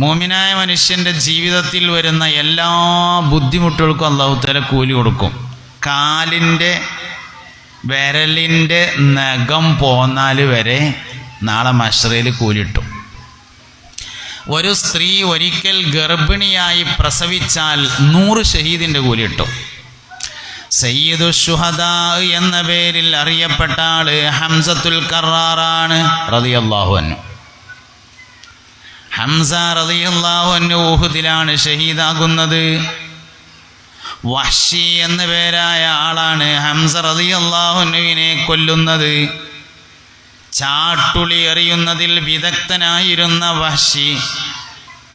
മുഅ്മിനായ മനുഷ്യൻ്റെ ജീവിതത്തിൽ വരുന്ന എല്ലാ ബുദ്ധിമുട്ടുകൾക്കും അല്ലാഹു തആല കൂലി കൊടുക്കും. കാലിൻ്റെ വിരലിൻ്റെ നഖം പോന്നാൽ വരെ നാളെ മശ്റയിൽ കൂലി കിട്ടും. ഒരു സ്ത്രീ ഒരിക്കൽ ഗർഭിണിയായി പ്രസവിച്ചാൽ 100 ഷഹീദിൻ്റെ കൂലി കിട്ടും. സയ്യിദു ശുഹദാ എന്ന പേരിൽ അറിയപ്പെട്ട ആള് ഹംസത്തുൽ കറാറാണ് റളിയല്ലാഹു അൻഹു. ഹംസ റളിയല്ലാഹു അൻഹു ഉഹുദിലാണ് ഷഹീദാകുന്നത്. വഹ്ശി എന്ന പേരായ ആളാണ് ഹംസ റളിയല്ലാഹു അൻഹുവിനെ കൊല്ലുന്നത്. ചാട്ടുളി എറിയുന്നതിൽ വിദഗ്ധനായിരുന്ന വഹ്ശി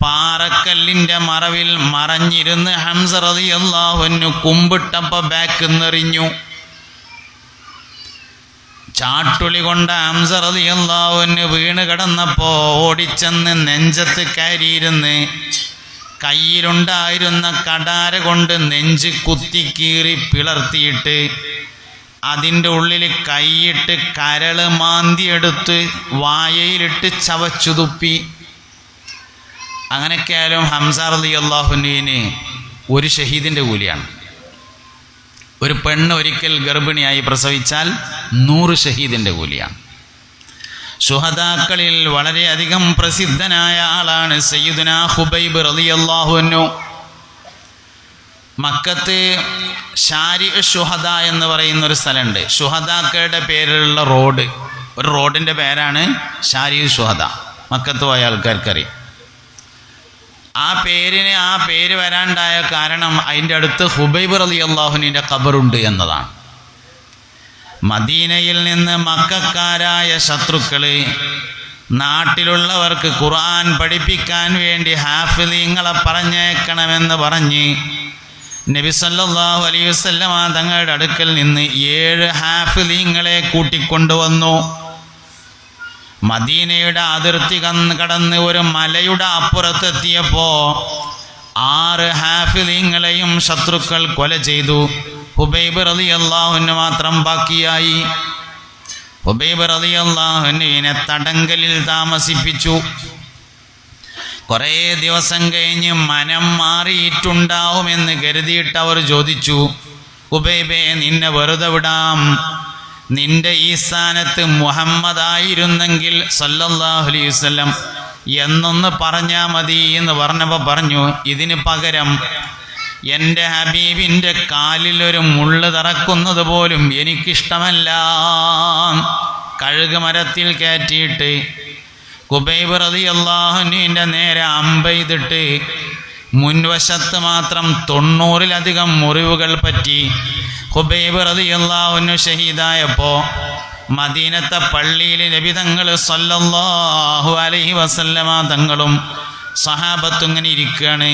പാറക്കല്ലിൻ്റെ മറവിൽ മറഞ്ഞിരുന്ന് ഹംസ റളിയല്ലാഹു അൻഹു കുമ്പിട്ടപ്പോൾ ബാക്ക് നിറിഞ്ഞു. ചാട്ടുളി കൊണ്ട് ഹംസ റളിയല്ലാഹു അൻഹു വീണ് കിടന്നപ്പോൾ ഓടിച്ചെന്ന് നെഞ്ചത്ത് കയറിയിരുന്ന് കയ്യിലുണ്ടായിരുന്ന കടാര കൊണ്ട് നെഞ്ച് കുത്തിക്കീറി പിളർത്തിയിട്ട് അതിൻ്റെ ഉള്ളിൽ കൈയിട്ട് കരള് മാന്തിയെടുത്ത് വായയിലിട്ട് ചവച്ചു തുപ്പി. അങ്ങനെയൊക്കെയായാലും ഹംസ റളിയല്ലാഹു അൻഹുവിന് ഒരു ഷഹീദിൻ്റെ കൂലിയാണ്. ഒരു പെണ്ണ് ഒരിക്കൽ ഗർഭിണിയായി പ്രസവിച്ചാൽ 100 ഷഹീദിൻ്റെ കൂലിയാണ്. ശുഹദാക്കളിൽ വളരെയധികം പ്രസിദ്ധനായ ആളാണ് സയ്യിദുനാ ഖുബൈബ് റളിയല്ലാഹു അൻഹു. മക്കത്ത് ഷാരി ഷുഹദ എന്ന് പറയുന്ന ഒരു സ്ഥലമുണ്ട്. ഷുഹദാക്കളുടെ പേരിലുള്ള റോഡ്, ഒരു റോഡിൻ്റെ പേരാണ് ഷാരി ഷുഹദ. മക്കത്ത് പോയ ആൾക്കാർക്കറിയാം. ആ പേര് വരാണ്ടായ കാരണം അതിൻ്റെ അടുത്ത് ഖുബൈബ് റളിയല്ലാഹു അൻഹുവിൻ്റെ ഖബറുണ്ട് എന്നതാണ്. മദീനയിൽ നിന്ന് മക്കക്കാരായ ശത്രുക്കൾ നാട്ടിലുള്ളവർക്ക് ഖുർആൻ പഠിപ്പിക്കാൻ വേണ്ടി ഹാഫിളീങ്ങളെ പറഞ്ഞേക്കണമെന്ന് പറഞ്ഞ് നബി സല്ലല്ലാഹു അലൈഹി വസല്ലമ തങ്ങളുടെ അടുക്കൽ നിന്ന് 7 ഹാഫിളീങ്ങളെ കൂട്ടിക്കൊണ്ടുവന്നു. മദീനയുടെ അതിർത്തി കടന്ന് ഒരു മലയുടെ അപ്പുറത്തെത്തിയപ്പോൾ 6 ഹാഫിളീങ്ങളെയും ശത്രുക്കൾ കൊല ചെയ്തു. ഖുബൈബ് റളിയല്ലാഹു അൻഹു മാത്രം ബാക്കിയായി. ഖുബൈബ് റളിയല്ലാഹു അൻഹുവിനെ തടങ്കലിൽ താമസിപ്പിച്ചു. കുറേ ദിവസം കഴിഞ്ഞ് മനം മാറിയിട്ടുണ്ടാവുമെന്ന് കരുതിയിട്ട് അവർ ചോദിച്ചു, ഖുബൈബേ, നിന്നെ വെറുതെ വിടാം, നിന്റെ ഈ സ്ഥാനത്ത് മുഹമ്മദായിരുന്നെങ്കിൽ സല്ലല്ലാഹു അലൈഹി വസല്ലം എന്നൊന്ന് പറഞ്ഞാൽ മതി എന്ന് പറഞ്ഞപ്പോൾ പറഞ്ഞു, ഇതിന് പകരം എൻ്റെ ഹബീബിൻ്റെ കാലിലൊരു മുള്ള് തറക്കുന്നത് പോലും എനിക്കിഷ്ടമല്ല. കഴുക് മരത്തിൽ കയറ്റിയിട്ട് ഖുബൈബ് റളിയല്ലാഹു അൻഹുവിൻ്റെ നേരെ അമ്പെയ്തിട്ട് മുൻവശത്ത് മാത്രം 90-ലധികം മുറിവുകൾ പറ്റി. ഖുബൈബ് റളിയല്ലാഹു അൻഹു ഷഹീദായപ്പോൾ മദീനത്തെ പള്ളിയിൽ നബി തങ്ങൾ സല്ലല്ലാഹു അലൈഹി വസല്ലമ തങ്ങളും സഹാബത്തും ഇങ്ങനെ ഇരിക്കുകയാണ്.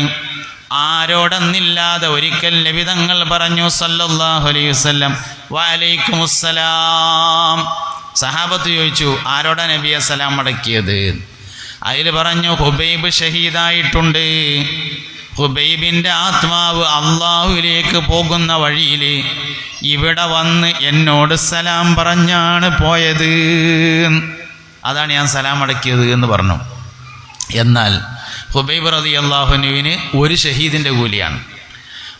ആരോടെന്നില്ലാതെ ഒരിക്കൽ നബി തങ്ങൾ പറഞ്ഞു സല്ലല്ലാഹു അലൈഹി വസല്ലം, വഅലൈക്കുമുസ്സലാം. സഹാബത്ത് ചോദിച്ചു, ആരോടാ നബിയെ സലാം മടക്കിയത്? അതിൽ പറഞ്ഞു, ഖുബൈബ് ഷഹീദായിട്ടുണ്ട്. ഖുബൈബിൻ്റെ ആത്മാവ് അള്ളാഹുവിലേക്ക് പോകുന്ന വഴിയിൽ ഇവിടെ വന്ന് എന്നോട് സലാം പറഞ്ഞാണ് പോയത്. അതാണ് ഞാൻ സലാം മടക്കിയത് എന്ന് പറഞ്ഞു. എന്നാൽ ഖുബൈബ് റളിയല്ലാഹു അൻഹുവിന് ഒരു ഷഹീദിൻ്റെ കൂലിയാണ്.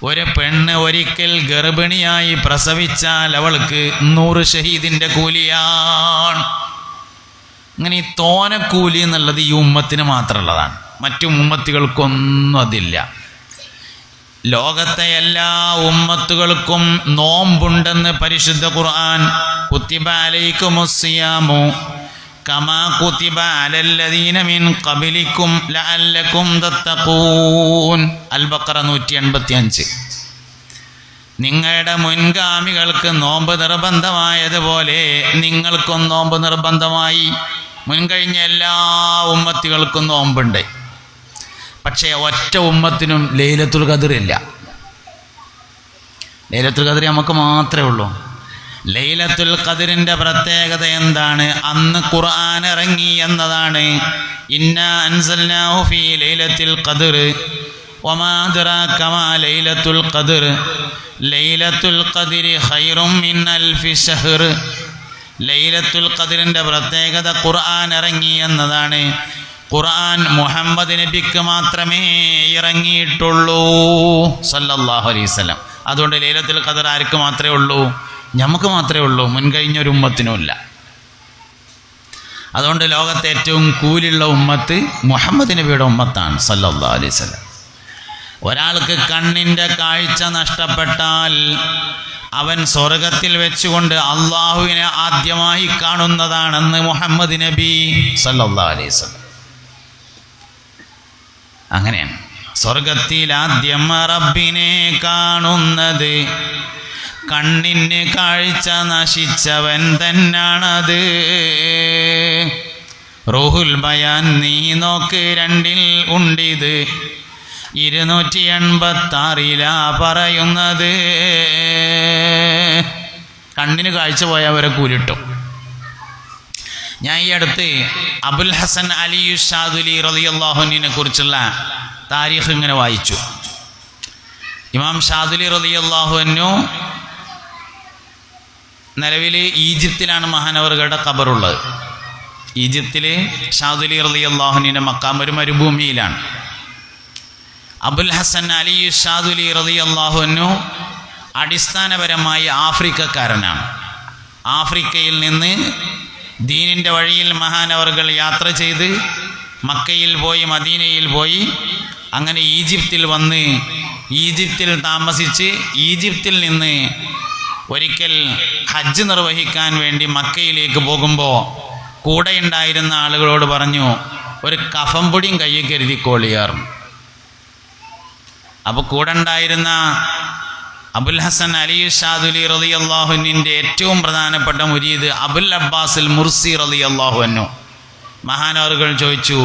ഒരു പെണ്ണ് ഒരിക്കൽ ഗർഭിണിയായി പ്രസവിച്ചാൽ അവൾക്ക് 100 ഷഹീദിൻ്റെ കൂലിയാണ്. അങ്ങനെ ഈ തോനക്കൂലി എന്നുള്ളത് ഈ ഉമ്മത്തിന് മാത്രമുള്ളതാണ്. മറ്റു ഉമ്മത്തുകൾക്കൊന്നും അതില്ല. ലോകത്തെ എല്ലാ ഉമ്മത്തുകൾക്കും നോമ്പുണ്ടെന്ന് പരിശുദ്ധ ഖുർആൻ. കുത്തിബ അലൈക്കുമുസ്സിയാമു കമാ കുത്തിബ അലല്ലദീന മിൻ ഖബലിക്കും ലഅല്ലക്കും തത്തഖൂൻ. അൽ-ബഖറ 185. നിങ്ങളുടെ മുൻഗാമികൾക്ക് നോമ്പ് നിർബന്ധമായതുപോലെ നിങ്ങൾക്കും നോമ്പ് നിർബന്ധമായി. മുൻകഴിഞ്ഞ എല്ലാ ഉമ്മത്തികൾക്കും നോമ്പുണ്ട്. പക്ഷേ ഒറ്റ ഉമ്മത്തിനും ലൈലത്തുൽ ഖദ്ർ ഇല്ല. ലൈലത്തുൽ ഖദ്ർ നമുക്ക് മാത്രമേ ഉള്ളൂ. ലൈലത്തുൽ ഖദ്റിൻ്റെ പ്രത്യേകത എന്താണ്? അന്ന് ഖുർആൻ ഇറങ്ങി എന്നതാണ്. ഇന്നാ അൻസൽനാഹു ഫീ ലൈലത്തുൽ ഖദ്ർ വമാ അദ്റാക മാ ലൈലത്തുൽ ഖദ്ർ ലൈലത്തുൽ ഖദ്രി ഖൈറും മിൻ അൽഫി ശഹ്ർ. ലൈലത്തുൽ ഖദ്റിൻ്റെ പ്രത്യേകത ഖുർആൻ ഇറങ്ങി എന്നതാണ്. ഖുർആൻ മുഹമ്മദ് നബിക്ക് മാത്രമേ ഇറങ്ങിയിട്ടുള്ളൂ സല്ലല്ലാഹു അലൈഹി വസല്ലം. അതുകൊണ്ട് ലൈലത്തുൽ ഖദർ ആർക്ക് മാത്രമേ ഉള്ളൂ? നമുക്ക് മാത്രമേ ഉള്ളൂ, മുൻകഴിഞ്ഞ ഒരു ഉമ്മത്തിനുമില്ല. അതുകൊണ്ട് ലോകത്തെ ഏറ്റവും കൂലുള്ള ഉമ്മത്ത് മുഹമ്മദ് നബിയുടെ ഉമ്മത്താണ് സല്ലല്ലാഹു അലൈഹി വസല്ലം. ഒരാൾക്ക് കണ്ണിൻ്റെ കാഴ്ച നഷ്ടപ്പെട്ടാൽ അവൻ സ്വർഗത്തിൽ വെച്ചുകൊണ്ട് അള്ളാഹുവിനെ ആദ്യമായി കാണുന്നതാണെന്ന് മുഹമ്മദ് നബി സല്ലല്ലാഹു അലൈഹി വസല്ലം. അങ്ങനെയാണ് സ്വർഗത്തിൽ ആദ്യം റബ്ബിനെ കാണുന്നത്. കണ്ണിന് കാഴ്ച നശിച്ചവൻ തന്നാണത്. റൂഹുൽ ബയാൻ നീ നോക്ക് 2 ഉണ്ടിത്, 286 പറയുന്നത്. കണ്ണിന് കാഴ്ച പോയവരെ കൂലിട്ടും. ഞാൻ ഈ അടുത്ത് അബുൽ ഹസൻ അലി ഷാദുലി റളിയല്ലാഹു അൻഹുവിനെ കുറിച്ചുള്ള താരീഖ് ഇങ്ങനെ വായിച്ചു. ഇമാം ഷാദുലി റളിയല്ലാഹു അൻഹു നിലവിൽ ഈജിപ്തിലാണ് മഹാനവറുകളുടെ ഖബറുള്ളത്. ഈജിപ്തിൽ ഷാദുലി റളിയല്ലാഹു അൻഹുവിന്റെ മക്കാം ഒരു മരുഭൂമിയിലാണ്. അബുൽ ഹസൻ അലി ഷാദുലി റളിയല്ലാഹു അൻഹു അടിസ്ഥാനപരമായി ആഫ്രിക്കക്കാരനാണ്. ആഫ്രിക്കയിൽ നിന്ന് ദീനിൻ്റെ വഴിയിൽ മഹാനവറുകൾ യാത്ര ചെയ്ത് മക്കയിൽ പോയി മദീനയിൽ പോയി അങ്ങനെ ഈജിപ്തിൽ വന്ന് ഈജിപ്തിൽ താമസിച്ച് ഈജിപ്തിൽ നിന്ന് ഒരിക്കൽ ഹജ്ജ് നിർവഹിക്കാൻ വേണ്ടി മക്കയിലേക്ക് പോകുമ്പോൾ കൂടെയുണ്ടായിരുന്ന ആളുകളോട് പറഞ്ഞു, ഒരു കഫം പൊടിയും കയ്യിൽ കരുതിക്കോളിയാർ. അപ്പോൾ കൂടെ ഉണ്ടായിരുന്ന അബുൽ ഹസൻ അലി ഷാദുലി റളിയല്ലാഹു അൻഹുവിൻ്റെ ഏറ്റവും പ്രധാനപ്പെട്ട മുരീദ് അബുൽ അബ്ബാസിൽ മുർസി റളിയല്ലാഹു അൻഹു മഹാനവറുകൾ ചോദിച്ചു,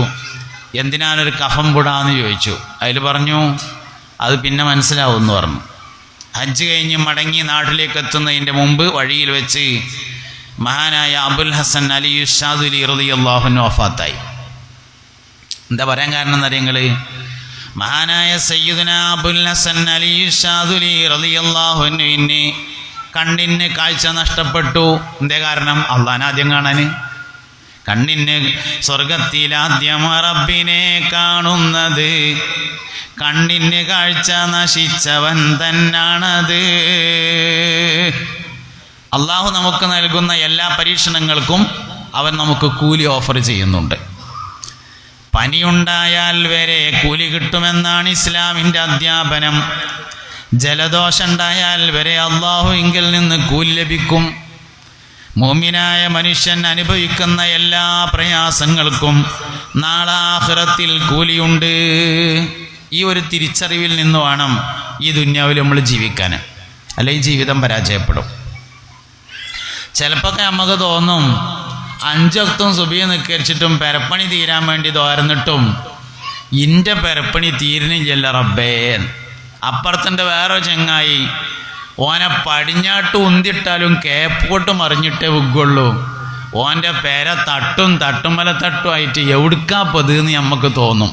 എന്തിനാണൊരു കഫം പുടാന്ന് ചോദിച്ചു. അതിൽ പറഞ്ഞു, അത് പിന്നെ മനസ്സിലാവുമെന്ന് പറഞ്ഞു. ഹജ്ജ് കഴിഞ്ഞ് മടങ്ങി നാട്ടിലേക്ക് എത്തുന്നതിൻ്റെ മുമ്പ് വഴിയിൽ വെച്ച് മഹാനായ അബുൽ ഹസൻ അലി ഷാദുലി റളിയല്ലാഹു അൻഹു വഫാത്തായി. എന്താ പറയാൻ കാരണം എന്നറിയങ്ങൾ? മഹാനായ സയ്യിദുനാ അബുൽ ഹസൻ അലി ഷാദുലി റളിയല്ലാഹു അൻഹുവിന് കണ്ണിന് കാഴ്ച നഷ്ടപ്പെട്ടു. എന്തേ കാരണം? അള്ളാഹനെ ആദ്യം കാണാൻ. കണ്ണിന് സ്വർഗത്തിൽ ആദ്യം റബ്ബിനെ കാണുന്നത്. കണ്ണിന് കാഴ്ച നശിച്ചവൻ തന്നാണത്. അള്ളാഹു നമുക്ക് നൽകുന്ന എല്ലാ പരീക്ഷണങ്ങൾക്കും അവൻ നമുക്ക് കൂലി ഓഫർ ചെയ്യുന്നുണ്ട്. പനിയുണ്ടായാൽ വരെ കൂലി കിട്ടുമെന്നാണ് ഇസ്ലാമിൻ്റെ അധ്യാപനം. ജലദോഷം ഉണ്ടായാൽ വരെ അള്ളാഹുവിങ്കിൽ നിന്ന് കൂലി ലഭിക്കും. മുഅ്മിനായ മനുഷ്യൻ അനുഭവിക്കുന്ന എല്ലാ പ്രയാസങ്ങൾക്കും നാളെ ആഖിറത്തിൽ കൂലിയുണ്ട്. ഈ ഒരു തിരിച്ചറിവിൽ നിന്ന് വേണം ഈ ദുന്യാവിൽ നമ്മൾ ജീവിക്കാൻ, അല്ലെ ഈ ജീവിതം പരാജയപ്പെടും. ചിലപ്പോൾ നമുക്ക് തോന്നും 5 വക്തും സുബഹി നിസ്കരിച്ചിട്ടും പെരപ്പണി തീരാൻ വേണ്ടി തോർന്നിട്ടും ഇൻ്റെ പെരപ്പണി തീരുന്നില്ല റബ്ബേ. അപ്പുറത്തിൻ്റെ വേറെ ചെങ്ങായി ഓനെ പടിഞ്ഞാട്ട് ഉന്തിട്ടാലും കേപ്പോട്ട് മറിഞ്ഞിട്ടേ വിഗുള്ളൂ. ഓൻ്റെ പേര തട്ടും തട്ടുമല തട്ടുമായിട്ട് എവിടുക്കാ പതെന്ന് നമുക്ക് തോന്നും.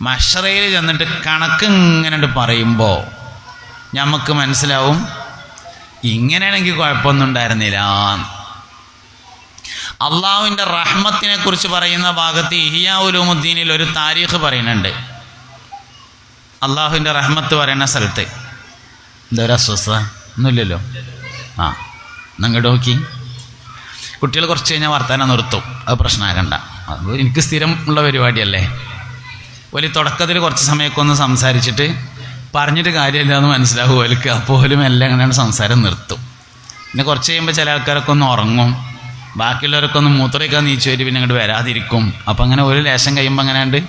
മഷറയിൽ ചെന്നിട്ട് കണക്ക് ഇങ്ങനെ പറയുമ്പോൾ നമുക്ക് മനസ്സിലാവും ഇങ്ങനെയാണെങ്കിൽ കുഴപ്പമൊന്നും ഉണ്ടായിരുന്നില്ല. അള്ളാഹുവിൻ്റെ റഹ്മത്തിനെ കുറിച്ച് പറയുന്ന ഭാഗത്ത് ഇഹ്യാ ഉലൂമുദ്ദീനിൽ ഒരു താരീഖ് പറയുന്നുണ്ട്. അള്ളാഹുവിൻ്റെ റഹ്മത്ത് പറയുന്ന സ്ഥലത്ത് എന്തൊരു അസ്വസ്ഥത ഒന്നുമില്ലല്ലോ. നിങ്ങൾ നോക്കി കുട്ടികൾ കുറച്ച് കഴിഞ്ഞാൽ വർത്താനം നിർത്തും, അത് പ്രശ്നമാകണ്ട. അത് എനിക്ക് സ്ഥിരം ഉള്ള പരിപാടിയല്ലേ. ഒരു തുടക്കത്തിൽ കുറച്ച് സമയമൊക്കെ ഒന്ന് സംസാരിച്ചിട്ട് പറഞ്ഞിട്ട് കാര്യമില്ല എന്ന് മനസ്സിലാവും ഓൽക്ക്. അപ്പോലും എല്ലാം എങ്ങനെയാണ് സംസാരം നിർത്തും. പിന്നെ കുറച്ച് കഴിയുമ്പോൾ ചില ആൾക്കാരൊക്കെ ഒന്ന് ഉറങ്ങും, ബാക്കിയുള്ളവരൊക്കെ ഒന്ന് മൂത്രമൊക്കെ നീച്ചു വരും, പിന്നെ അങ്ങോട്ട് വരാതിരിക്കും. അപ്പം അങ്ങനെ ഒരു ലേശം കഴിയുമ്പോൾ അങ്ങനെ ഉണ്ട്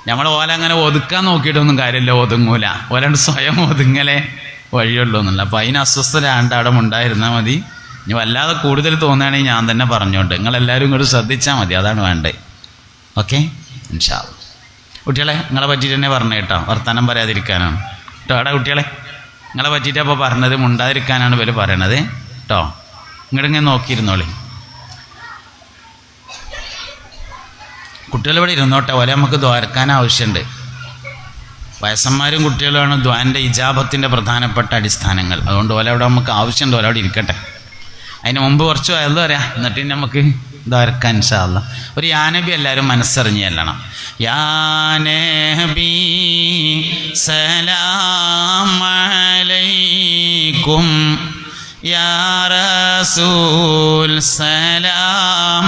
നമ്മൾ ഓല അങ്ങനെ ഒതുക്കാൻ നോക്കിയിട്ടൊന്നും കാര്യമില്ല, ഒതുങ്ങൂല. ഓലാണ്ട് സ്വയം ഒതുങ്ങലേ വഴിയുള്ളൂ എന്നുള്ള. അപ്പം അതിന് അസ്വസ്ഥത അവിടെ ഉണ്ടായിരുന്നാൽ മതി. ഇനി വല്ലാതെ കൂടുതൽ തോന്നുകയാണെങ്കിൽ ഞാൻ തന്നെ പറഞ്ഞോണ്ട് നിങ്ങളെല്ലാവരും ഇങ്ങോട്ട് ശ്രദ്ധിച്ചാൽ മതി, അതാണ് വേണ്ടത്. ഓക്കെ, ഇൻഷാ അല്ലാഹ്. കുട്ടികളെ നിങ്ങളെ പറ്റിയിട്ട് തന്നെ പറഞ്ഞു കേട്ടോ, വർത്തമാനം പറയാതിരിക്കാനാണ് കേട്ടോ. എടാ കുട്ടികളെ നിങ്ങളെ പറ്റിയിട്ട് അപ്പോൾ പറഞ്ഞത് മുണ്ടാതിരിക്കാനാണ് ഇവർ പറയണത് കേട്ടോ. ഇങ്ങോട്ടിങ്ങനെ നോക്കിയിരുന്നോളി. കുട്ടികളിവിടെ ഇരുന്നോട്ടെ, ഓലെ നമുക്ക് ദ്വാരക്കാൻ ആവശ്യമുണ്ട്. വയസ്സന്മാരും കുട്ടികളുമാണ് ദ്വാൻ്റെ ഇജാബത്തിൻ്റെ പ്രധാനപ്പെട്ട അടിസ്ഥാനങ്ങൾ. അതുകൊണ്ട് ഓല അവിടെ നമുക്ക് ആവശ്യമുണ്ട്, ഓല അവിടെ ഇരിക്കട്ടെ. അതിന് മുമ്പ് കുറച്ച് വയലു പറയാം, എന്നിട്ട് നമുക്ക് ദ്വാരക്കാൻ ഇൻഷാ അല്ലാഹ്. ഒരു യാ നബി എല്ലാവരും മനസ്സറിഞ്ഞ് ചെല്ലണം. യാ നബി സലാം അലൈക്കും, യാ റസൂൽ സലാം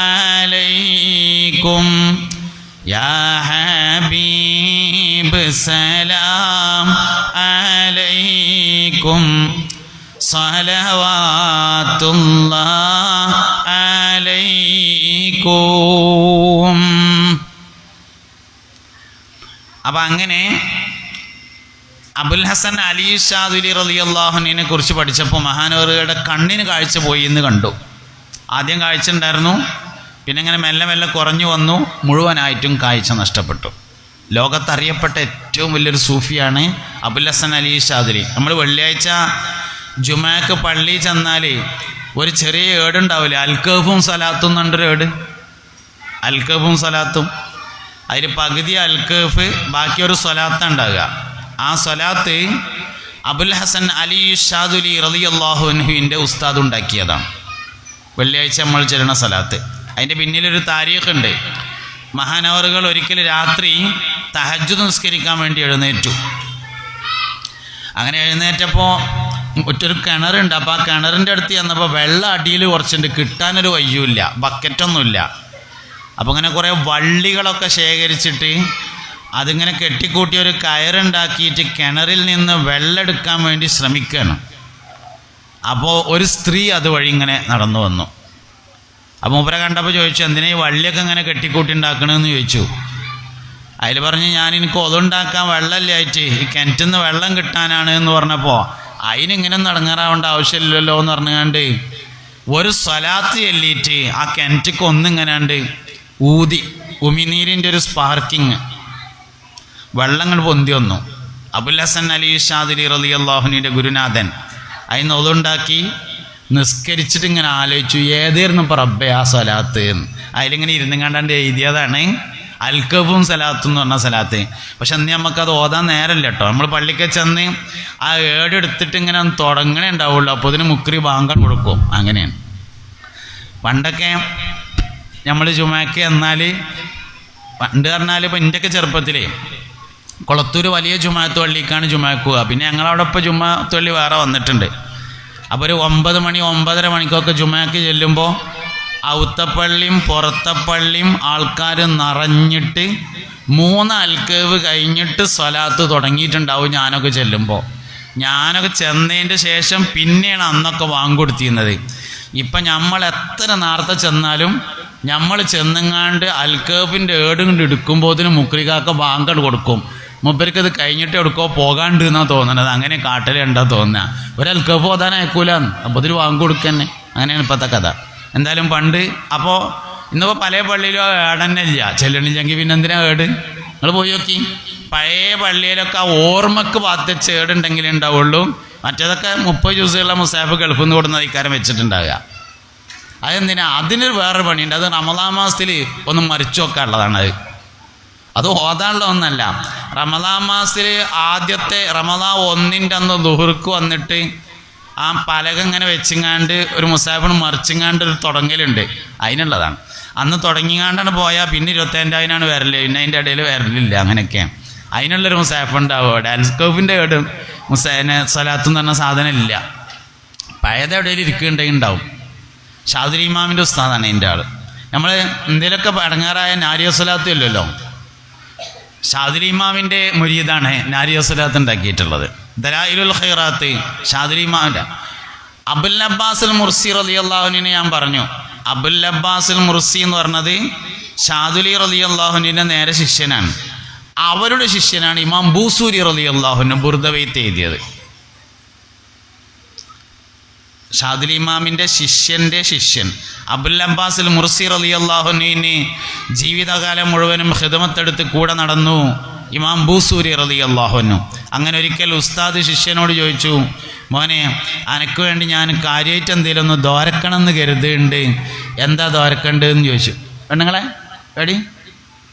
അലൈക്കും, യാ ഹബീബ് സലാം അലൈക്കും, സ്വലവാത്തുല്ലാഹ് അലൈക്കും. അപ്പം അങ്ങനെ അബുൽ ഹസൻ അലി ഷാദുലി റളിയല്ലാഹു അൻഹുവിനെ കുറിച്ച് പഠിച്ചപ്പോൾ മഹാനവറുകളുടെ കണ്ണിന് കാഴ്ച പോയി എന്ന് കണ്ടു. ആദ്യം കാഴ്ച ഉണ്ടായിരുന്നു, പിന്നെ ഇങ്ങനെ മെല്ലെ മെല്ലെ കുറഞ്ഞു വന്നു, മുഴുവനായിട്ടും കാഴ്ച നഷ്ടപ്പെട്ടു. ലോകത്തറിയപ്പെട്ട ഏറ്റവും വലിയൊരു സൂഫിയാണ് അബുൽ ഹസൻ അലി ഷാദുലി. നമ്മൾ വെള്ളിയാഴ്ച ജുമാക്ക് പള്ളി ചെന്നാൽ ഒരു ചെറിയ ഏടുണ്ടാവില്ലേ, അൽക്കഫും സലാത്തും എന്നൊരു ഏട്, അൽക്കഫും സലാത്തും. അതിൽ പകുതി അൽക്കഫ്, ബാക്കി ഒരു സ്വലാത്ത് ഉണ്ടാകുക. ആ സ്വലാത്ത് അബുൽ ഹസൻ അലി ഷാദുലി റളിയല്ലാഹു അൻഹുവിൻ്റെ ഉസ്താദ് ഉണ്ടാക്കിയതാണ്. വെള്ളിയാഴ്ച നമ്മൾ ചെല്ലുന്ന സ്വലാത്ത്. അതിൻ്റെ പിന്നിലൊരു താരീഖ് ഉണ്ട്. മഹാനവറുകൾ ഒരിക്കൽ രാത്രി തഹജ്ജുദ് നിസ്കരിക്കാൻ വേണ്ടി എഴുന്നേറ്റു. അങ്ങനെ എഴുന്നേറ്റപ്പോൾ മറ്റൊരു കിണറുണ്ട്. അപ്പോൾ ആ കിണറിൻ്റെ അടുത്ത് ചെന്നപ്പോൾ വെള്ളം അടിയിൽ കുറച്ചുണ്ട്, കിട്ടാനൊരു വയ്യുമില്ല, ബക്കറ്റൊന്നുമില്ല. അപ്പോൾ അങ്ങനെ കുറേ വള്ളികളൊക്കെ ശേഖരിച്ചിട്ട് അതിങ്ങനെ കെട്ടിക്കൂട്ടി ഒരു കയറുണ്ടാക്കിയിട്ട് കിണറിൽ നിന്ന് വെള്ളം എടുക്കാൻ വേണ്ടി ശ്രമിക്കുകയാണ്. അപ്പോൾ ഒരു സ്ത്രീ അതുവഴി ഇങ്ങനെ നടന്നു വന്നു. അപ്പോൾ മൂപ്പരെ കണ്ടപ്പോൾ ചോദിച്ചു, എന്തിനാ ഈ വള്ളിയൊക്കെ ഇങ്ങനെ കെട്ടിക്കൂട്ടി ഉണ്ടാക്കണമെന്ന് ചോദിച്ചു. അതിൽ പറഞ്ഞു, എനിക്ക് ഒതുണ്ടാക്കാൻ വെള്ളമില്ലായിട്ട് ഈ കിണറ്റിൽ നിന്ന് വെള്ളം കിട്ടാനാണ് എന്ന് പറഞ്ഞപ്പോൾ അതിനിങ്ങനെ നടങ്ങാറാവേണ്ട ആവശ്യമില്ലല്ലോ എന്ന് പറഞ്ഞുകൊണ്ട് ഒരു സ്വലാത്ത് ചൊല്ലിയിട്ട് ആ കിണറ്റിക്ക് ഒന്നിങ്ങനാണ്ട് ഊതി, ഉമിനീരിൻ്റെ ഒരു സ്പാർക്കിങ്, വെള്ളങ്ങൾ പൊന്തി വന്നു. അബുൽ ഹസൻ അലി ഷാദുലി റളിയല്ലാഹു അൻഹുവിൻ്റെ ഗുരുനാഥൻ അതിന് ഒതുണ്ടാക്കി നിസ്കരിച്ചിട്ട് ഇങ്ങനെ ആലോചിച്ചു, ഏതായിരുന്നു ഇപ്പോൾ റബ്ബേ ആ സ്വലാത്ത് എന്ന്. അതിലിങ്ങനെ ഇരുന്നും കണ്ടാണ്ട് എഴുതിയതാണ് അൽക്കഫും സലാത്തും എന്ന് പറഞ്ഞ സലാത്ത്. പക്ഷെ അന്ന് നമുക്കത് ഓതാൻ നേരമില്ല കേട്ടോ. നമ്മൾ പള്ളിക്ക് ചെന്ന് ആ ഏടെടുത്തിട്ട് ഇങ്ങനെ തുടങ്ങണേ ഉണ്ടാവുള്ളൂ, അപ്പോൾ ഇതിന് മുക്രി ബാങ്കൺ കൊടുക്കും. അങ്ങനെയാണ് പണ്ടൊക്കെ നമ്മൾ ജുമാക്ക് എന്നാൽ, പണ്ട് പറഞ്ഞാൽ ഇപ്പോൾ എൻ്റെയൊക്കെ ചെറുപ്പത്തിൽ കൊളത്തൂർ വലിയ ജുമാഅത്ത് പള്ളിക്കാണ് ജുമാക്ക് പോവുക. പിന്നെ ഞങ്ങളവിടെ ഇപ്പോൾ ജുമാഅത്ത് പള്ളി വേറെ വന്നിട്ടുണ്ട്. അപ്പോൾ ഒരു 9 മണി 9:30 മണിക്കൊക്കെ ജുമാക്ക് ചെല്ലുമ്പോൾ ഔത്തപ്പള്ളിയും പുറത്തപ്പള്ളിയും ആൾക്കാർ നിറഞ്ഞിട്ട് 3 അൽക്കവ് കഴിഞ്ഞിട്ട് സ്വലാത്ത് തുടങ്ങിയിട്ടുണ്ടാവും. ഞാനൊക്കെ ചെല്ലുമ്പോൾ, ഞാനൊക്കെ ചെന്നതിൻ്റെ ശേഷം പിന്നെയാണ് അന്നൊക്കെ വാങ്ങിക്കൊടുത്തിരുന്നത്. ഇപ്പം നമ്മൾ എത്ര നേരത്തെ ചെന്നാലും നമ്മൾ ചെന്നങ്ങാണ്ട് അൽക്കഫിൻ്റെ ഏടും കൊണ്ട് എടുക്കുമ്പോഴത്തിന് മുക്രികാക്ക ബാങ്കട് കൊടുക്കും. മൂപ്പർക്ക് ഇത് കഴിഞ്ഞിട്ട് എടുക്കോ പോകാണ്ട് എന്നാണ് തോന്നുന്നത്. അങ്ങനെ കാട്ടലുണ്ടാ തോന്നുക. ഒരു അൽക്കഫ് ഓതാൻ അയക്കൂലെന്ന്, അപ്പോൾ ഇതിന് വാങ്ങി കൊടുക്കന്നെ. അങ്ങനെയാണ് ഇപ്പോഴത്തെ കഥ. എന്തായാലും പണ്ട്, അപ്പോൾ ഇന്നിപ്പോൾ പല പള്ളിയിലും ഏടന്നെ ഇല്ല, ചെല്ലണില്ലെങ്കിൽ പിന്നെ എന്തിനാ ഏട്? നിങ്ങൾ പോയി നോക്കി, പഴയ പള്ളിയിലൊക്കെ ആ ഓർമ്മക്ക് പാത്തിച്ച ഏടുണ്ടെങ്കിലേ ഉണ്ടാവുള്ളൂ. മറ്റേതൊക്കെ 30 ദിവസമുള്ള മുസാഫ് ഗൾഫിൽ നിന്ന് കൊടുക്കുന്ന അധികാരം വെച്ചിട്ടുണ്ടാവുക. അതെന്തിനാ? അതിനൊരു വേറൊരു പണിയുണ്ട്. അത് റമദാൻ മാസത്തിൽ ഒന്ന് മറിച്ചു വെക്കാനുള്ളതാണ്. അത് ഓതാനുള്ള ഒന്നല്ല. റമദാൻ മാസത്തിൽ ആദ്യത്തെ റമദാൻ 1-ൻ്റെ അന്ന് ദുഹർക്ക് വന്നിട്ട് ആ പലക ഇങ്ങനെ വെച്ചിങ്ങാണ്ട് ഒരു മുസാഫിന് മറിച്ചിങ്ങാണ്ട് ഒരു തുടങ്ങലുണ്ട്, അതിനുള്ളതാണ്. അന്ന് തുടങ്ങിങ്ങാണ്ടാണ് പോയാൽ പിന്നെ 25,000 വരല്, പിന്നെ അതിൻ്റെ ഇടയിൽ വരലില്ല. അങ്ങനെയൊക്കെയാണ്. അതിനുള്ളൊരു മുസാഫ് ഉണ്ടാവും അവിടെ. അൽസ്കോഫിൻ്റെ ഏട് സ്വലാത്ത് എന്ന് പറഞ്ഞ സാധനം ഇല്ല. പഴയത് എവിടെയും ഇരിക്കുന്നുണ്ടെങ്കിൽ ഉണ്ടാവും. ഷാദുലി ഇമാമിൻ്റെ ഉസ്താദാണ് എൻ്റെ ആൾ. നമ്മൾ എന്തെങ്കിലുമൊക്കെ അടങ്ങാറായ നാരിയ സ്വലാത്ത് ഇല്ലല്ലോ, ഷാദുലി ഇമാമിൻ്റെ മുരീദാണ് നാരിയ സ്വലാത്ത് ഉണ്ടാക്കിയിട്ടുള്ളത്. ദലായിലുൽ ഖൈറാത്ത് ഷാദുലി ഇമാമിൻ്റെ. അബുൽ അബ്ബാസുൽ മുർസി റളിയല്ലാഹു അൻഹുവിനെ ഞാൻ പറഞ്ഞു. അബുൽ അബ്ബാസുൽ മുർസി എന്ന് പറഞ്ഞത് ഷാദുലി റളിയല്ലാഹു അൻഹുവിൻ്റെ നേരെ ശിഷ്യനാണ്. അവരുടെ ശിഷ്യനാണ് ഇമാം ബൂസൂരി റളിയല്ലാഹു അൻഹു ബുർദവൈത്ത് എഴുതിയത്. ഷാദുലി ഇമാമിൻ്റെ ശിഷ്യൻ്റെ ശിഷ്യൻ അബുൽ അബ്ബാസുൽ മുർസി റളിയല്ലാഹു അൻഹുവിന് ജീവിതകാലം മുഴുവനും ഖിദ്മത്തെടുത്ത് കൂടെ നടന്നു ഇമാം ബൂസൂരി റളിയല്ലാഹു അൻഹു. അങ്ങനെ ഒരിക്കൽ ഉസ്താദ് ശിഷ്യനോട് ചോദിച്ചു, മോനെ അനക്ക് വേണ്ടി ഞാൻ കാര്യമായിട്ട് എന്തെങ്കിലും ഒന്ന് ദോരക്കണം എന്ന് കരുതുന്നുണ്ട്, എന്താ ദോരക്കേണ്ടതെന്ന് ചോദിച്ചു. പെണ്ണുങ്ങളെ എടി,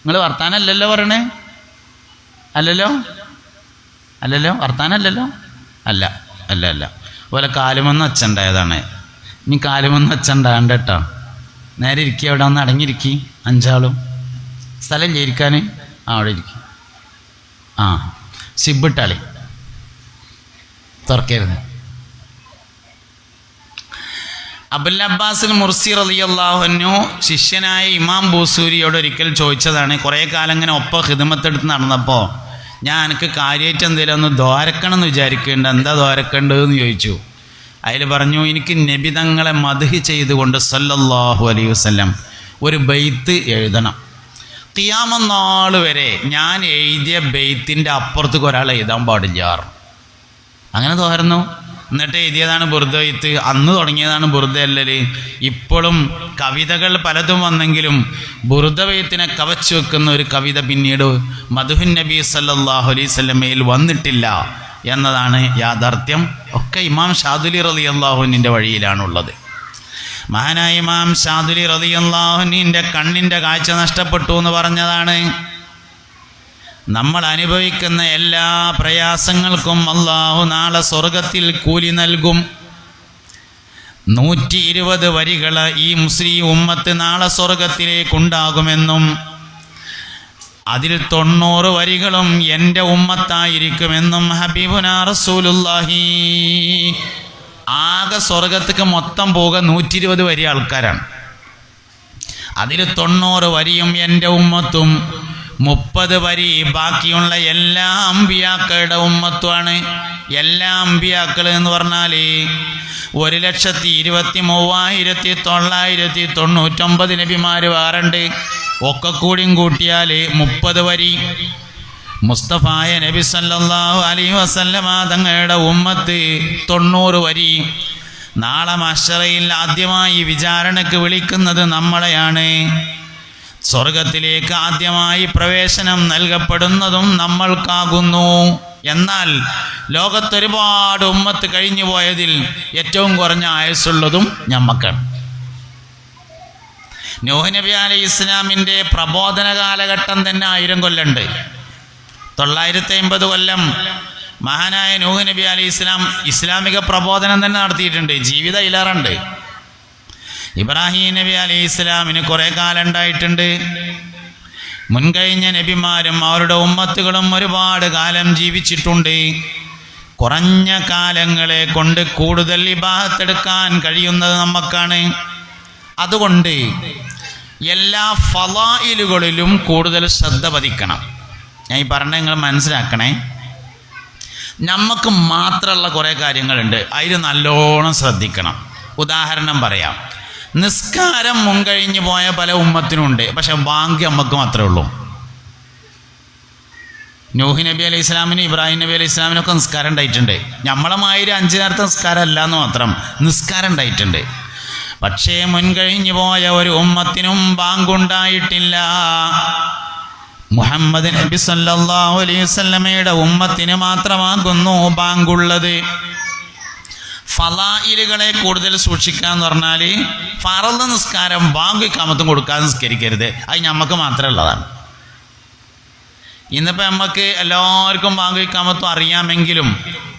നിങ്ങൾ വർത്താനല്ലല്ലോ പറയണേ? അല്ലല്ലോ അല്ലല്ലോ വർത്താനല്ലല്ലോ? അല്ല അല്ല അല്ല പോലെ കാലുമെന്ന് അച്ഛണ്ടായതാണ്. ഇനി കാലുമെന്ന് അച്ഛണ്ടാകണ്ട കേട്ടോ. നേരെ ഇരിക്കുക, അവിടെ ഒന്ന് അടങ്ങിയിരിക്കി. 5 ആളും സ്ഥലം ഇരിക്കാൻ. അവിടെ ഇരിക്കും. സിബിട്ടാളി തുറക്കരുത്. അബുൽ അബ്ബാസിൽ മുർസി റളിയല്ലാഹു അൻഹു ശിഷ്യനായ ഇമാം ബൂസൂരിയോട് ഒരിക്കൽ ചോദിച്ചതാണ്. കുറേ കാലം ഇങ്ങനെ ഒപ്പം ഖിദ്മത്തെടുത്ത് നടന്നപ്പോൾ ഞാൻ എനിക്ക് കാര്യമായിട്ട് എന്തെങ്കിലും ഒന്ന് ദ്വാരക്കണം എന്ന് വിചാരിക്കുന്നുണ്ട്, എന്താ ദ്വാരക്കേണ്ടതെന്ന് ചോദിച്ചു. അതിൽ പറഞ്ഞു, എനിക്ക് നബി തങ്ങളെ മദ്ഹ് ചെയ്തുകൊണ്ട് സല്ലല്ലാഹു അലൈഹി വസല്ലം ഒരു ബെയ്ത്ത് എഴുതണം. ഖിയാമത്ത് നാൾ വരെ ഞാൻ എഴുതിയ ബെയ്ത്തിൻ്റെ അപ്പുറത്തേക്ക് ഒരാൾ എഴുതാൻ പാടില്ല. അങ്ങനെ തോരുന്നു. എന്നിട്ട് എഴുതിയതാണ് ബുർദ ബെയ്ത്ത്. അന്ന് തുടങ്ങിയതാണ് ബുർദ അല്ലല്. ഇപ്പോഴും കവിതകൾ പലതും വന്നെങ്കിലും ബുർദ ബെയ്ത്തിനെ കവച്ചു വെക്കുന്ന ഒരു കവിത പിന്നീട് മദ്ഹുൻ നബി സല്ലല്ലാഹു അലൈഹി വസല്ലമയിൽ വന്നിട്ടില്ല എന്നതാണ് യാഥാർത്ഥ്യം. ഒക്കെ ഇമാം ഷാദുലി റളിയല്ലാഹു അൻഹുവിൻ്റെ വഴിയിലാണുള്ളത്. മഹാനായ ഇമാം ഷാദുലി റളിയല്ലാഹു അൻഹുവിൻ്റെ കണ്ണിൻ്റെ കാഴ്ച നഷ്ടപ്പെട്ടു എന്ന് പറഞ്ഞതാണ്. നമ്മൾ അനുഭവിക്കുന്ന എല്ലാ പ്രയാസങ്ങൾക്കും അല്ലാഹു നാളെ സ്വർഗത്തിൽ കൂലി നൽകും. 120 വരികൾ ഈ മുസ്ലിം ഉമ്മത്ത് നാളെ സ്വർഗത്തിലേക്കുണ്ടാകുമെന്നും അതിൽ 90 വരികളും എൻ്റെ ഉമ്മത്തായിരിക്കുമെന്നും ഹബീബുനാ റസൂലുള്ളാഹി. ആകെ സ്വർഗത്തേക്ക് മൊത്തം പോക 120 വരി ആൾക്കാരാണ്. അതിൽ 90 വരിയും എൻ്റെ ഉമ്മത്തും, 30 വരി ബാക്കിയുള്ള എല്ലാ അമ്പിയാക്കളുടെ ഉമ്മത്തുമാണ്. എല്ലാ അമ്പിയാക്കൾ എന്ന് പറഞ്ഞാൽ 1,23,999 നബിമാർ വേറുണ്ട്. ഒക്കെ കൂടിയും കൂട്ടിയാൽ 30 വരി. മുസ്തഫായ നബി സല്ലല്ലാഹു അലൈഹി വസല്ലമ തങ്ങളുടെ ഉമ്മത്ത് 90 വരി. നാളെ മഹ്ശറയിൽ ആദ്യമായി വിചാരണയ്ക്ക് വിളിക്കുന്നത് നമ്മളെയാണ്. സ്വർഗത്തിലേക്ക് ആദ്യമായി പ്രവേശനം നൽകപ്പെടുന്നതും നമ്മൾക്കാകുന്നു. എന്നാൽ ലോകത്തൊരുപാട് ഉമ്മത്ത് കഴിഞ്ഞു പോയതിൽ ഏറ്റവും കുറഞ്ഞ ആയുസ്സുള്ളതും ഞമ്മക്കാണ്. നൂഹ് നബി അലൈഹി ഇസ്ലാമിൻ്റെ പ്രബോധന കാലഘട്ടം തന്നെ 1000 കൊല്ലമുണ്ട്. 950 കൊല്ലം മഹാനായ നൂഹ് നബി അലൈഹി ഇസ്ലാം ഇസ്ലാമിക പ്രബോധനം തന്നെ നടത്തിയിട്ടുണ്ട്. ജീവിതം ഇലാറുണ്ട്. ഇബ്രാഹിം നബി അലൈഹി ഇസ്ലാമിന് കുറേ കാലം ഉണ്ടായിട്ടുണ്ട്. മുൻകഴിഞ്ഞ നബിമാരും അവരുടെ ഉമ്മത്തുകളും ഒരുപാട് കാലം ജീവിച്ചിട്ടുണ്ട്. കുറഞ്ഞ കാലങ്ങളെ കൊണ്ട് കൂടുതൽ ഇബാദത്തെടുക്കാൻ കഴിയുന്നത് നമുക്കാണ്. അതുകൊണ്ട് എല്ലാ ഫളായിലുകളിലും കൂടുതൽ ശ്രദ്ധ പതിക്കണം. ഞാൻ ഈ പറഞ്ഞ നിങ്ങൾ മനസ്സിലാക്കണേ. നമുക്ക് മാത്രമുള്ള കുറേ കാര്യങ്ങളുണ്ട്, അതിൽ നല്ലോണം ശ്രദ്ധിക്കണം. ഉദാഹരണം പറയാം. നിസ്കാരം മുൻകഴിഞ്ഞു പോയ പല ഉമ്മത്തിനുണ്ട്, പക്ഷെ ബാങ്ക് നമുക്ക് മാത്രമേ ഉള്ളൂ. നൂഹ് നബി അലൈഹി ഇസ്ലാമിനും ഇബ്രാഹിം നബി അലൈഹി ഇസ്ലാമിനൊക്കെ നിസ്കാരം ഉണ്ടായിട്ടുണ്ട്. നമ്മളെ മാതിരി 5 നേരത്തെ നിസ്കാരം അല്ല എന്ന് മാത്രം, നിസ്കാരം ഉണ്ടായിട്ടുണ്ട്. പക്ഷേ മുൻകഴിഞ്ഞു പോയ ഒരു ഉമ്മത്തിനും ബാങ്കുണ്ടായിട്ടില്ല. മുഹമ്മദ് നബി സല്ലല്ലാഹു അലൈഹി വസല്ലമയുടെ ഉമ്മത്തിന് മാത്രമാകുന്നു ബാങ്കുള്ളത്. ഫളായിലുകളെ കൂടുതൽ സൂക്ഷിക്കുക എന്ന് പറഞ്ഞാൽ ഫറള് നിസ്കാരം ബാങ്ക് ഇഖാമത്തും കൊടുക്കാതെ നിസ്കരിക്കരുത്. അത് നമുക്ക് മാത്രമുള്ളതാണ്. ഇന്നിപ്പോൾ നമുക്ക് എല്ലാവർക്കും ബാങ്ക് ഇഖാമത്തും അറിയാമെങ്കിലും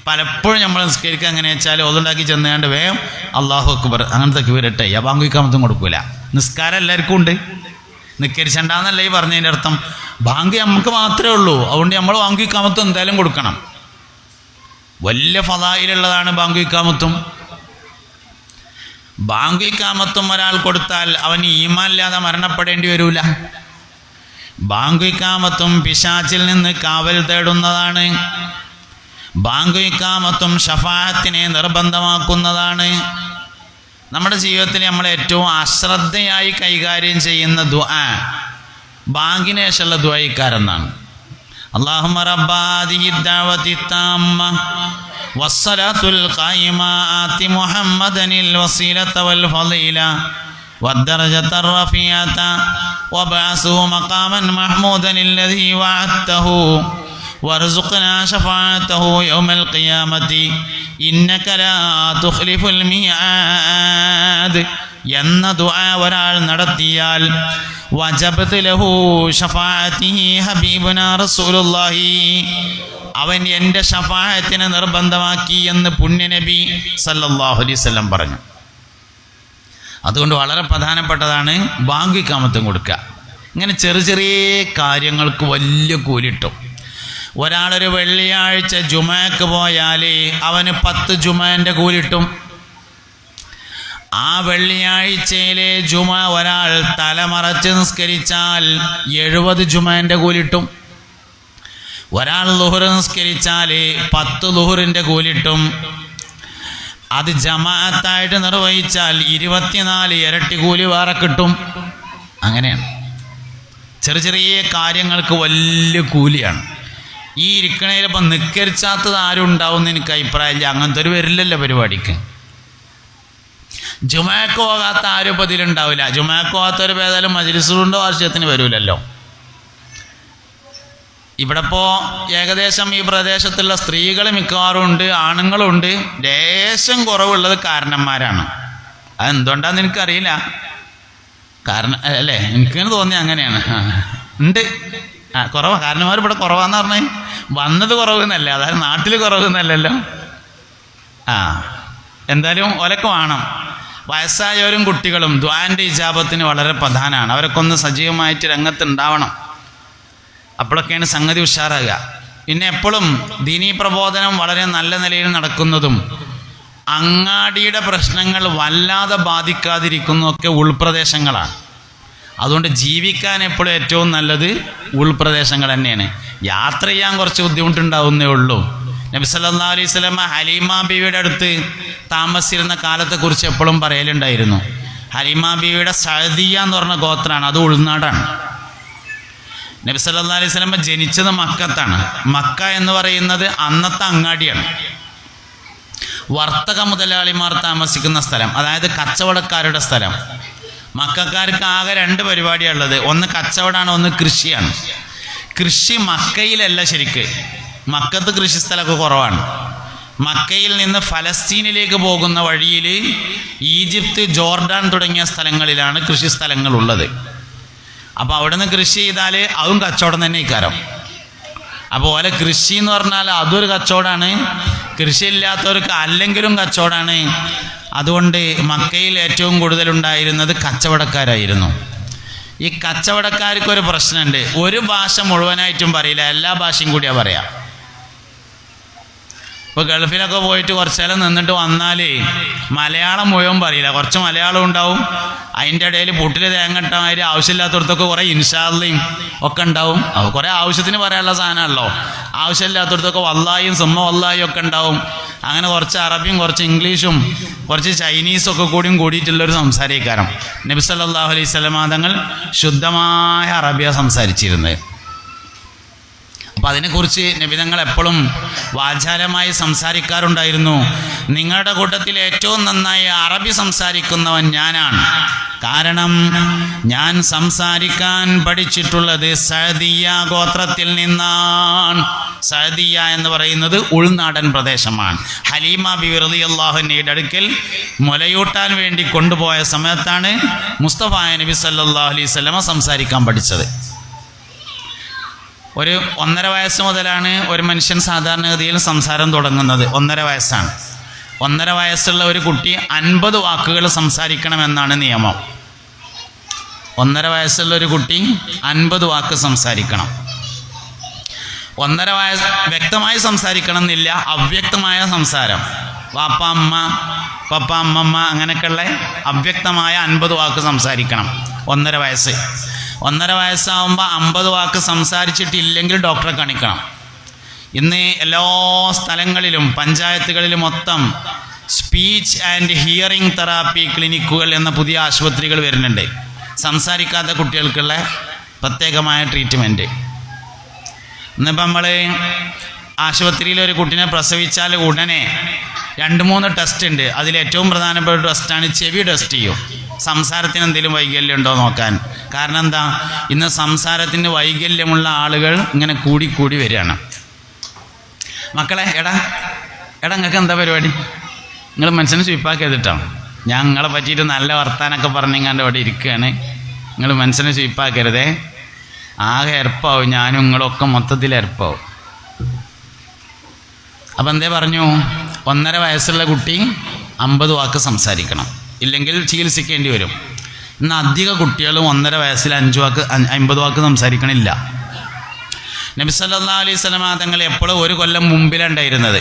പലപ്പോഴും നമ്മൾ നിസ്കരിക്കുക എങ്ങനെയാ വെച്ചാൽ ഒതുണ്ടാക്കി ചെന്നുകൊണ്ട് വേഗം അല്ലാഹു അക്ബർ അങ്ങനത്തെ വരട്ടെ, ആ ബാങ്ക് ഇഖാമത്തും കൊടുക്കൂല. നിസ്കാരം എല്ലാവർക്കും ഉണ്ട്, നിസ്കരിച്ചണ്ടെന്നല്ല ഈ പറഞ്ഞതിൻ്റെ അർത്ഥം. ബാങ്ക് നമുക്ക് മാത്രമേ ഉള്ളൂ, അതുകൊണ്ട് നമ്മൾ ബാങ്ക് ഇഖാമത്തും എന്തായാലും കൊടുക്കണം. വലിയ ഫളായിലുള്ളതാണ് ബാങ്ക് ഇഖാമത്തും. ബാങ്ക് ഇഖാമത്തും ഒരാൾ കൊടുത്താൽ അവന് ഈമാൻ ഇല്ലാതെ മരണപ്പെടേണ്ടി വരൂല. ബാങ്ക് ഇഖാമത്തും പിശാചിൽ നിന്ന് കാവൽ തേടുന്നതാണ്. ബാങ്ക് ഇഖാമത്തും ശഫാഅത്തിനെ നിർബന്ധമാക്കുന്നതാണ്. നമ്മുടെ ജീവിതത്തിൽ നമ്മൾ ഏറ്റവും അശ്രദ്ധയായി കൈകാര്യം ചെയ്യുന്ന ദുആ ബാങ്കിന് ശേഷമുള്ള ദുആയിക്കാരെന്നാണ്. اللهم رب هذه الدعوة التامة والصلاة القائمة آت محمدا الوسيلة والفضيلة والدرجة الرفيعة وابعثه مقاما محمودا الذي وعدته وارزقنا شفاعته يوم القيامة إنك لا تخلف الميعاد എന്ന ദുആ ഒരാൾ നടത്തിയാൽ വജബത് ലഹു ശഫാഅത്തിഹി ഹബീബുനാ റസൂലുള്ളാഹി, അവൻ എൻ്റെ ശഫാഅത്തിനെ നിർബന്ധമാക്കി എന്ന് പുണ്യനബി സല്ലല്ലാഹു അലൈഹി വസല്ലം പറഞ്ഞു. അതുകൊണ്ട് വളരെ പ്രധാനപ്പെട്ടതാണ് ബാങ്ക് ഇഖാമത്തും കൊടുക്കുക. ഇങ്ങനെ ചെറിയ ചെറിയ കാര്യങ്ങൾക്ക് വലിയ കൂലിട്ടും. ഒരാളൊരു വെള്ളിയാഴ്ച ജുമയ്ക്ക് പോയാൽ അവന് 10 ജുമേൻ്റെ കൂലിട്ടും. ആ വെള്ളിയാഴ്ചയിലെ ജുമ ഒരാൾ തലമറച്ച് നിസ്കരിച്ചാൽ 70 ജുമേൻ്റെ കൂലിട്ടും. ഒരാൾ ളുഹർ നിസ്കരിച്ചാൽ 10 ളുഹറിൻ്റെ കൂലിട്ടും. അത് ജമാഅത്തായിട്ട് നിർവഹിച്ചാൽ 24 ഇരട്ടി കൂലി വേറെ കിട്ടും. അങ്ങനെയാണ്. ചെറിയ ചെറിയ കാര്യങ്ങൾക്ക് വലിയ കൂലിയാണ്. ഈ ഇരിക്കണേലിപ്പം നിസ്കരിച്ചാത്തത് ആരും ഉണ്ടാവും എന്ന് എനിക്ക് അഭിപ്രായമില്ല. അങ്ങനത്തെ ഒരു വരില്ലല്ലോ പരിപാടിക്ക്. ജുമയ്ക്ക് പോകാത്ത ആരും ഇപ്പം ഇതിലുണ്ടാവില്ല. ജുമയ്ക്ക് പോകാത്തൊരു ഏതായാലും മജ്‌ലിസുകളുണ്ടോ ആവശ്യത്തിന് വരൂലല്ലോ. ഇവിടെ ഇപ്പോൾ ഏകദേശം ഈ പ്രദേശത്തുള്ള സ്ത്രീകൾ മിക്കവാറും ഉണ്ട്, ആണുങ്ങളുണ്ട്. ലേശം കുറവുള്ളത് കാരണന്മാരാണ്. അതെന്തുകൊണ്ടാന്ന് എനിക്കറിയില്ല. കാരണം അല്ലേ, എനിക്കിങ്ങനെ തോന്നി അങ്ങനെയാണ്. ഉണ്ട് കുറവാ. കാരണന്മാർ ഇവിടെ കുറവാന്ന് പറഞ്ഞാൽ വന്നത് കുറവെന്നല്ല, അതായത് നാട്ടിൽ കുറവെന്നല്ലല്ലോ. എന്തായാലും ഓലൊക്കെ വേണം. വയസ്സായവരും കുട്ടികളും ദുആന്റെ ഇജാബത്തിന് വളരെ പ്രധാനമാണ്. അവരൊക്കെ ഒന്ന് സജീവമായിട്ട് രംഗത്തുണ്ടാവണം. അപ്പോഴൊക്കെയാണ് സംഗതി ഉഷാറാകുക. പിന്നെ എപ്പോഴും ദീനീ പ്രബോധനം വളരെ നല്ല നിലയിൽ നടക്കുന്നതും അങ്ങാടിയുടെ പ്രശ്നങ്ങൾ വല്ലാതെ ബാധിക്കാതിരിക്കുന്നതൊക്കെ ഉൾപ്രദേശങ്ങളാണ്. അതുകൊണ്ട് ജീവിക്കാൻ എപ്പോഴും ഏറ്റവും നല്ലത് ഉൾപ്രദേശങ്ങൾ തന്നെയാണ്. യാത്ര ചെയ്യാൻ കുറച്ച് ബുദ്ധിമുട്ടുണ്ടാവുന്നേ ഉള്ളൂ. നബി സല്ലല്ലാഹു അലൈഹി വസല്ലം ഹലീമ ബീവിയുടെ അടുത്ത് താമസിച്ചിരുന്ന കാലത്തെക്കുറിച്ച് എപ്പോഴും പറയലുണ്ടായിരുന്നു. ഹലീമ ബീവിയുടെ സഅദിയ എന്ന് പറഞ്ഞ ഗോത്രമാണ്, അത് ഉൾനാടാണ്. നബി സല്ലല്ലാഹു അലൈഹി വസല്ലം ജനിച്ചത് മക്കത്താണ്. മക്ക എന്ന് പറയുന്നത് അന്നത്തെ അങ്ങാടിയാണ്. വർത്തക മുതലാളിമാർ താമസിക്കുന്ന സ്ഥലം, അതായത് കച്ചവടക്കാരുടെ സ്ഥലം. മക്കക്കാർക്ക് ആകെ 2 പരിപാടിയുള്ളത്. ഒന്ന് കച്ചവടമാണ്, ഒന്ന് കൃഷിയാണ്. കൃഷി മക്കയിലല്ല. ശരിക്ക് മക്കത്ത് കൃഷി സ്ഥലമൊക്കെ കുറവാണ്. മക്കയിൽ നിന്ന് ഫലസ്തീനിലേക്ക് പോകുന്ന വഴിയിൽ ഈജിപ്ത്, ജോർഡാൻ തുടങ്ങിയ സ്ഥലങ്ങളിലാണ് കൃഷി സ്ഥലങ്ങളുള്ളത്. അപ്പോൾ അവിടെ നിന്ന് കൃഷി ചെയ്താൽ അതും കച്ചവടം തന്നെ ഇക്കാരം. അപ്പോൾ ഓലെ കൃഷി എന്ന് പറഞ്ഞാൽ അതൊരു കച്ചവടമാണ്. കൃഷിയില്ലാത്തവർക്ക് അല്ലെങ്കിലും കച്ചവടമാണ്. അതുകൊണ്ട് മക്കയിൽ ഏറ്റവും കൂടുതലുണ്ടായിരുന്നത് കച്ചവടക്കാരായിരുന്നു. ഈ കച്ചവടക്കാർക്കൊരു പ്രശ്നമുണ്ട്. ഒരു ഭാഷ മുഴുവനായിട്ടും പറയില്ല, എല്ലാ ഭാഷയും കൂടിയാണ് പറയാം. ഇപ്പോൾ ഗൾഫിലൊക്കെ പോയിട്ട് കുറച്ച് നേരം നിന്നിട്ട് വന്നാൽ മലയാളം മുഴുവൻ പറയില്ല, കുറച്ച് മലയാളം ഉണ്ടാവും. അതിൻ്റെ ഇടയിൽ പുട്ടിൽ തേങ്ങട്ടാമാതിരി ആവശ്യമില്ലാത്തടത്തൊക്കെ കുറേ ഇൻഷാല്ലയും ഒക്കെ ഉണ്ടാവും. കുറേ ആവശ്യത്തിന് പറയാനുള്ള സാധനമല്ലോ. ആവശ്യമില്ലാത്തടത്തൊക്കെ വല്ലായും സുമ്മ വല്ലായും ഒക്കെ ഉണ്ടാവും. അങ്ങനെ കുറച്ച് അറബിയും കുറച്ച് ഇംഗ്ലീഷും കുറച്ച് ചൈനീസൊക്കെ കൂടിയിട്ടുള്ളൊരു സംസാരിക്കാരം. നബി സല്ലല്ലാഹു അലൈഹി വസല്ലം തങ്ങൾ ശുദ്ധമായ അറബിയാണ് സംസാരിച്ചിരുന്നത്. അപ്പം അതിനെക്കുറിച്ച് നബിതങ്ങൾ എപ്പോഴും വാചാലമായി സംസാരിക്കാറുണ്ടായിരുന്നു. നിങ്ങളുടെ കൂട്ടത്തിൽ ഏറ്റവും നന്നായി അറബി സംസാരിക്കുന്നവൻ ഞാനാണ്. കാരണം ഞാൻ സംസാരിക്കാൻ പഠിച്ചിട്ടുള്ളത് സഅദിയ ഗോത്രത്തിൽ നിന്നാണ്. സഅദിയ എന്ന് പറയുന്നത് ഉൾനാടൻ പ്രദേശമാണ്. ഹലീമ ബിവി റളിയല്ലാഹു അൻഹയുടെ അടുക്കൽ മുലയൂട്ടാൻ വേണ്ടി കൊണ്ടുപോയ സമയത്താണ് മുസ്തഫ നബി സല്ലല്ലാഹു അലൈഹി വസല്ലം സംസാരിക്കാൻ പഠിച്ചത്. ഒരു 1.5 വയസ്സ് മുതലാണ് ഒരു മനുഷ്യൻ സാധാരണഗതിയിൽ സംസാരം തുടങ്ങുന്നത്. 1.5 വയസ്സാണ്. 1.5 വയസ്സുള്ള ഒരു കുട്ടി 50 വാക്കുകൾ സംസാരിക്കണമെന്നാണ് നിയമം. 1.5 വയസ്സുള്ള ഒരു കുട്ടി 50 വാക്ക് സംസാരിക്കണം. 1.5 വയസ്സ് വ്യക്തമായി സംസാരിക്കണം എന്നില്ല, അവ്യക്തമായ സംസാരം, വാപ്പ അമ്മ പപ്പ അമ്മമ്മ അങ്ങനെയൊക്കെയുള്ള അവ്യക്തമായ 50 വാക്ക് സംസാരിക്കണം. 1.5 വയസ്സ്. 1.5 വയസ്സാകുമ്പോൾ 50 വാക്ക് സംസാരിച്ചിട്ടില്ലെങ്കിൽ ഡോക്ടറെ കാണിക്കണം. ഇന്ന് എല്ലാ സ്ഥലങ്ങളിലും പഞ്ചായത്തുകളിലും മൊത്തം സ്പീച്ച് ആൻഡ് ഹിയറിംഗ് തെറാപ്പി ക്ലിനിക്കുകൾ എന്ന പുതിയ ആശുപത്രികൾ വരുന്നുണ്ട്. സംസാരിക്കാത്ത കുട്ടികൾക്കുള്ള പ്രത്യേകമായ ട്രീറ്റ്മെൻറ്റ്. ഇന്നിപ്പോൾ നമ്മൾ ആശുപത്രിയിൽ ഒരു കുട്ടീനെ പ്രസവിച്ചാൽ ഉടനെ 2-3 ടെസ്റ്റ് ഉണ്ട്. അതിലേറ്റവും പ്രധാനപ്പെട്ട ടെസ്റ്റാണ് ചെവി ടെസ്റ്റ് ചെയ്യും. സംസാരത്തിന് എന്തെങ്കിലും വൈകല്യം ഉണ്ടോ നോക്കാൻ. കാരണം എന്താ, ഇന്ന് സംസാരത്തിന് വൈകല്യമുള്ള ആളുകൾ ഇങ്ങനെ കൂടി വരികയാണ്. മക്കളെ എടാ നിങ്ങൾക്ക് എന്താ പരിപാടി? നിങ്ങൾ മനസ്സിനെ സ്വീപ്പാക്കി ചെയ്തിട്ടാണ്. ഞാൻ നിങ്ങളെ പറ്റിയിട്ട് നല്ല വർത്താനൊക്കെ പറഞ്ഞിങ്ങാണ്ട് ഇവിടെ ഇരിക്കുകയാണ്. നിങ്ങൾ മനസ്സിനെ സ്വീപ്പാക്കരുതേ. ആകെ എരപ്പാവും. ഞാനും നിങ്ങളൊക്കെ മൊത്തത്തിൽ എരപ്പാവും. അപ്പം എന്തേ പറഞ്ഞു? 1.5 വയസ്സുള്ള കുട്ടി 50 വാക്ക് സംസാരിക്കണം. ഇല്ലെങ്കിൽ ചികിത്സിക്കേണ്ടി വരും. ഇന്ന് അധിക കുട്ടികളും 1.5 വയസ്സിൽ 5 വാക്ക് 50 വാക്ക് സംസാരിക്കണില്ല. നബി സല്ലല്ലാഹു അലൈഹി വസല്ലമ തങ്ങൾ എപ്പോഴും ഒരു കൊല്ലം മുമ്പിലുണ്ടായിരുന്നത്.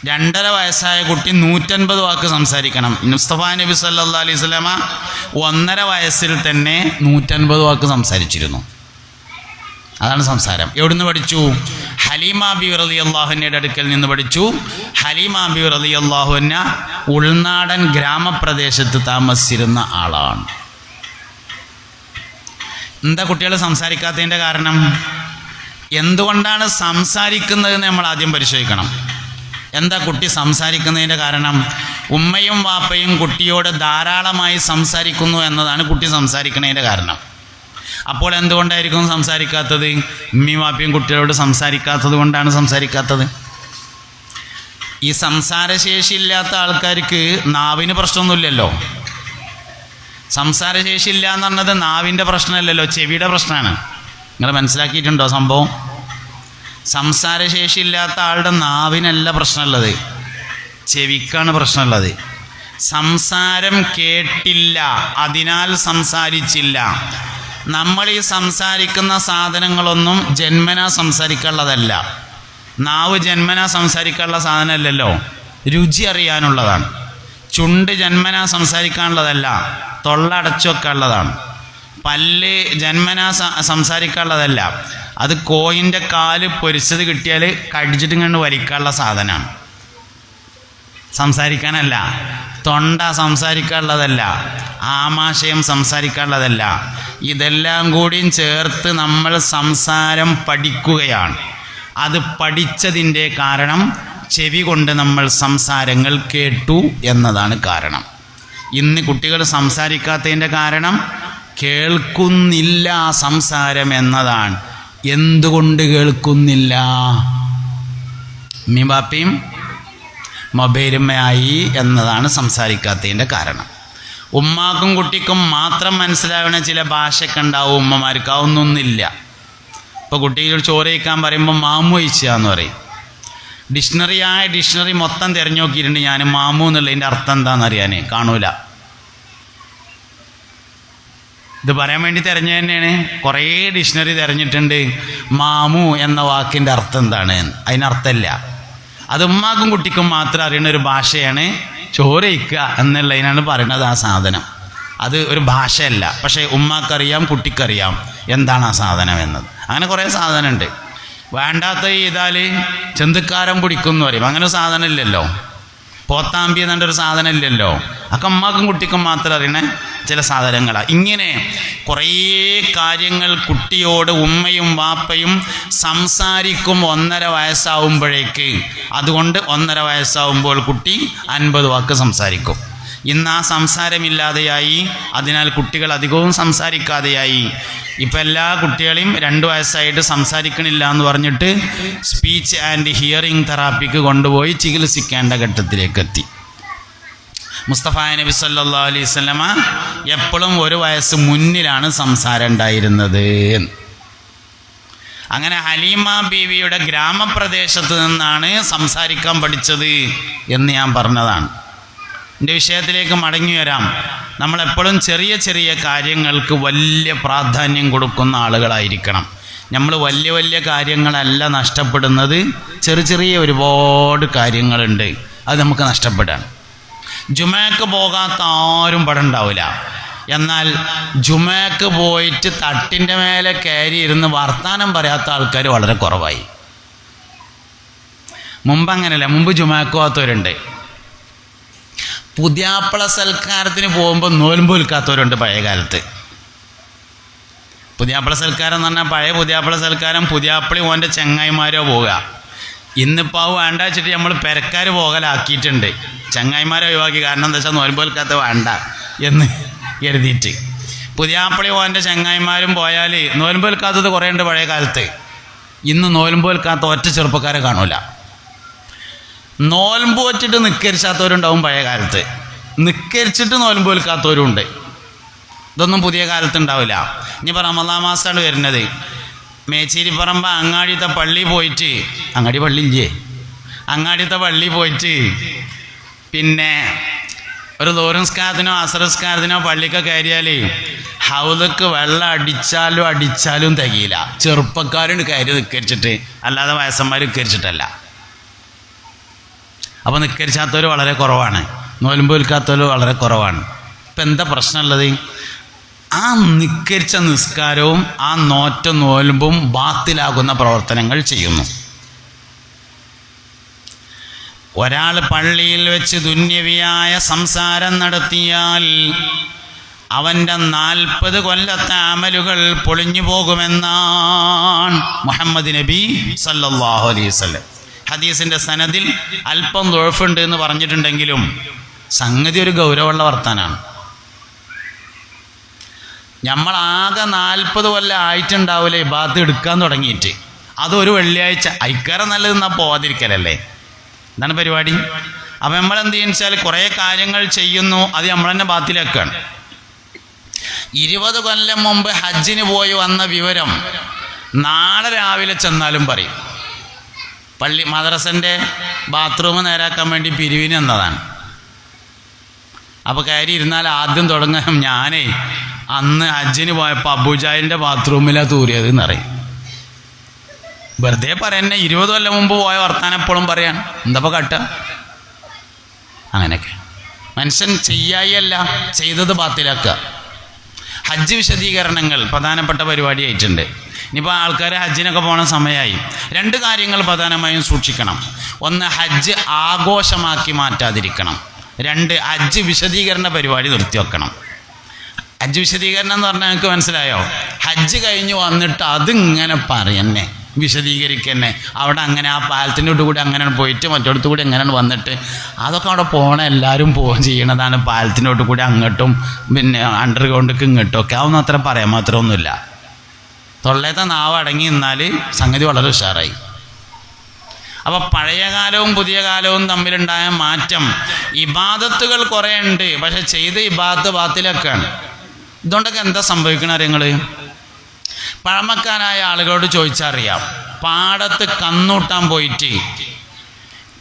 2.5 വയസ്സായ കുട്ടി 150 വാക്ക് സംസാരിക്കണം. മുസ്തഫ നബി സല്ലല്ലാഹു അലൈഹി വസല്ലമ 1.5 വയസ്സിൽ തന്നെ 150 വാക്ക് സംസാരിച്ചിരുന്നു. അതാണ് സംസാരം. എവിടുന്ന് പഠിച്ചു? ഹലീമ ബി റളിയല്ലാഹു അൻഹയുടെ അടുക്കൽ നിന്ന് പഠിച്ചു. ഹലീമ ബി റളിയല്ലാഹു അൻഹ ഉൾനാടൻ ഗ്രാമപ്രദേശത്ത് താമസിച്ചിരുന്ന ആളാണ്. എന്താ കുട്ടികൾ സംസാരിക്കാത്തതിൻ്റെ കാരണം? എന്തുകൊണ്ടാണ് സംസാരിക്കുന്നതെന്ന് നമ്മൾ ആദ്യം പരിശോധിക്കണം. എന്താ കുട്ടി സംസാരിക്കുന്നതിൻ്റെ കാരണം? ഉമ്മയും വാപ്പയും കുട്ടിയോട് ധാരാളമായി സംസാരിക്കുന്നു എന്നതാണ് കുട്ടി സംസാരിക്കുന്നതിൻ്റെ കാരണം. അപ്പോൾ എന്തുകൊണ്ടായിരിക്കും സംസാരിക്കാത്തത്? ഉമ്മയും വാപ്പയും കുട്ടികളോട് സംസാരിക്കാത്തത് കൊണ്ടാണ് സംസാരിക്കാത്തത്. ഈ സംസാരശേഷി ഇല്ലാത്ത ആൾക്കാർക്ക് നാവിന് പ്രശ്നമൊന്നുമില്ലല്ലോ. സംസാരശേഷി ഇല്ല എന്ന് പറഞ്ഞത് നാവിൻ്റെ പ്രശ്നമല്ലല്ലോ, ചെവിയുടെ പ്രശ്നമാണ്. നിങ്ങൾ മനസ്സിലാക്കിയിട്ടുണ്ടോ സംഭവം? സംസാരശേഷി ഇല്ലാത്ത ആളുടെ നാവിനല്ല പ്രശ്നമുള്ളത്, ചെവിക്കാണ് പ്രശ്നമുള്ളത്. സംസാരം കേട്ടില്ല, അതിനാൽ സംസാരിച്ചില്ല. നമ്മൾ ഈ സംസാരിക്കുന്ന സാധനങ്ങളൊന്നും ജന്മനാ സംസാരിക്കാനുള്ളതല്ല. നാവ് ജന്മനാ സംസാരിക്കാനുള്ള സാധനമല്ലല്ലോ, രുചി അറിയാനുള്ളതാണ്. ചുണ്ട് ജന്മനാ സംസാരിക്കാനുള്ളതല്ല, തൊള്ള അടച്ചു വെക്കാനുള്ളതാണ്. പല്ല് ജന്മനാ സംസാരിക്കാനുള്ളതല്ല, അത് കോയിൻ്റെ കാല് പൊരിച്ചത് കിട്ടിയാൽ കടിച്ചിട്ട് കണ്ട് വലിക്കാനുള്ള സാധനമാണ്, സംസാരിക്കാനല്ല. തൊണ്ട സംസാരിക്കാനുള്ളതല്ല, ആമാശയം സംസാരിക്കാനുള്ളതല്ല. ഇതെല്ലാം കൂടിയും ചേർത്ത് നമ്മൾ സംസാരം പഠിക്കുകയാണ്. അത് പഠിച്ചതിൻ്റെ കാരണം ചെവി കൊണ്ട് നമ്മൾ സംസാരങ്ങൾ കേട്ടു എന്നതാണ് കാരണം. ഇന്ന് കുട്ടികൾ സംസാരിക്കാത്തതിൻ്റെ കാരണം കേൾക്കുന്നില്ല സംസാരം എന്നതാണ്. എന്തുകൊണ്ട് കേൾക്കുന്നില്ല? ഉമ്മയും ബാപ്പയും മൊബൈലുമ്മയായി എന്നതാണ് സംസാരിക്കാത്തതിൻ്റെ കാരണം. ഉമ്മാക്കും കുട്ടിക്കും മാത്രം മനസ്സിലാവണ ചില ഭാഷയൊക്കെ ഉണ്ടാവും, ഉമ്മമാർക്ക് അതൊന്നൊന്നുമില്ല. ഇപ്പോൾ കുട്ടികൾ ചോറ് കഴിക്കാൻ പറയുമ്പോൾ മാമു കഴിച്ചാന്ന് പറയും. ഡിക്ഷണറി മൊത്തം തിരഞ്ഞു നോക്കിയിട്ടുണ്ട് ഞാൻ, മാമു എന്നുള്ളതിൻ്റെ അർത്ഥം എന്താണെന്ന് അറിയാൻ കാണൂല. ഇത് പറയാൻ വേണ്ടി തിരഞ്ഞു തന്നെയാണ്. കുറേ ഡിക്ഷണറി തിരഞ്ഞിട്ടുണ്ട്, മാമു എന്ന വാക്കിൻ്റെ അർത്ഥം എന്താണ്, അതിനർത്ഥമില്ല. അത് ഉമ്മാക്കും കുട്ടിക്കും മാത്രം അറിയുന്ന ഒരു ഭാഷയാണ് ചോറ് കഴിക്കുക എന്നുള്ളതിനാണ് പറയുന്നത് ആ സാധനം. അത് ഒരു ഭാഷയല്ല, പക്ഷേ ഉമ്മാക്കറിയാം കുട്ടിക്കറിയാം എന്താണ് ആ സാധനം എന്നത്. അങ്ങനെ കുറേ സാധനമുണ്ട്. വേണ്ടാത്ത ചെയ്താൽ ചെന്തുക്കാരം പിടിക്കുമെന്ന് പറയും, അങ്ങനെ ഒരു സാധനം ഇല്ലല്ലോ. പോത്താമ്പി എന്നൊരു സാധനം ഇല്ലല്ലോ. ഒക്കെ ഉമ്മാക്കും കുട്ടിക്കും മാത്രം അറിയണ ചില സാധനങ്ങളാണ്. ഇങ്ങനെ കുറേ കാര്യങ്ങൾ കുട്ടിയോട് ഉമ്മയും വാപ്പയും സംസാരിക്കും 1.5 വയസ്സാവുമ്പോഴേക്ക്. അതുകൊണ്ട് 1.5 വയസ്സാവുമ്പോൾ കുട്ടി 50 വാക്ക് സംസാരിക്കും. ഇന്ന് ആ സംസാരമില്ലാതെയായി, അതിനാൽ കുട്ടികൾ അധികവും സംസാരിക്കാതെയായി. ഇപ്പം എല്ലാ കുട്ടികളെയും 2 വയസ്സായിട്ട് സംസാരിക്കണില്ല എന്ന് പറഞ്ഞിട്ട് സ്പീച്ച് ആൻഡ് ഹിയറിംഗ് തെറാപ്പിക്ക് കൊണ്ടുപോയി ചികിത്സിക്കേണ്ട ഘട്ടത്തിലേക്ക് എത്തി. മുസ്തഫ നബി സല്ലല്ലാഹു അലൈഹി വസല്ലമ എപ്പോഴും 1 വയസ്സ് മുന്നിലാണ് സംസാരം ഉണ്ടായിരുന്നത്. അങ്ങനെ ഹലീമ ബീവിയുടെ ഗ്രാമപ്രദേശത്ത് നിന്നാണ് സംസാരിക്കാൻ പഠിച്ചത് എന്ന് ഞാൻ പറഞ്ഞതാണ്. എൻ്റെ വിഷയത്തിലേക്ക് മടങ്ങി വരാം. നമ്മളെപ്പോഴും ചെറിയ ചെറിയ കാര്യങ്ങൾക്ക് വലിയ പ്രാധാന്യം കൊടുക്കുന്ന ആളുകളായിരിക്കണം. നമ്മൾ വലിയ വലിയ കാര്യങ്ങളല്ല നഷ്ടപ്പെടുന്നത്, ചെറിയ ഒരുപാട് കാര്യങ്ങളുണ്ട്, അത് നമുക്ക് നഷ്ടപ്പെടാണ്. ജുമയ്ക്ക് പോകാത്ത ആരും ഇവിടെ ഉണ്ടാവില്ല. എന്നാൽ ജുമയ്ക്ക് പോയിട്ട് തട്ടിൻ്റെ മേലെ കയറി ഇരുന്ന് വർത്താനം പറയാത്ത ആൾക്കാർ വളരെ കുറവായി. മുമ്പ് അങ്ങനെയല്ല, മുമ്പ് ജുമയ്ക്ക് പോകാത്തവരുണ്ട്. പുതിയാപ്പള സൽക്കാരത്തിന് പോകുമ്പോൾ നോൽമ്പ് വിൽക്കാത്തവരുണ്ട് പഴയ കാലത്ത്. പുതിയാപ്പള സൽക്കാരം എന്ന് പറഞ്ഞാൽ പഴയ പുതിയാപ്പള സൽക്കാരം പുതിയാപ്പളി ഓൻ്റെ ചങ്ങായിമാരോ പോവുക. ഇന്നിപ്പോൾ അത് വേണ്ട വെച്ചിട്ട് നമ്മൾ പെരക്കാർ പോകലാക്കിയിട്ടുണ്ട്. ചങ്ങായിമാരെ ഒഴിവാക്കി. കാരണം എന്താ വെച്ചാൽ നോൽമ്പ് വിൽക്കാത്ത വേണ്ട എന്ന് കരുതിയിട്ട് പുതിയാപ്പളി ഓൻ്റെ ചങ്ങായിമാരും പോയാൽ നോൽമ്പ് വിൽക്കാത്തത് കുറേ ഉണ്ട് പഴയ കാലത്ത്. ഇന്ന് നോൽമ്പ് വിൽക്കാത്ത ഒറ്റ ചെറുപ്പക്കാരെ കാണൂല. നോൽമ്പ് വച്ചിട്ട് നിക്കരിച്ചാത്തവരുണ്ടാവും പഴയ കാലത്ത്, നിക്കരിച്ചിട്ട് നോൽമ്പ് വിൽക്കാത്തവരും ഉണ്ട്. ഇതൊന്നും പുതിയ കാലത്ത് ഉണ്ടാവില്ല. ഇനിയിപ്പോൾ റമദാൻ മാസമാണ് വരുന്നത്. മേച്ചേരിപ്പറമ്പ് അങ്ങാടിത്തെ പള്ളി പോയിട്ട്, അങ്ങാടി പള്ളി ഇല്ലേ, അങ്ങാടിത്തെ പള്ളി പോയിട്ട് പിന്നെ ഒരു ദൂരംസ്കാരത്തിനോ അസറസ്കാരത്തിനോ പള്ളിക്ക് കയറിയാൽ ഹൗദക്ക് വെള്ളം അടിച്ചാലും തികയില്ല. ചെറുപ്പക്കാരും കയറി നിൽക്കരിച്ചിട്ട്, അല്ലാതെ വയസ്സന്മാർ നിൽക്കരിച്ചിട്ടല്ല. അപ്പോൾ നിൽക്കരിച്ചാത്തവർ വളരെ കുറവാണ്, നോൽമ്പ് വിൽക്കാത്തവർ വളരെ കുറവാണ്. ഇപ്പം എന്താ പ്രശ്നമുള്ളത്? ആ നിക്കരിച്ച നിസ്കാരവും ആ നോറ്റ നോൽമ്പും ബാത്തിലാകുന്ന പ്രവർത്തനങ്ങൾ ചെയ്യുന്നു. ഒരാൾ പള്ളിയിൽ വെച്ച് ദുന്യവിയായ സംസാരം നടത്തിയാൽ അവൻ്റെ 40 കൊല്ലത്തെ അമലുകൾ പൊളിഞ്ഞു പോകുമെന്നാണ് മുഹമ്മദ് നബി സല്ലല്ലാഹു അലൈഹി വസല്ലം. ഹദീസിൻ്റെ സനദിൽ അല്പം ദുഅഫുണ്ട് എന്ന് പറഞ്ഞിട്ടുണ്ടെങ്കിലും സംഗതി ഒരു ഗൗരവമുള്ള വർത്താനാണ്. നമ്മളാകെ 40 കൊല്ലം ആയിട്ടുണ്ടാവില്ലേ ഇബാദത്ത് എടുക്കാൻ തുടങ്ങിയിട്ട്. അതൊരു വെള്ളിയാഴ്ച ഐക്കാരെ നല്ലതെന്നാൽ പോവാതിരിക്കലല്ലേ, എന്താണ് പരിപാടി? അപ്പം നമ്മളെന്ത് ചെയ്യുന്ന വെച്ചാൽ കുറേ കാര്യങ്ങൾ ചെയ്യുന്നു, അത് നമ്മൾ തന്നെ ബാത്തിലാക്കുകയാണ്. 20 കൊല്ലം മുമ്പ് ഹജ്ജിന് പോയി വന്ന വിവരം നാളെ രാവിലെ ചെന്നാലും പറയും. പള്ളി മദ്രസൻ്റെ ബാത്റൂം നേരാക്കാൻ വേണ്ടി പിരിവിന് എന്നതാണ്. അപ്പോൾ കയറി ഇരുന്നാൽ ആദ്യം തുടങ്ങാൻ ഞാനേ അന്ന് ഹജ്ജിന് പോയപ്പോൾ അബൂജാലിൻ്റെ ബാത്റൂമിലാണ് തൂറിയത് എന്നറിയും. വെറുതെ പറയുന്നെ 20 കൊല്ലം മുമ്പ് പോയ വർത്താനം എപ്പോഴും പറയാൻ എന്താപ്പോൾ കട്ടുക? അങ്ങനെയൊക്കെ മനുഷ്യൻ ചെയ്യായല്ല ചെയ്തത് ബാത്തിലാക്കുക. ഹജ്ജ് വിശദീകരണങ്ങൾ പ്രധാനപ്പെട്ട പരിപാടിയായിട്ടുണ്ട്. ഇനിയിപ്പോൾ ആൾക്കാർ ഹജ്ജിനൊക്കെ പോകണ സമയമായി. 2 കാര്യങ്ങൾ പ്രധാനമായും സൂക്ഷിക്കണം. ഒന്ന്, ഹജ്ജ് ആഘോഷമാക്കി മാറ്റാതിരിക്കണം. 2, ഹജ്ജ് വിശദീകരണ പരിപാടി നിർത്തിവെക്കണം. ഹജ്ജ് വിശദീകരണം എന്ന് പറഞ്ഞാൽ നിങ്ങൾക്ക് മനസ്സിലായോ? ഹജ്ജ് കഴിഞ്ഞ് വന്നിട്ട് അതിങ്ങനെ പറയന്നെ, വിശദീകരിക്കന്നെ. അവിടെ അങ്ങനെ ആ പാലത്തിൻ്റെ കൂടെ അങ്ങനെ പോയിട്ട് മറ്റോടത്ത് കൂടി എങ്ങനെ വന്നിട്ട് അതൊക്കെ അവിടെ പോകണം, എല്ലാവരും ചെയ്യണതാണ്. പാലത്തിൻ്റെ കൂടി അങ്ങോട്ടും പിന്നെ അണ്ടർഗ്രൗണ്ടിലേക്ക് ഇങ്ങോട്ടും ഒക്കെ അതൊന്നും അത്ര പറയാൻ മാത്രമൊന്നുമില്ല. തൊള്ളേത്തെ നാവ് അടങ്ങി നിന്നാൽ സംഗതി വളരെ ഉഷാറായി. അപ്പോൾ പഴയ കാലവും പുതിയ കാലവും തമ്മിലുണ്ടായ മാറ്റം, ഇബാദത്തുകൾ കുറേ ഉണ്ട്, പക്ഷെ ചെയ്ത ഇബാദത്ത് ബാത്തിലൊക്കെയാണ്. ഇതുകൊണ്ടൊക്കെ എന്താ സംഭവിക്കണ അറിയങ്ങൾ? പഴമക്കാരായ ആളുകളോട് ചോദിച്ചറിയാം. പാടത്ത് കന്നൂട്ടാൻ പോയിട്ട്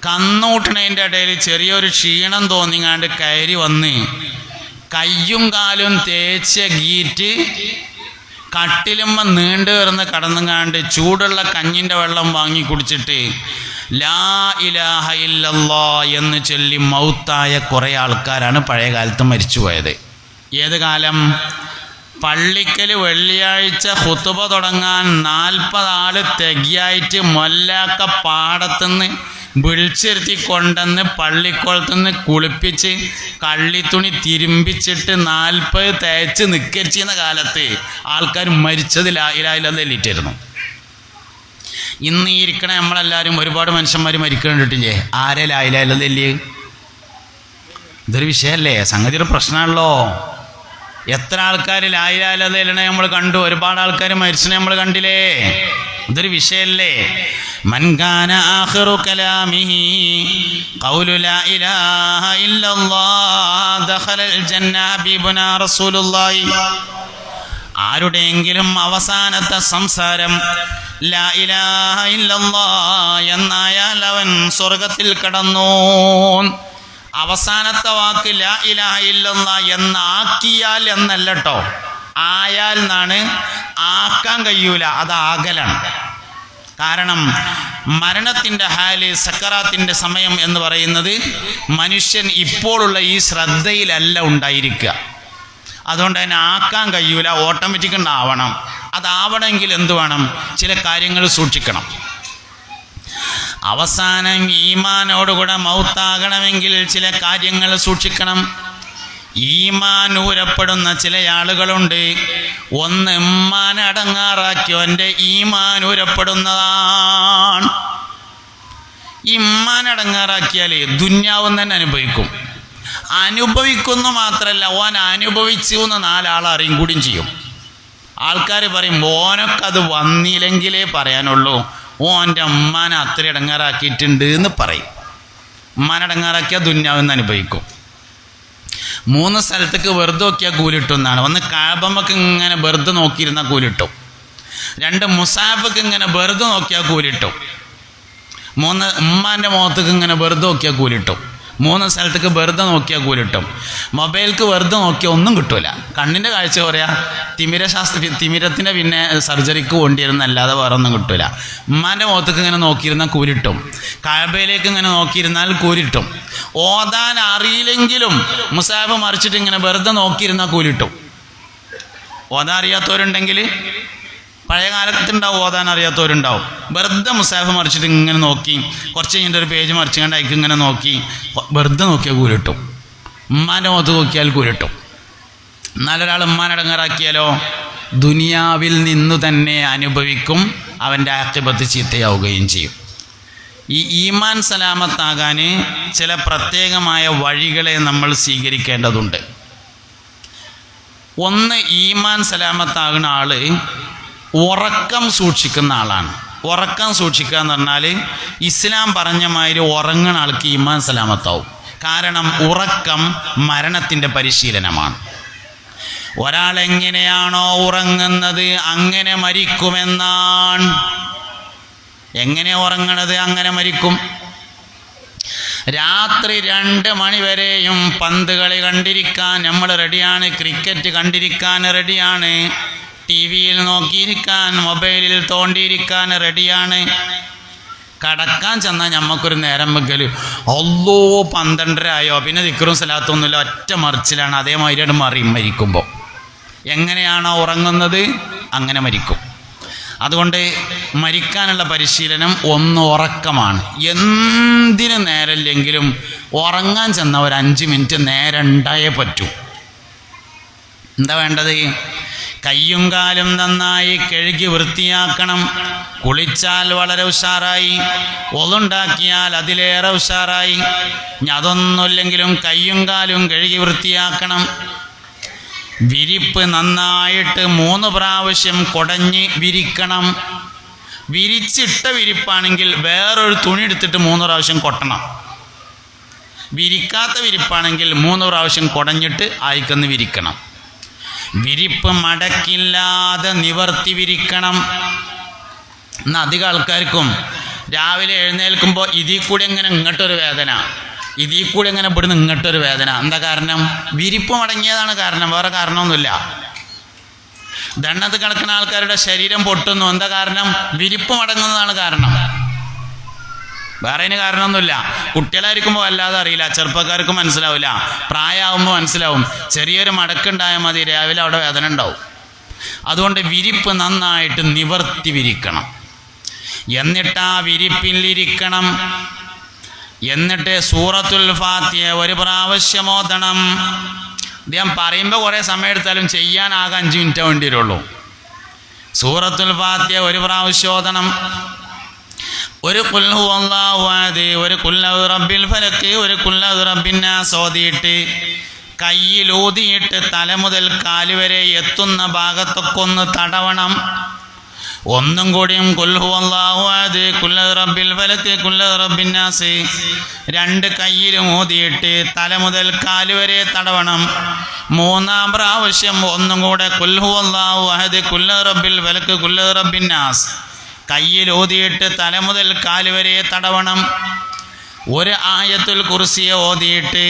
കന്നൂട്ടണതിൻ്റെ ഇടയിൽ ചെറിയൊരു ക്ഷീണം തോന്നിങ്ങാണ്ട് കയറി വന്ന് കയ്യും കാലും തേച്ച് ഗീറ്റ് കട്ടിലുമ്മ നീണ്ടു കയറുന്ന കടന്നുങ്ങാണ്ട് ചൂടുള്ള കഞ്ഞിൻ്റെ വെള്ളം വാങ്ങി കുടിച്ചിട്ട് ലാ ഇലാഹ ഇല്ലല്ലാഹ് എന്ന് ചൊല്ലി മൗത്തായ കുറേ ആൾക്കാരാണ് പഴയ കാലത്ത് മരിച്ചുപോയത്. ഏത് കാലം? പള്ളിക്കൽ വെള്ളിയാഴ്ച ഖുതുബ തുടങ്ങാൻ 40 ആള് തികയായിട്ട് മൊല്ലാക്ക പാടത്തുനിന്ന് വിളിച്ചിരുത്തി കൊണ്ടുവന്ന് പള്ളിക്കുളത്തുനിന്ന് കുളിപ്പിച്ച് കള്ളിത്തുണി തിരുമ്പിച്ചിട്ട് 40 തേച്ച് നിക്കരിച്ചിരുന്ന കാലത്ത് ആൾക്കാർ മരിച്ചത് ലാ ഇലാഹ ഇല്ലല്ലാഹ് ചൊല്ലിയിട്ടായിരുന്നു. ഇന്ന് ഈ ഇരിക്കണ നമ്മളെല്ലാവരും ഒരുപാട് മനുഷ്യന്മാർ മരിക്കണ്ടിട്ടില്ലേ? ആരെ ലാ ഇലാഹ ഇല്ലല്ലാഹ് ചൊല്ലിയേ? ഇതൊരു വിഷയമല്ലേ, സംഗതി ഒരു പ്രശ്നമാണല്ലോ. എത്ര ആൾക്കാർ ലാ ഇലാഹ ഇല്ലല്ലാഹ് ചൊല്ലണ നമ്മൾ കണ്ടു, ഒരുപാട് ആൾക്കാർ മരിച്ചനെ നമ്മൾ കണ്ടില്ലേ? ഇതൊരു വിഷയമല്ലേ? മൻ കാന ആഖിറു കലാമിഹി ഖൗലു ലാ ഇലാഹ ഇല്ലല്ലാഹ് ദഖലൽ ജന്ന ഹബീബുനാ റസൂലുള്ളാഹി. ആരുടെയെങ്കിലും അവസാനത്തെ സംസാരം ലാ ഇലാഹ ഇല്ലല്ലാഹ് എന്നായാൽ അവൻ സ്വർഗത്തിൽ കടന്നു. അവസാനത്തെ വാക്ക് ലാ ഇലാഹ ഇല്ലല്ലാഹ് എന്നാക്കിയാൽ എന്നല്ല കേട്ടോ, ആയാൽ എന്നാണ്. ആക്കാൻ കഴിയൂല, അത് ആകലാണ്. കാരണം മരണത്തിൻ്റെ ഹാല്, സക്കറാത്തിൻ്റെ സമയം എന്ന് പറയുന്നത് മനുഷ്യൻ ഇപ്പോഴുള്ള ഈ ശ്രദ്ധയിലല്ല ഉണ്ടായിരിക്കുക. അതുകൊണ്ട് തന്നെ ആക്കാൻ കഴിയൂല, ഓട്ടോമാറ്റിക് ഉണ്ടാവണം. അതാവണമെങ്കിൽ എന്ത് വേണം? ചില കാര്യങ്ങൾ സൂക്ഷിക്കണം. അവസാനം ഈമാനോടുകൂടെ മൗത്താകണമെങ്കിൽ ചില കാര്യങ്ങൾ സൂക്ഷിക്കണം. ഈമാൻ ഊരപ്പെടുന്ന ചില ആളുകളുണ്ട്. ഒന്ന്, ഉമ്മാനെ അടങ്ങാറാക്കിയവൻ്റെ ഈമാൻ ഊരപ്പെടുന്നതാണ്. ഇമ്മാൻ അടങ്ങാറാക്കിയാൽ ദുന്യാവും തന്നെ അനുഭവിക്കും. അനുഭവിക്കുന്നു മാത്രമല്ല, ഓൻ അനുഭവിച്ചു എന്ന് 4 ആൾ അറിയും കൂടിയും ചെയ്യും. ആൾക്കാർ പറയും ഓനൊക്കെ അത് വന്നില്ലെങ്കിലേ പറയാനുള്ളൂ, ഓൻ്റെ ഉമ്മാനെ അത്ര ഇടങ്ങാറാക്കിയിട്ടുണ്ട് എന്ന് പറയും. ഉമ്മാനെ അടങ്ങാറാക്കിയാൽ ദുന്യാവെന്ന് അനുഭവിക്കും. 3 സ്ഥലത്തേക്ക് വെറുതെ നോക്കിയാൽ കൂലിട്ടുമെന്നാണ്. ഒന്ന് കാബമ്മക്ക് ഇങ്ങനെ വെറുതെ നോക്കിയിരുന്ന കൂലിട്ടും. 2 മുസാഫിക്ക് ഇങ്ങനെ വെറുതെ നോക്കിയാൽ കൂലിട്ടും. 3 ഉമ്മാൻ്റെ മുഖത്തേക്ക് ഇങ്ങനെ വെറുതെ നോക്കിയാൽ കൂലിട്ടും. 3 സ്ഥലത്തേക്ക് വെറുതെ നോക്കിയാൽ കൂലിട്ടും. മൊബൈൽക്ക് വെറുതെ നോക്കിയാൽ ഒന്നും കിട്ടൂല. കണ്ണിൻ്റെ കാഴ്ച പറയാ, തിമിരത്തിൻ്റെ പിന്നെ സർജറിക്ക് കൊണ്ടിരുന്നല്ലാതെ വേറെ ഒന്നും കിട്ടൂല. ഉമ്മാൻ്റെ മുഖത്തേക്ക് ഇങ്ങനെ നോക്കിയിരുന്നാൽ കൂലിട്ടും. കഅബയിലേക്ക് ഇങ്ങനെ നോക്കിയിരുന്നാൽ കൂലിട്ടും. ഓതാൻ അറിയില്ലെങ്കിലും മുസാഫ് മറിച്ചിട്ട് ഇങ്ങനെ വെറുതെ നോക്കിയിരുന്നാൽ കൂലിട്ടും. ഓതാൻ അറിയാത്തവരുണ്ടെങ്കിൽ, പഴയ കാലത്തുണ്ടാവും ഓതാൻ അറിയാത്തവരുണ്ടാവും, വെറുതെ മുസാഫ് മറിച്ചിട്ട് ഇങ്ങനെ നോക്കി, കുറച്ച് കഴിഞ്ഞിട്ട് ഒരു പേജ് മറിച്ചുകൊണ്ട് അയക്ക് ഇങ്ങനെ നോക്കി വെറുതെ നോക്കിയാൽ കൂലിട്ടും. ഉമ്മാൻ്റെ മുഖത്ത് നോക്കിയാൽ കൂലിട്ടും. എന്നാലൊരാൾ ഉമ്മാനെ ഇടങ്ങാറാക്കിയാലോ ദുനിയാവിൽ നിന്നു തന്നെ അനുഭവിക്കും, അവൻ്റെ ആഖിബത്ത് ചീത്തയാവുകയും ചെയ്യും. ഈ ഈമാൻ സലാമത്താകാൻ ചില പ്രത്യേകമായ വഴികളെ നമ്മൾ സ്വീകരിക്കേണ്ടതുണ്ട്. ഒന്ന്, ഈമാൻ സലാമത്താകുന്ന ആൾ ഉറക്കം സൂക്ഷിക്കുന്ന ആളാണ്. ഉറക്കം സൂക്ഷിക്കുക എന്ന് പറഞ്ഞാൽ ഇസ്ലാം പറഞ്ഞ മാതിരി ഉറങ്ങുന്ന ആൾക്ക് ഈമാൻ സലാമത്താവും. കാരണം ഉറക്കം മരണത്തിൻ്റെ പരിശീലനമാണ്. ഒരാളെങ്ങനെയാണോ ഉറങ്ങുന്നത് അങ്ങനെ മരിക്കുമെന്നാണ്. എങ്ങനെ ഉറങ്ങണത് അങ്ങനെ മരിക്കും. രാത്രി 2 മണി വരെയും പന്ത് കളി കണ്ടിരിക്കാൻ നമ്മൾ റെഡിയാണ്, ക്രിക്കറ്റ് കണ്ടിരിക്കാൻ റെഡിയാണ്, TV-യിൽ നോക്കിയിരിക്കാൻ, മൊബൈലിൽ തോണ്ടിയിരിക്കാൻ റെഡിയാണ്. കടക്കാൻ ചെന്നാൽ ഞമ്മക്കൊരു നേരം വെക്കൽ, അല്ലോ 12:30 ആയോ, പിന്നെ ദിക്റും സലാത്തൊന്നുമില്ല, ഒറ്റ മറിച്ചിലാണ്. അതേമാതിരിയാണ് മരിക്കുമ്പോൾ. എങ്ങനെയാണോ ഉറങ്ങുന്നത് അങ്ങനെ മരിക്കും. അതുകൊണ്ട് മരിക്കാനുള്ള പരിശീലനം ഒന്ന് ഉറക്കമാണ്. എന്തിനു നേരമില്ലെങ്കിലും ഉറങ്ങാൻ ചെന്ന ഒരു 5 മിനിറ്റ് നേരം ഉണ്ടായേ പറ്റൂ. എന്താ വേണ്ടത്? കയ്യും കാലും നന്നായി കഴുകി വൃത്തിയാക്കണം. കുളിച്ചാൽ വളരെ ഉഷാറായി, ഒതുണ്ടാക്കിയാൽ അതിലേറെ ഉഷാറായി. ഇനി അതൊന്നുമില്ലെങ്കിലും കയ്യും കാലും കഴുകി വൃത്തിയാക്കണം. വിരിപ്പ് നന്നായിട്ട് 3 പ്രാവശ്യം കുടഞ്ഞ് വിരിക്കണം. വിരിച്ചിട്ട വിരിപ്പാണെങ്കിൽ വേറൊരു തുണി എടുത്തിട്ട് 3 പ്രാവശ്യം കൊട്ടണം. വിരിക്കാത്ത വിരിപ്പാണെങ്കിൽ 3 പ്രാവശ്യം കുടഞ്ഞിട്ട് ആയിക്കൊന്ന് വിരിക്കണം. വിരിപ്പ് മടക്കില്ലാതെ നിവർത്തി വിരിക്കണം. എന്നാൽ അധികം ആൾക്കാർക്കും രാവിലെ എഴുന്നേൽക്കുമ്പോൾ ഇതിൽ കൂടി എങ്ങനെ ഇങ്ങോട്ടൊരു വേദന, ഇതിൽ കൂടി എങ്ങനെ ഇവിടുന്ന് ഇങ്ങോട്ടൊരു വേദന. എന്താ കാരണം? വിരിപ്പ് മടങ്ങിയതാണ് കാരണം, വേറെ കാരണമൊന്നുമില്ല. ദണ്ണത്ത് കിടക്കുന്ന ആൾക്കാരുടെ ശരീരം പൊട്ടുന്നു. എന്താ കാരണം? വിരിപ്പ് മടങ്ങുന്നതാണ് കാരണം, വേറെ അതിന് കാരണമൊന്നുമില്ല. കുട്ടികളായിരിക്കുമ്പോൾ വല്ലാതെ അറിയില്ല, ചെറുപ്പക്കാർക്ക് മനസ്സിലാവില്ല, പ്രായമാകുമ്പോൾ മനസ്സിലാവും. ചെറിയൊരു മടക്കുണ്ടായാൽ മതി, രാവിലെ അവിടെ വേദന ഉണ്ടാവും. അതുകൊണ്ട് വിരിപ്പ് നന്നായിട്ട് നിവർത്തി വിരിക്കണം. എന്നിട്ട് ആ വിരിപ്പിലിരിക്കണം. എന്നിട്ട് സൂറത്തുൽ ഫാത്തിഹ 1 പ്രാവശ്യം ഓതണം. ഞാൻ പറയുമ്പോൾ കുറേ സമയം എടുത്താലും ചെയ്യാൻ ആകെ 5 മിനിറ്റ് വേണ്ടി വരുള്ളൂ. സൂറത്തുൽ ഫാത്തിഹ 1 പ്രാവശ്യം ഓതണം. ഒരു ഖുൽ ഹുവല്ലാഹു അഹദ്, ഒരു ഖുൽ അഊദു ബിറബ്ബിൽ ഫലക്, ഒരു ഖുൽ അഊദു ബിറബ്ബിൻ നാസ് ഓതിയിട്ട് കയ്യിലൂതിയിട്ട് തല മുതൽ കാല് വരെ എത്തുന്ന ഭാഗത്തൊക്കെ ഒന്ന് തടവണം. ഒന്നും കൂടിയും ഖുൽ ഹുവല്ലാഹു അഹദ്, ഖുൽ അഊദു ബിറബ്ബിൽ ഫലക്, ഖുൽ അഊദു ബിറബ്ബിൻ നാസ് 2 കയ്യിലും ഓതിയിട്ട് തല മുതൽ കാല് വരെ തടവണം. 3-ാം പ്രാവശ്യം ഒന്നും കൂടെ ഖുൽ ഹുവല്ലാഹു അഹദ്, ഖുൽ അഊദു ബിറബ്ബിൽ ഫലക്, ഖുൽ അഊദു ബിറബ്ബിൻ നാസ് കയ്യിൽ ഓതിയിട്ട് തല മുതൽ കാല് വരെ തടവണം. 1 ആയത്തുൽ കുർസിയെ ഓതിയിട്ട്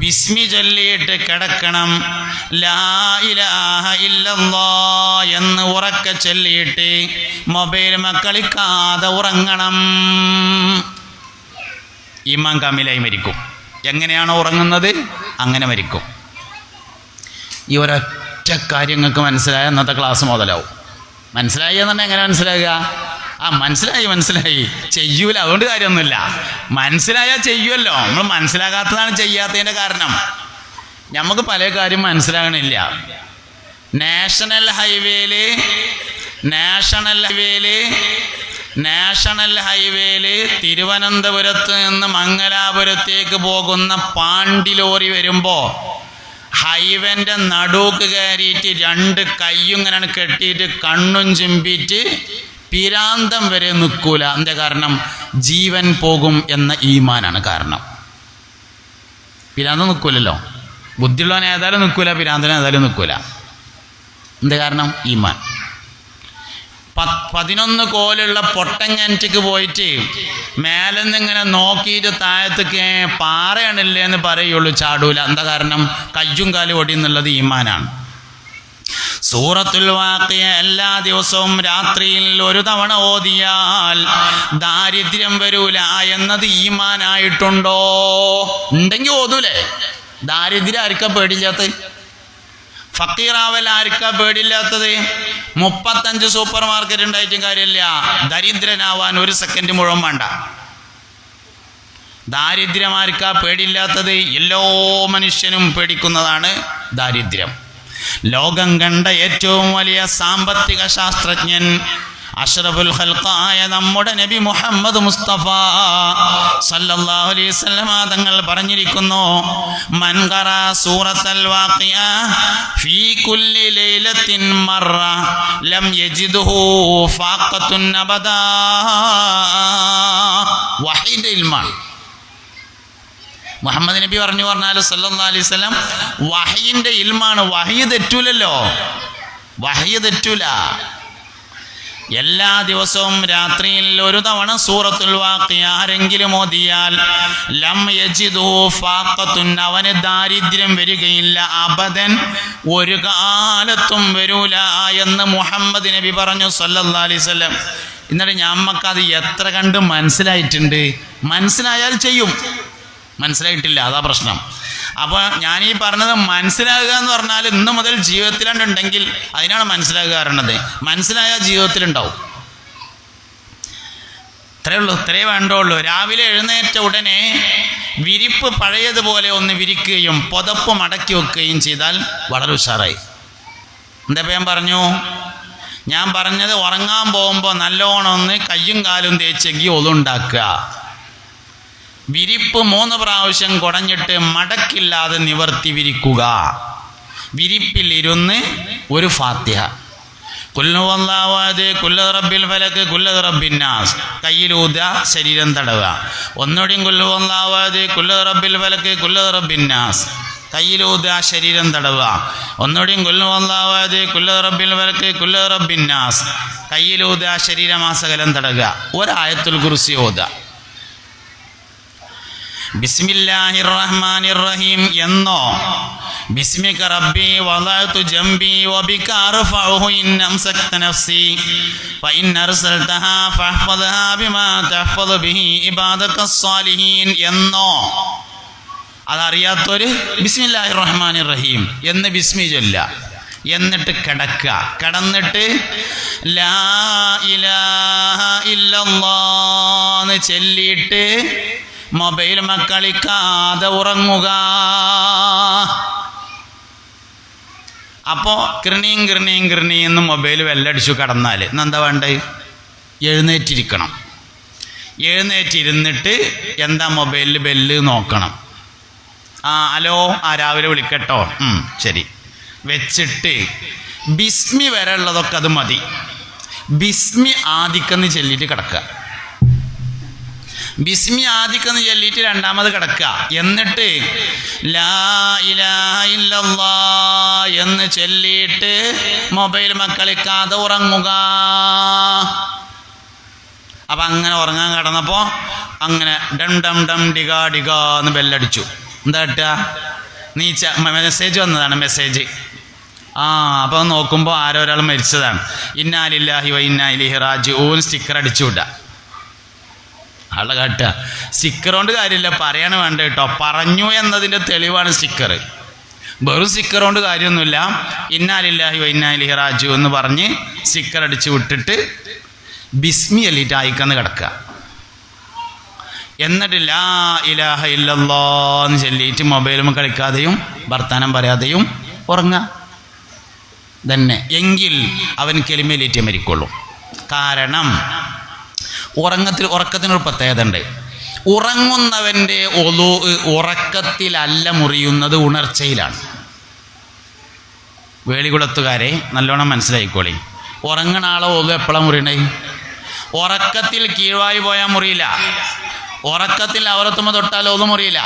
ബിസ്മി ചൊല്ലിയിട്ട് കിടക്കണം. ലാ ഇലാഹ ഇല്ലല്ലാഹ് എന്ന് ഉറക്കെ ചൊല്ലിയിട്ട് മൊബൈൽ കളിക്കാതെ ഉറങ്ങണം. ഈമാൻ കാമിലായി മരിക്കും. എങ്ങനെയാണോ ഉറങ്ങുന്നത് അങ്ങനെ മരിക്കും. ഈ ഒരൊറ്റ കാര്യങ്ങൾക്ക് മനസ്സിലായ അന്നത്തെ ക്ലാസ് മുതലാവും. മനസ്സിലായി എന്നുണ്ടെങ്കിൽ എങ്ങനെ മനസ്സിലാകുക? മനസ്സിലായി ചെയ്യൂല, അതുകൊണ്ട് കാര്യമൊന്നുമില്ല. മനസ്സിലായാൽ ചെയ്യുമല്ലോ. നമ്മൾ മനസ്സിലാകാത്തതാണ് ചെയ്യാത്തതിൻ്റെ കാരണം. നമുക്ക് പല കാര്യം മനസ്സിലാകണില്ല. നാഷണൽ ഹൈവേയിൽ തിരുവനന്തപുരത്ത് നിന്ന് മംഗലാപുരത്തേക്ക് പോകുന്ന പാണ്ടി ലോറി വരുമ്പോൾ ഹൈവേൻ്റെ നടുക്ക് കയറിയിട്ട് 2 കയ്യും ഇങ്ങനെ കെട്ടിയിട്ട് കണ്ണും ചിമ്പിയിട്ട് പിരാന്തം വരെ നിൽക്കൂല. എന്താ കാരണം? ജീവൻ പോകും എന്ന ഈമാനാണ് കാരണം. പിരാന്തം നിൽക്കൂലല്ലോ. ബുദ്ധിയുള്ളവൻ ഏതായാലും നിൽക്കൂല, പിരാന്തൻ ഏതായാലും നിൽക്കൂല. എന്താ കാരണം? ഈമാൻ. 11 കോലുള്ള പൊട്ടങ്ങനറ്റിക്ക് പോയിട്ട് മേലെന്നിങ്ങനെ നോക്കിയിട്ട് താഴത്തേക്ക് പാറയാണില്ലേ എന്ന് പറയുള്ളൂ, ചാടൂല. എന്താ കാരണം? കയ്യും കാലും ഒടിയെന്നുള്ളത് ഈമാനാണ്. സൂറത്തുൽ വാഖിയ എല്ലാ ദിവസവും രാത്രിയിൽ ഒരു തവണ ഓതിയാൽ ദാരിദ്ര്യം വരൂല എന്നത് ഈമാനായിട്ടുണ്ടോ? ഉണ്ടെങ്കിൽ ഓതൂലേ? ദാരിദ്ര്യം ആർക്കാ പേടില്ലാത്തത്? ഫക്കീറാവൽ ആർക്കാ പേടില്ലാത്തത്? 35 സൂപ്പർ മാർക്കറ്റ് ഉണ്ടായിട്ടും കാര്യമില്ല, ദരിദ്രനാവാൻ 1 സെക്കൻഡ് മുഴുവൻ വേണ്ട. ദാരിദ്ര്യം ആർക്കാ പേടില്ലാത്തത്? എല്ലാ മനുഷ്യനും പേടിക്കുന്നതാണ് ദാരിദ്ര്യം. ലോകം കണ്ട ഏറ്റവും വലിയ സാമ്പത്തിക ശാസ്ത്രജ്ഞൻ അഷ്റഫുൽ ഖൽഖായ നമ്മുടെ നബി മുഹമ്മദ് മുസ്തഫ സല്ലല്ലാഹു അലൈഹി വസല്ലം തങ്ങൾ പറഞ്ഞിരിക്കുന്നു, മൻ ഖറാ സൂറത്തുൽ വാഖിയ ഫീ കുല്ലി ലൈലത്തിൻ മറ ലം യജിദുഹു ഫാഖത്തുൻ അബദാ. വഹീദ് ഇൽമാൻ മുഹമ്മദ് നബി പറഞ്ഞാൽ സല്ലല്ലാഹു അലൈഹി വസല്ലം വഹയിന്റെ ഇൽമാണ്. വഹയ് തെറ്റൂലല്ലോ, വഹയ് തെറ്റൂല. എല്ലാ ദിവസവും രാത്രിയിൽ ഒരു തവണ സൂറത്തുൽ വാഖിയ ആരെങ്കിലും ഓതിയാൽ ലം യജിദു ഫാഖത്തുൻ, അവന് ദാരിദ്ര്യം വരികയില്ല, അബദൻ, ഒരു കാലത്തും വരൂല എന്ന് മുഹമ്മദ് നബി പറഞ്ഞു സല്ലല്ലാഹു അലൈഹി വസല്ലം. എന്നിട്ട് ഞമ്മക്കത് എത്ര കണ്ട് മനസ്സിലായിട്ടുണ്ട്? മനസ്സിലായാൽ ചെയ്യും, മനസ്സിലായിട്ടില്ല, അതാ പ്രശ്നം. അപ്പോൾ ഞാനീ പറഞ്ഞത് മനസ്സിലാകുക എന്ന് പറഞ്ഞാൽ ഇന്ന് മുതൽ ജീവിതത്തിലുണ്ടെങ്കിൽ അതിനാണ് മനസ്സിലാകുക പറയണത്. മനസ്സിലായാൽ ജീവിതത്തിലുണ്ടാവും. ഇത്രയേ ഉള്ളൂ, ഇത്രയേ വേണ്ടുള്ളൂ. രാവിലെ എഴുന്നേറ്റ ഉടനെ വിരിപ്പ് പഴയതുപോലെ ഒന്ന് വിരിക്കുകയും പുതപ്പ് മടക്കി വെക്കുകയും ചെയ്താൽ വളരെ ഉഷാറായി. എന്താ ഞാൻ പറഞ്ഞു? ഞാൻ പറഞ്ഞത് ഉറങ്ങാൻ പോകുമ്പോൾ നല്ലോണം ഒന്ന് കയ്യും കാലും തേച്ചെങ്കിൽ ഒതുണ്ടാക്കുക. വിരിപ്പ് 3 പ്രാവശ്യം കുടഞ്ഞിട്ട് മടക്കില്ലാതെ നിവർത്തി വിരിക്കുക. വിരിപ്പിൽ ഇരുന്ന് ഒരു ഫാത്തിഹ, കുല്ലു വല്ലാഹു അഹദ്, കുല്ലു റബ്ബിൽ ഫലക്, കുല്ലു റബ്ബിൻ നാസ്, കയ്യിലൂത, ശരീരം തടവുക. ഒന്നുകൂടിയും കുല്ലു വല്ലാഹു അഹദ്, കുല്ലു റബ്ബിൽ ഫലക്, കുല്ലു റബ്ബിൻ നാസ്, കയ്യിലൂത, ശരീരം തടവുക. ഒന്നുകൂടിയും കുല്ലു വല്ലാഹു അഹദ്, കുല്ലു റബ്ബിൽ ഫലക്, കുല്ലു റബ്ബിൻ നാസ്, കയ്യിലൂത, ശരീരമാസകലം തടവുക. ഒരായത്തുൽ കുർസി ഓതുക. ബിസ്മില്ലാഹിർ റഹ്മാനിർ റഹീം എന്നോ ബിസ്മിക റബ്ബി വദഅതു ജംബി വബിക അർഫഉഹു ഇൻ അംസക്ത നഫ്സി ഫഇൻ അർസൽതഹാ ഫഹ്ഫദ്ഹാ ബിമാ തഹ്ഫദു ബിഹി ഇബാദകസ് സാലിഹീൻ എന്നോ. അതറിയാത്തൊരു ബിസ്മില്ലാഹിർ റഹ്മാനിർ റഹീം എന്ന് ബിസ്മി ചൊല്ല. എന്നിട്ട് കിടക്കുക. കിടന്നിട്ട് ലാ ഇലാഹ ഇല്ലല്ലാഹ് എന്ന് ചൊല്ലിയിട്ട് മൊബൈൽ കളിക്കാതെ ഉറങ്ങുക. അപ്പോൾ കിർണീം എന്ന് മൊബൈൽ വെല്ലടിച്ചു കടന്നാൽ എന്താ വേണ്ടത്? എഴുന്നേറ്റിരിക്കണം. എഴുന്നേറ്റിരുന്നിട്ട് എന്താ മൊബൈലിൽ ബെല്ല് നോക്കണം. ഹലോ, രാവിലെ വിളിക്കട്ടോ, ശരി വെച്ചിട്ട് ബിസ്മി വരെ ഉള്ളതൊക്കെ അത് മതി. ബിസ്മി ആദിക്കെന്ന് ചൊല്ലിയിട്ട് കിടക്കുക. ബിസ്മി ആദിക്കെന്ന് ചൊല്ലിയിട്ട് രണ്ടാമത് കിടക്കുക. എന്നിട്ട് ലാ ഇലാഹ ഇല്ലല്ലാഹ് എന്ന് ചൊല്ലിയിട്ട് മൊബൈൽ കളിക്കാതെ ഉറങ്ങുക. അപ്പം അങ്ങനെ ഉറങ്ങാൻ കിടന്നപ്പോൾ അങ്ങനെ ഡം ഡം ഡം ഡിഗാ ഡിഗാ എന്ന് ബെല്ലടിച്ചു. എന്താ കിട്ടുക? നീച്ച മെസ്സേജ് വന്നതാണ്, മെസ്സേജ്. അപ്പം നോക്കുമ്പോൾ ആരോ ഒരാൾ മരിച്ചതാണ്. ഇന്നാ ലില്ലാഹി വ ഇന്നാ ഇലൈഹി റാജിഊൻ സ്റ്റിക്കർ അടിച്ചു വിടുക. ആളെ കാട്ടുക. സ്റ്റിക്കർ കൊണ്ട് കാര്യമില്ല, പറയാണ് വേണ്ട കേട്ടോ. പറഞ്ഞു എന്നതിൻ്റെ തെളിവാണ് സ്റ്റിക്കർ. വെറും സ്റ്റിക്കർ കൊണ്ട് കാര്യമൊന്നുമില്ല. ഇന്നാ ലില്ലാഹി വ ഇന്നാ ഇലൈഹി റാജിഊൻ എന്ന് പറഞ്ഞ് സ്റ്റിക്കർ അടിച്ച് വിട്ടിട്ട് ബിസ്മി അല്ലിട്ട് ആയിക്കന്ന് കിടക്കുക. എന്നിട്ട് ലാ ഇലാഹ ഇല്ലല്ലാഹ് എന്ന് ചൊല്ലിയിട്ട് മൊബൈലും കളിക്കാതെയും വർത്താനം പറയാതെയും ഉറങ്ങുക തന്നെ. എങ്കിൽ അവൻ കെലിമയിലേറ്റേ മരിക്കുള്ളൂ. കാരണം ഉറക്കത്തിനൊരു പ്രത്യേകത ഉണ്ട്. ഉറങ്ങുന്നവൻ്റെ ഒളു ഉറക്കത്തിലല്ല മുറിയുന്നത്, ഉണർച്ചയിലാണ്. വേളികുളത്തുകാരെ നല്ലോണം മനസ്സിലായിക്കോളി. ഉറങ്ങണ ആളെ ഒളു എപ്പോഴാണ് മുറിയണേ? ഉറക്കത്തിൽ കീഴ്വായി പോയാൽ മുറിയില്ല. ഉറക്കത്തിൽ അവരത്തുമ്പോൾ തൊട്ടാൽ ഒന്നും മുറിയില്ല.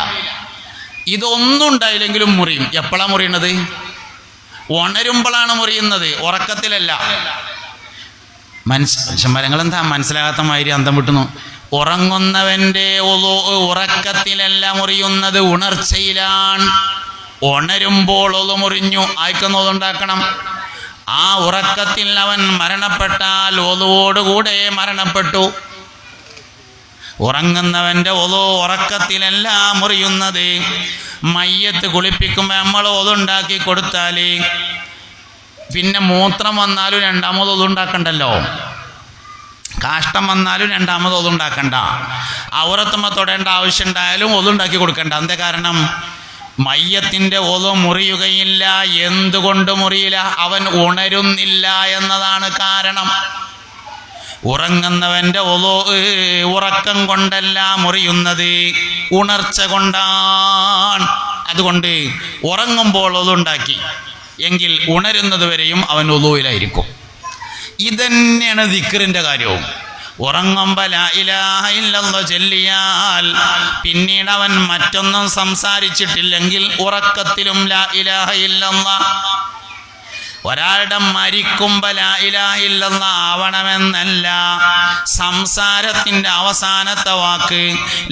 ഇതൊന്നും ഉണ്ടായില്ലെങ്കിലും മുറിയും. എപ്പോഴാണ് മുറിയണത്? ഉണരുമ്പോഴാണ് മുറിയുന്നത്, ഉറക്കത്തിലല്ല. മനുഷ്യന്മാരങ്ങളെന്താ മനസ്സിലാകാത്ത മാതിരി അന്തം വിട്ടുന്നു. ഉറങ്ങുന്നവൻ്റെ ഉറക്കത്തിലല്ല മുറിയുന്നത്, ഉണർച്ചയിലാണ്. ഉണരുമ്പോൾ ഒതു മുറിഞ്ഞു, ആയിക്കൊന്ന് ഒതുണ്ടാക്കണം. ആ ഉറക്കത്തിൽ അവൻ മരണപ്പെട്ടാൽ ഒതുവോടുകൂടെ മരണപ്പെട്ടു. ഉറങ്ങുന്നവൻ്റെ ഉറക്കത്തിലല്ല മുറിയുന്നത്. മയ്യത്ത് കുളിപ്പിക്കുമ്പോൾ നമ്മൾ ഒതുണ്ടാക്കി കൊടുത്താൽ പിന്നെ മൂത്രം വന്നാലും രണ്ടാമത് ഒതുണ്ടാക്കണ്ടല്ലോ, കാഷ്ടം വന്നാലും രണ്ടാമത് ഒതുണ്ടാക്കണ്ട, ഔറത്തുമ്മ തൊടേണ്ട ആവശ്യം ഉണ്ടായാലും ഒതുണ്ടാക്കി കൊടുക്കണ്ട. എന്താ കാരണം? മയ്യത്തിൻ്റെ മുറിയുകയില്ല. എന്തുകൊണ്ട് മുറിയില്ല? അവൻ ഉണരുന്നില്ല എന്നതാണ് കാരണം. ഉറങ്ങുന്നവൻ്റെ ഉറക്കം കൊണ്ടല്ല മുറിയുന്നത്, ഉണർച്ച കൊണ്ടാണ്. അതുകൊണ്ട് ഉറങ്ങുമ്പോൾ ഒതുണ്ടാക്കി എങ്കിൽ ഉണരുന്നത് വരെയും അവൻ ഒളുവിലായിരിക്കും. ഇതന്നെയാണ് ദിക്റിൻ്റെ കാര്യവും. ഉറങ്ങുമ്പോൾ ലാ ഇലാഹ ഇല്ലല്ലാഹ് ചൊല്ലിയാൽ പിന്നീട് അവൻ മറ്റൊന്നും സംസാരിച്ചിട്ടില്ലെങ്കിൽ ഉറക്കത്തിലും ലാ ഇലാഹ ഇല്ലല്ലാഹ്. ഒരാളുടെ മരിക്കുമ്പോൾ ലാ ഇലാഹ ഇല്ലല്ലാഹ് ആവണമെന്നല്ല, സംസാരത്തിൻ്റെ അവസാനത്തെ വാക്ക്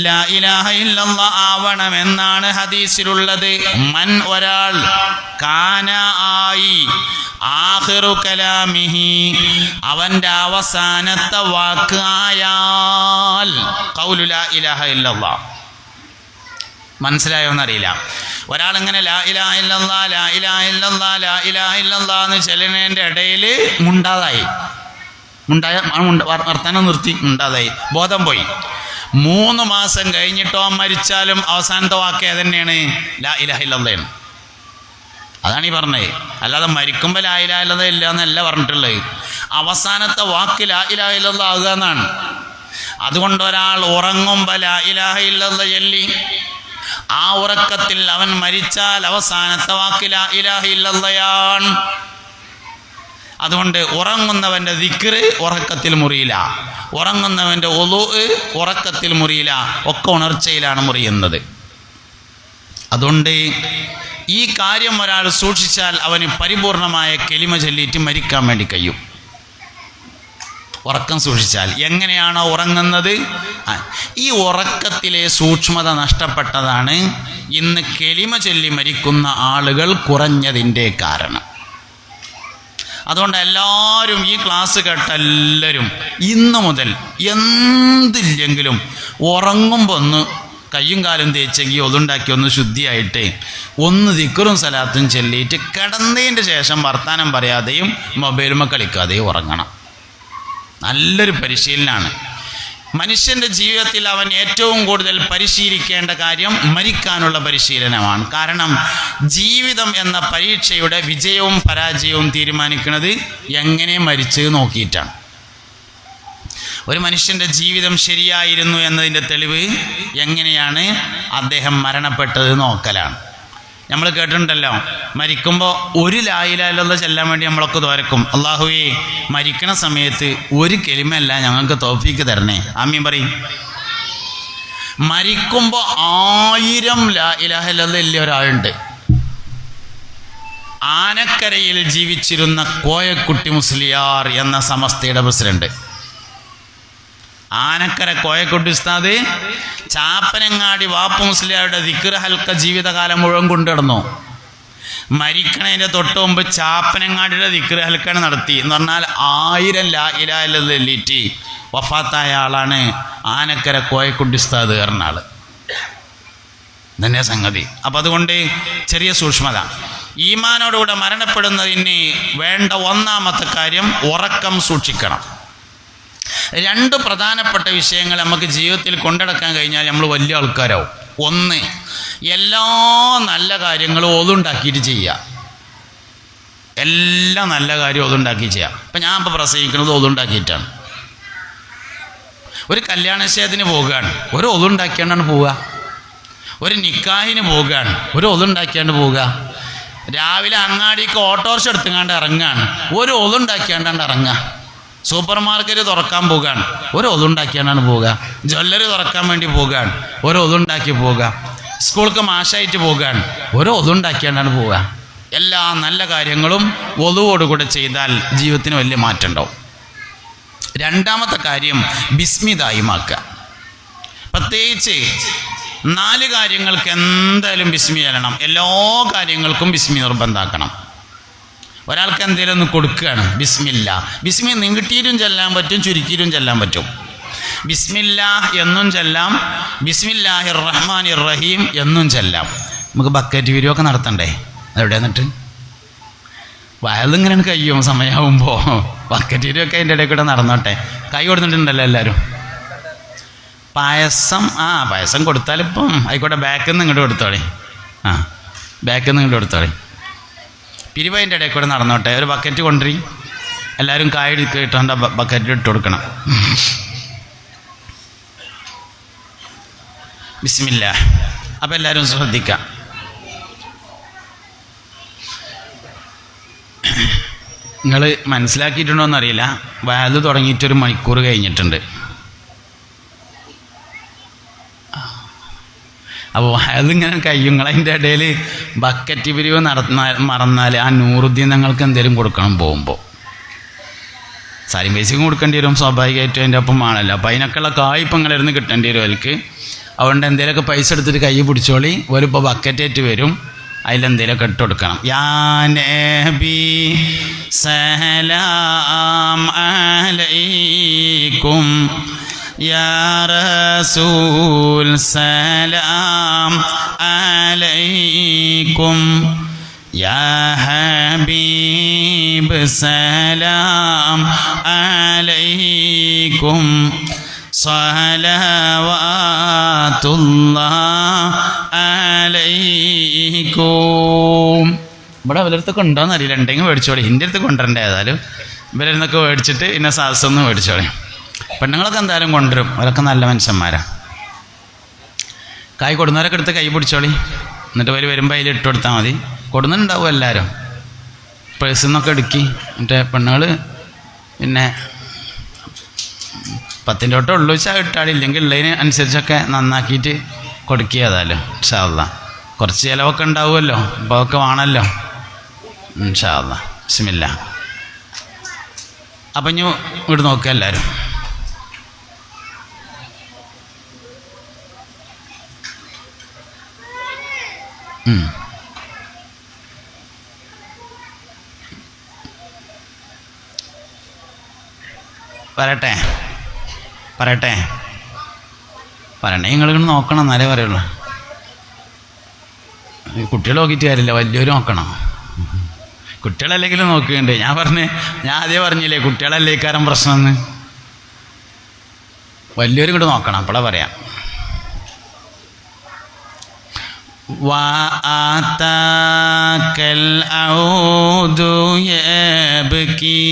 ലാ ഇലാഹ ഇല്ലല്ലാഹ് ആവണമെന്നാണ് ഹദീസിലുള്ളത്. മൻ ഒരാൾ കാന ആയി ആഖിറു കലാമിഹി അവൻ്റെ അവസാനത്തെ വാക്ക് ആയാൽ ഖൗലു ലാ ഇലാഹ ഇല്ലല്ലാഹ്. മനസ്സിലായോന്നറിയില്ല. ഒരാളിങ്ങനെ ലാ ഇലാഹ ഇല്ലല്ലാഹ് ലാ ഇലാഹ ഇല്ലല്ലാഹ് ലാ ഇലാഹ ഇല്ലല്ലാഹ് എന്ന് ചെല്ലുന്നതിൻ്റെ ഇടയിൽ വർത്താനം നിർത്തി, മുണ്ടാതായി, ബോധം പോയി. 3 മാസം കഴിഞ്ഞിട്ടോ മരിച്ചാലും അവസാനത്തെ വാക്ക് ഏതന്നെയാണ്? ലാ ഇലാഹ ഇല്ലല്ലാഹ്. അതാണ് ഈ പറഞ്ഞത്. അല്ലാതെ മരിക്കുമ്പോൾ ലാ ഇലാഹ ഇല്ലല്ലാഹ് ഇല്ല എന്നല്ല പറഞ്ഞിട്ടുള്ളത്. അവസാനത്തെ വാക്ക് ലാ ഇലാഹ ഇല്ലല്ലാഹ് ആകുക എന്നാണ്. അതുകൊണ്ട് ഒരാൾ ഉറങ്ങുമ്പോൾ ലാ ഇലാഹ ഇല്ലല്ലാഹ് ചൊല്ലി ആ ഉറക്കത്തിൽ അവൻ മരിച്ചാൽ അവസാനത്തെ വാക്ക് ലാ ഇലാഹ ഇല്ലല്ലാഹ്. അതുകൊണ്ട് ഉറങ്ങുന്നവൻ്റെ ദിക്റ് ഉറക്കത്തിൽ മുറിയില്ല, ഉറങ്ങുന്നവൻ്റെ ഉറക്കത്തിൽ മുറിയില്ല, ഒക്കെ ഉണർച്ചയിലാണ് മുറിയുന്നത്. അതുകൊണ്ട് ഈ കാര്യം ഒരാൾ സൂക്ഷിച്ചാൽ അവന് പരിപൂർണമായ കെലിമ ചൊല്ലിയിട്ട് മരിക്കാൻ വേണ്ടി കഴിയും. ഉറക്കം സൂക്ഷിച്ചാൽ. എങ്ങനെയാണോ ഉറങ്ങുന്നത്, ഈ ഉറക്കത്തിലെ സൂക്ഷ്മത നഷ്ടപ്പെട്ടതാണ് ഇന്ന് കെലിമ ചൊല്ലി മരിക്കുന്ന ആളുകൾ കുറഞ്ഞതിൻ്റെ കാരണം. അതുകൊണ്ട് എല്ലാവരും ഈ ക്ലാസ് കേട്ട എല്ലാവരും ഇന്നു മുതൽ എന്തില്ലെങ്കിലും ഉറങ്ങുമ്പോൾ ഒന്ന് കയ്യും കാലും തേച്ചെങ്കിൽ ഒതുണ്ടാക്കി ഒന്ന് ശുദ്ധിയായിട്ട് ഒന്ന് ദിക്റും സലാത്തും ചൊല്ലിയിട്ട് കിടന്നതിൻ്റെ ശേഷം വർത്താനം പറയാതെയും മൊബൈലുമ കളിക്കാതെയും ഉറങ്ങണം. നല്ലൊരു പരിശീലനമാണ്. മനുഷ്യൻ്റെ ജീവിതത്തിൽ അവൻ ഏറ്റവും കൂടുതൽ പരിശീലിക്കേണ്ട കാര്യം മരിക്കാനുള്ള പരിശീലനമാണ്. കാരണം ജീവിതം എന്ന പരീക്ഷയുടെ വിജയവും പരാജയവും തീരുമാനിക്കുന്നത് എങ്ങനെ മരിച്ച് നോക്കിയിട്ടാണ്. ഒരു മനുഷ്യൻ്റെ ജീവിതം ശരിയായിരുന്നു എന്നതിൻ്റെ തെളിവ് എങ്ങനെയാണ് അദ്ദേഹം മരണപ്പെട്ടത് നോക്കലാണ്. നമ്മൾ കേട്ടിട്ടുണ്ടല്ലോ, മരിക്കുമ്പോൾ ഒരു ലാ ഇലാഹ ഇല്ലല്ലാഹ് ചെല്ലാൻ വേണ്ടി നമ്മളൊക്കെ ദ്വാരക്കും, അല്ലാഹുവേ മരിക്കണ സമയത്ത് ഒരു കെലിമല്ല ഞങ്ങൾക്ക് തൗഫീക്ക് തരണേ, ആമീൻ പറയും. മരിക്കുമ്പോൾ 1000 ലാ ഇലാഹ ഇല്ലല്ലാഹ് ഇല്ല ഒരാളുണ്ട്. ആനക്കരയിൽ ജീവിച്ചിരുന്ന കോയക്കുട്ടി മുസ്ലിയാർ എന്ന സമസ്തയുടെ പ്രസിഡന്റ്, ആനക്കര കോയക്കുട്ടി ഉസ്താദ് ചാപ്പനങ്ങാടി വാപ്പു മുസ്ലിയാരുടെ ദിക്ർ ഹൽക്ക ജീവിതകാലം മുഴുവൻ കൊണ്ടുനടന്നു. മരിക്കണതിൻ്റെ തൊട്ട് മുമ്പ് ചാപ്പനങ്ങാടിയുടെ ദിക്ർ ഹൽക്കാണ് നടത്തി. എന്ന് പറഞ്ഞാൽ 1000 ലാ ഇലാഹ ഇല്ലല്ലാഹ് ചൊല്ലിയിട്ട് വഫാത്തായ ആളാണ് ആനക്കര കോയക്കുട്ടി ഉസ്താദ് പറഞ്ഞ ആൾ. തന്നെ സംഗതി. അപ്പം അതുകൊണ്ട് ചെറിയ സൂക്ഷ്മത. ഈമാനോടുകൂടെ മരണപ്പെടുന്നതിന് വേണ്ട ഒന്നാമത്തെ കാര്യം ഉറക്കം സൂക്ഷിക്കണം. 2 പ്രധാനപ്പെട്ട വിഷയങ്ങൾ നമുക്ക് ജീവിതത്തിൽ കൊണ്ടുനടക്കാൻ കഴിഞ്ഞാൽ നമ്മൾ വലിയ ആൾക്കാരാവും. ഒന്ന്, എല്ലാ നല്ല കാര്യങ്ങളും ഒതുണ്ടാക്കിയിട്ട് ചെയ്യുക. എല്ലാ നല്ല കാര്യവും ഒതുണ്ടാക്കി ചെയ്യാം. ഇപ്പം ഞാൻ ഇപ്പോൾ പ്രസംഗിക്കുന്നത് ഒതുണ്ടാക്കിയിട്ടാണ്. ഒരു കല്യാണ നിശ്ചയത്തിന് പോവുകയാണ്, ഒരു ഒതുണ്ടാക്കിയാണ്ടാണ് പോവുക. ഒരു നിക്കാഹിന് പോവുകയാണ്, ഒരു ഒതുണ്ടാക്കിയാണ്ട് പോവുക. രാവിലെ അങ്ങാടിക്ക് ഓട്ടോറിക്ഷ എടുത്തുകൊണ്ട് ഇറങ്ങുകയാണ്, ഒരു ഒതുണ്ടാക്കിയാണ്ടാണ്ട് ഇറങ്ങുക. സൂപ്പർ മാർക്കറ്റ് തുറക്കാൻ പോവുകയാണ്, ഒരു ഒതുണ്ടാക്കിയാണ്ടാണ് പോവുക. ജ്വല്ലറി തുറക്കാൻ വേണ്ടി പോവുകയാണ്, ഒരു ഒതുണ്ടാക്കി പോവുക. സ്കൂൾക്ക് മാഷായിട്ട് പോവുകയാണ്, ഒരു ഒതുണ്ടാക്കിയാണ്ടാണ് പോവുക. എല്ലാ നല്ല കാര്യങ്ങളും ഒതുവോടുകൂടെ ചെയ്താൽ ജീവിതത്തിന് വലിയ മാറ്റം ഉണ്ടാവും. രണ്ടാമത്തെ കാര്യം ബിസ്മി ദായിമാക്കുക. പ്രത്യേകിച്ച് 4 കാര്യങ്ങൾക്ക് എന്തായാലും ബിസ്മി ചെല്ലണം. എല്ലാ കാര്യങ്ങൾക്കും ബിസ്മി നിർബന്ധമാക്കണം. ഒരാൾക്ക് എന്തെങ്കിലും ഒന്ന് കൊടുക്കുകയാണ്, ബിസ്മില്ല. ബിസ്മി നീട്ടിയിട്ടും ചെല്ലാൻ പറ്റും, ചുരുക്കിയിട്ടും ചെല്ലാൻ പറ്റും. ബിസ്മില്ലാ എന്നും ചെല്ലാം, ബിസ്മില്ലാഹിർ റഹ്മാനിർ റഹീം എന്നും ചെല്ലാം. നമുക്ക് ബക്കറ്റ് വീഡിയോ ഒക്കെ നടത്തണ്ടേ? അതെവിടെ എന്നിട്ട് വയലിങ്ങനെയാണ് കഴിയും സമയമാകുമ്പോൾ. ബക്കറ്റ് വീഡിയോ ഒക്കെ അതിൻ്റെ ഇടയിൽ കൂടെ നടന്നോട്ടെ. കൈ കൊടുത്തിട്ടുണ്ടല്ലോ എല്ലാവരും. പായസം കൊടുത്താലിപ്പം ആയിക്കോട്ടെ, ബാക്കിൽ നിന്ന് ഇങ്ങോട്ട് കൊടുത്തോളി. ബാക്കിൽ നിന്ന് ഇങ്ങോട്ട് കൊടുത്തോളി. പിരിവതിൻ്റെ ഇടയിൽ കൂടെ നടന്നോട്ടെ. ഒരു ബക്കറ്റ് കൊണ്ടുവരി. എല്ലാവരും കായ് കിട്ടേണ്ട ബക്കറ്റിൽ ഇട്ട് കൊടുക്കണം. ബിസ്മില്ലാ. അപ്പം എല്ലാവരും ശ്രദ്ധിക്കാം. നിങ്ങൾ മനസ്സിലാക്കിയിട്ടുണ്ടോയെന്നറിയില്ല, വയത് തുടങ്ങിയിട്ടൊരു മണിക്കൂർ കഴിഞ്ഞിട്ടുണ്ട്. അപ്പോൾ അതിങ്ങനെ കഴിയും. നിങ്ങളതിൻ്റെ ഇടയിൽ ബക്കറ്റ് പിരിവ് മറന്നാൽ ആ നൂറുദ്ദീൻ നിങ്ങൾക്ക് എന്തെങ്കിലും കൊടുക്കണം പോകുമ്പോൾ. സാരി പൈസയും കൊടുക്കേണ്ടി വരും സ്വാഭാവികമായിട്ടും, അതിൻ്റെ ഒപ്പം ആണല്ലോ. അപ്പോൾ അതിനൊക്കെയുള്ള കായ് ഇപ്പം നിങ്ങളിരുന്ന് കിട്ടേണ്ടി വരും അവർക്ക്. അതുകൊണ്ട് എന്തെങ്കിലുമൊക്കെ പൈസ എടുത്തിട്ട് കൈ പിടിച്ചോളി. ഓലിപ്പോൾ ബക്കറ്റായിട്ട് വരും, അതിലെന്തെങ്കിലുമൊക്കെ ഇട്ട് കൊടുക്കണം. യാ നബി സലാം അലൈക്കും, യാ റസൂൽ സലാം അലൈക്കും, യാ ഹബീബ് സലാം അലൈക്കും, സ്വലവാതുല്ലാഹ് അലൈക്കും. ഇവിടെ അവരടുത്തൊക്കെ ഉണ്ടോയെന്നറിയില്ല, ഉണ്ടെങ്കിൽ മേടിച്ചോളി. എൻ്റെ അടുത്ത് കൊണ്ടുവരണ്ടേ. ഏതായാലും ഇവരിന്നൊക്കെ മേടിച്ചിട്ട് ഇന്ന സാസൊന്ന് മേടിച്ചോളി. പെണ്ണുങ്ങളൊക്കെ എന്തായാലും കൊണ്ടുവരും, അവരൊക്കെ നല്ല മനുഷ്യന്മാരാണ്. കായ് കൊടുന്നവരൊക്കെ എടുത്ത് കൈ പിടിച്ചോളി. എന്നിട്ട് അവർ വരുമ്പോൾ അതിൽ ഇട്ട് കൊടുത്താൽ മതി. കൊടുന്നുണ്ടാവും എല്ലാവരും. പേഴ്സിൽ നിന്നൊക്കെ എടുക്കി. എന്നിട്ട് പെണ്ണുങ്ങൾ പിന്നെ 10 തൊട്ടേ ഉള്ളൂ വെച്ചാൽ ഇട്ടാടില്ലെങ്കിൽ ഉള്ളതിന് അനുസരിച്ചൊക്കെ നന്നാക്കിയിട്ട് കൊടുക്കുക. ഏതായാലും ഇൻഷാ അല്ലാഹ് കുറച്ച് ചിലവൊക്കെ ഉണ്ടാവുമല്ലോ, അപ്പോൾ അതൊക്കെ വേണമല്ലോ. ഇൻഷാ അല്ലാഹ് ബിസ്മില്ലാ. അപ്പം ഇനി ഇവിടെ നോക്കുക എല്ലാവരും. പറയട്ടെ പറയണ്ടേ? നിങ്ങളിങ്ങനെ നോക്കണം, എന്നാലേ പറയുള്ളൂ. കുട്ടികൾ നോക്കിയിട്ട് കാര്യമില്ല, വലിയവർ നോക്കണം. കുട്ടികളല്ലെങ്കിലും നോക്കുന്നുണ്ട്. ഞാൻ ആദ്യം പറഞ്ഞില്ലേ കുട്ടികളല്ലേക്കാരം പ്രശ്നമെന്ന്. വലിയവരും കൂടെ നോക്കണം, അപ്പോഴാ പറയാം. വഅതാകൽ ഔദു യബ്കി